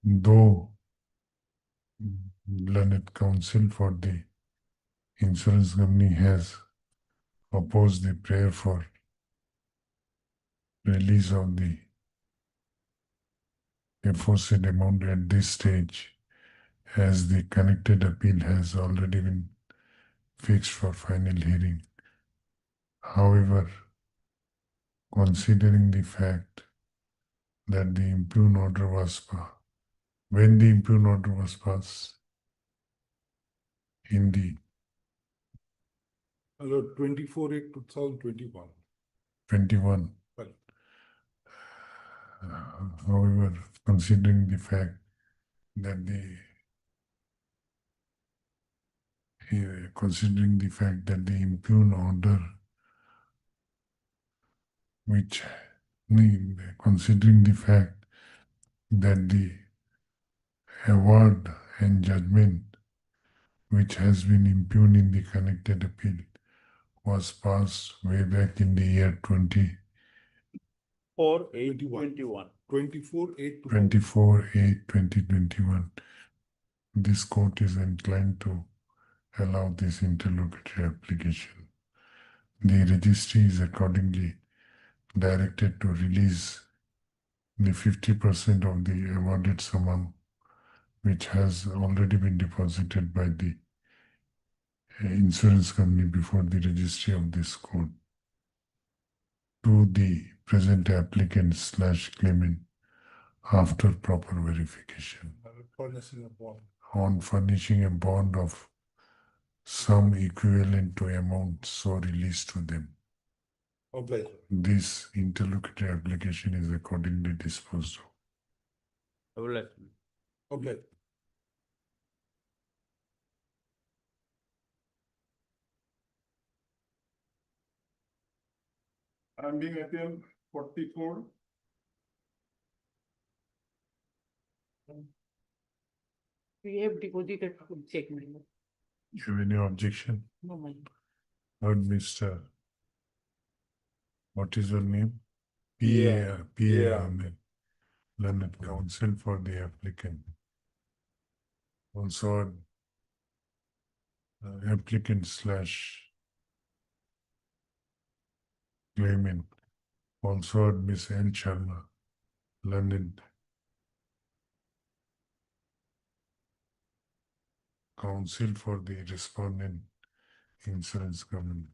though learned counsel for the insurance company has opposed the prayer for release of the aforesaid amount at this stage, as the connected appeal has already been fixed for final hearing. However, considering the fact that the impugned order was passed, when the impugned order was passed in the 24/8/2021. 21. Well. However, considering the fact that the impugned order, considering the fact that the award and judgment which has been impugned in the connected appeal was passed way back in the year 4821. 24/8/2021. This court is inclined to allow this interlocutory application. The registry is accordingly directed to release the 50% of the awarded sum which has already been deposited by the insurance company before the registry of this court to the present applicant / claimant after proper verification Furnishing a bond. on furnishing a bond of sum equivalent to amount so released to them. Obliged. This interlocutory application is accordingly disposed of. Obliged. I'm being appeal 44. We have deposited check, my lord. You have any objection? No, my lord. Heard Mr. What is your name? Yeah. PA Learned Counsel for the applicant. Also applicant slash claimant. Also Miss L. Sharma, Learned Counsel for the respondent insurance company.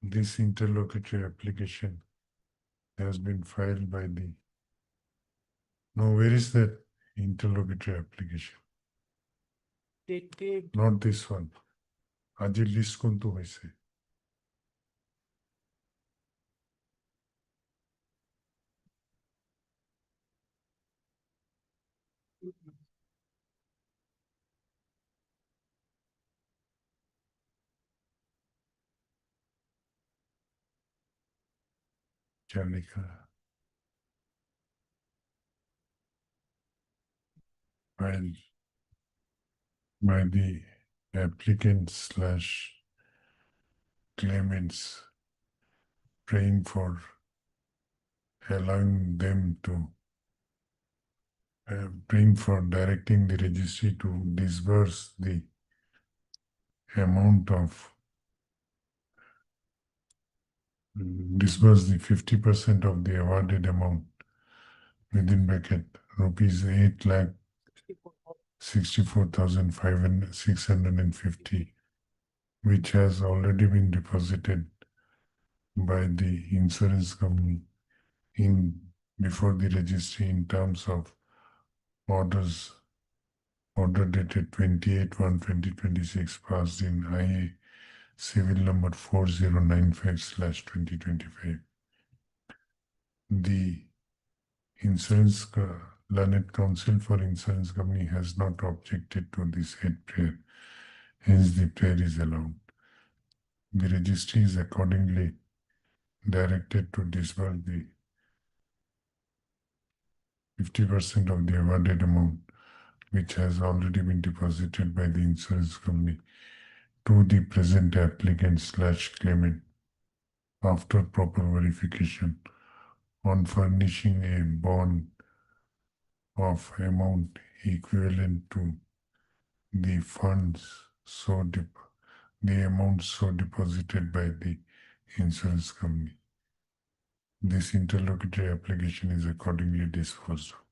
This interlocutory application has been filed by the. Now, where is that interlocutory application? Dated Not this one. Ajil list kuntu hoise. Chanika. Filed by the applicant slash claimants, praying for allowing them to praying for directing the registry to disburse the amount of disburse the 50% of the awarded amount within bracket rupees 8,64,650, which has already been deposited by the insurance company before the registry in terms of order dated 28/1/2026 passed in IA civil number 4095/2025. The Learned Counsel for Insurance Company has not objected to this head prayer, hence the prayer is allowed. The registry is accordingly directed to disburse the 50% of the awarded amount, which has already been deposited by the insurance company to the present applicant slash claimant after proper verification on furnishing a bond of amount equivalent to the funds the amount so deposited by the insurance company. This interlocutory application is accordingly disposed of.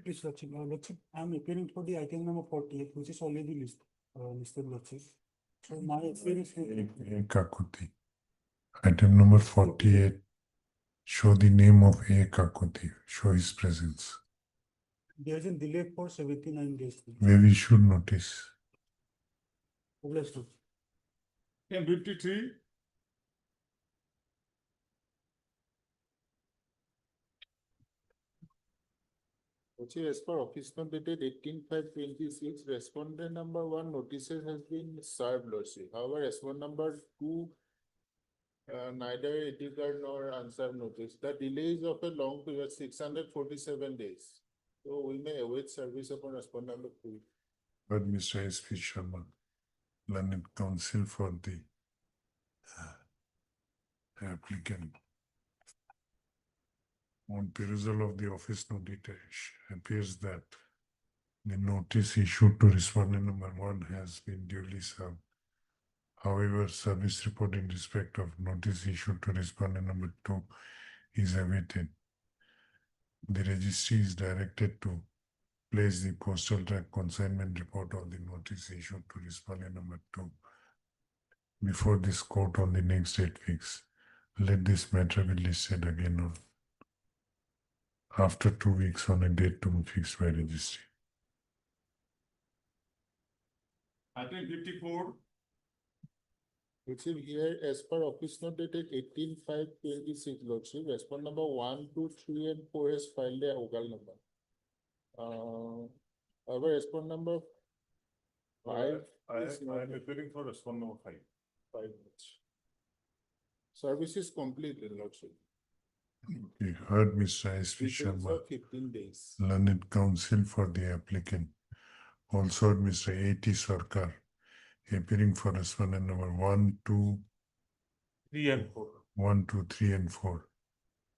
Please, Lordship, I'm appearing for the item number 48, which is already listed, Lordship. So my experience with Kakuti. Item number 48. Show the name of A. Kakuti. Show his presence. there is a delay for 79 days. Where we should notice. Obviously. M53. As per office note dated 18/5/26, respondent number 1 notices has been served, Lordship. However, respondent number 2 neither educated nor unserved notice. The delay is of a long period, 647 days. So we may await service upon respondent number 2. But Mr. S.P. Sharma, Learned Counsel for the applicant. On perusal of the office note, it appears that the notice issued to respondent number 1 has been duly served. However, service report in respect of notice issued to respondent number 2 is awaited. The registry is directed to place the postal track consignment report on the notice issued to respondent number 2 before this court on the next 8 weeks. Let this matter be listed again on after 2 weeks on a date to be fixed by registry. Item 54. Which is here as per office note dated 18/5/26, Lordship, respondent number 1, 2, 3, and 4 has filed their OGAL number. However, respondent number 5 I is not. am appearing for respondent number 5. 5. Service is complete, Lordship. You heard Mr. S.P. Details Sharma, of 15 days. Learned Counsel for the applicant. Also Mr. A.T. Sarkar, appearing for respondent number 1, 2, 3 and 4. 1, 2, 3, and 4.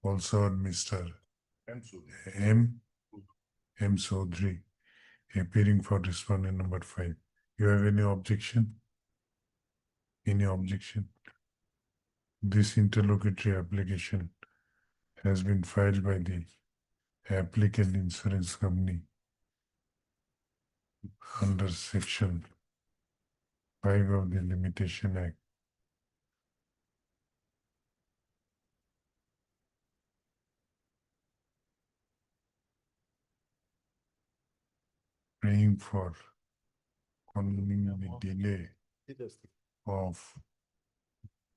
Also Mr. And so. M. Sodri, appearing for respondent number 5. You have any objection? Any objection? This interlocutory application has been filed by the applicant insurance company under section 5 of the Limitation Act. Praying for condoning the delay of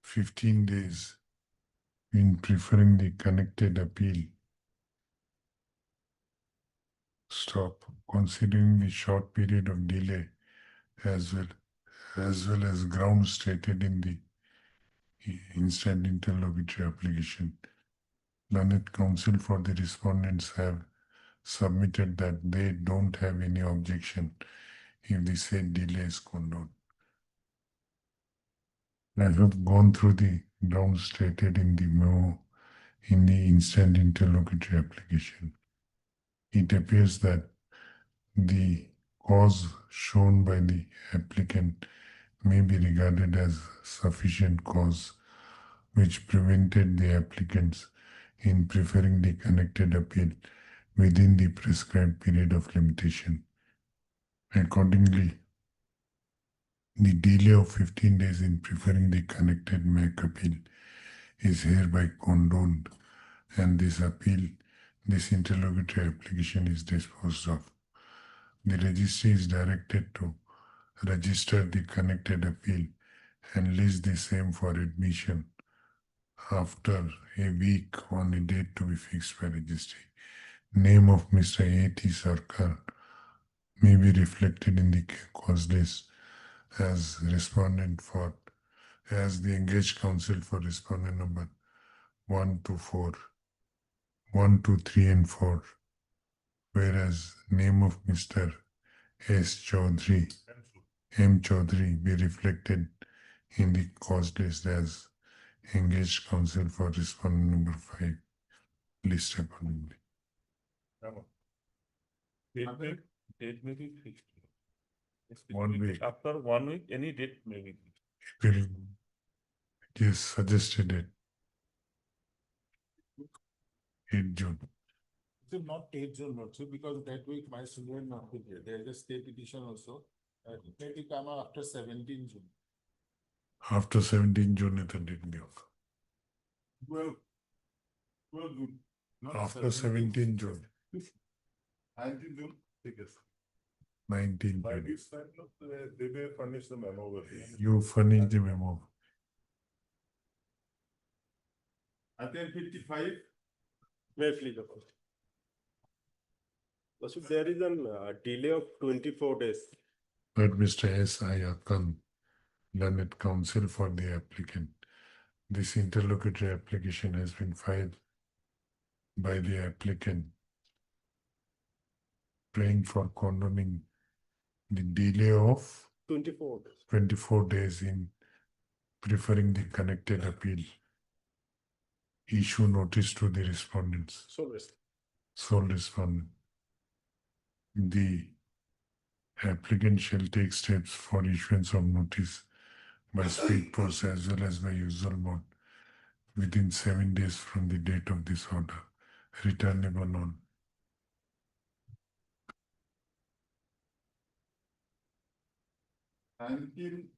15 days in preferring the connected appeal. Stop. Considering the short period of delay as well as grounds stated in the instant interlocutory application. Learned counsel for the respondents have submitted that they don't have any objection if the said delay is condoned. I have gone through the grounds stated in the memo in the instant interlocutory application. It appears that the cause shown by the applicant may be regarded as sufficient cause which prevented the applicants in preferring the connected appeal within the prescribed period of limitation. Accordingly, the delay of 15 days in preferring the connected MAC appeal is hereby condoned, and this interlocutory application is disposed of. The registry is directed to register the connected appeal and list the same for admission after a week on a date to be fixed by registry. Name of Mr. A.T. Sarkar may be reflected in the cause list as the engaged counsel for respondent number 1 to 4, 1, 2, 3, and 4, whereas name of Mr. S. Chaudhary, M. Chaudhary be reflected in the cause list as engaged counsel for respondent number 5, list accordingly. Date may be fixed. 1 week. After 1 week, any date may be fixed. It is suggested it. 8 June. It is not 8 June also, because that week my senior not be there. There is a state petition also. It may be come after 17 June. After 17 June, it didn't give. Well, good. Not After 17 June, 19 June, take us. 19 By June. this time, they may furnish the memo with you. You furnish the memo. Item 55. May I please, of course. So there is a delay of 24 days. But Mr. S. I. Akan, learned counsel for the applicant. This interlocutory application has been filed by the applicant, praying for condoning the delay of 24 days. 24 days in preferring the connected appeal. Issue notice to the respondents. Sole respondent. The applicant shall take steps for issuance of notice by speed post as well as by usual mode within 7 days from the date of this order, returnable on 19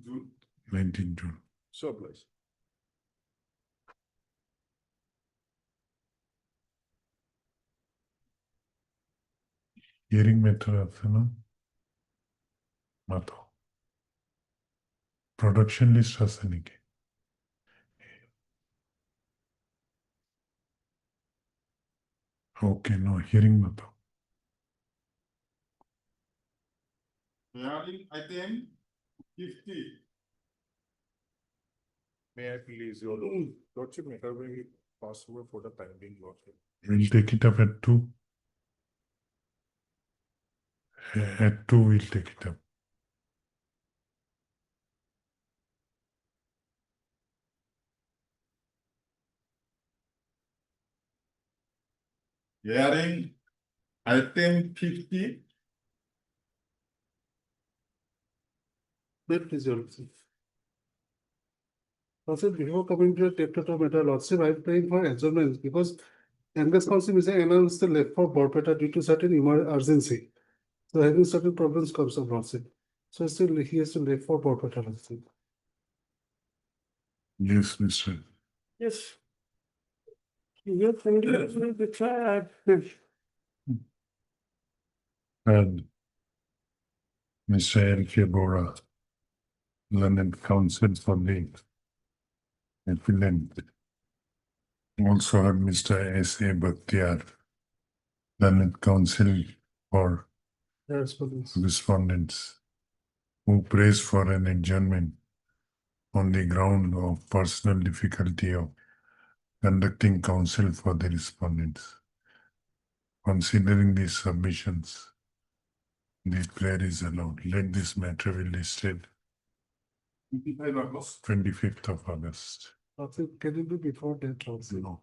June. 19 June. So please. Hearing method আছে না? মাতো। Production list আছে নাকি? Okay, no, hearing mato. Hearing item 50. May I please, your lordship, may I be possible for the time being, lordship? We'll take it up at 2. At 2, we'll take it up. Hearing item 50. Wait, please, Your Lordship. Also, before coming to the Teptata matter, Lordship, I'm praying for adjournment because Angus Council is announced the left for Borpeta due to certain urgency. So having certain problems comes up, Lordship. So still he has to left for Borpeta, Lordship. Yes, Mr. Yes. You have to try. And Mr. L.K. Bora, Learned Counsel for the appellant. Also had Mr. S.A. Bhakhtiar, Learned Counsel for respondents, who prays for an adjournment on the ground of personal difficulty of conducting counsel for the respondents. Considering these submissions, the prayer is allowed. Let this matter be listed 25th of August. Lordship, can it be before that, Lordship? No.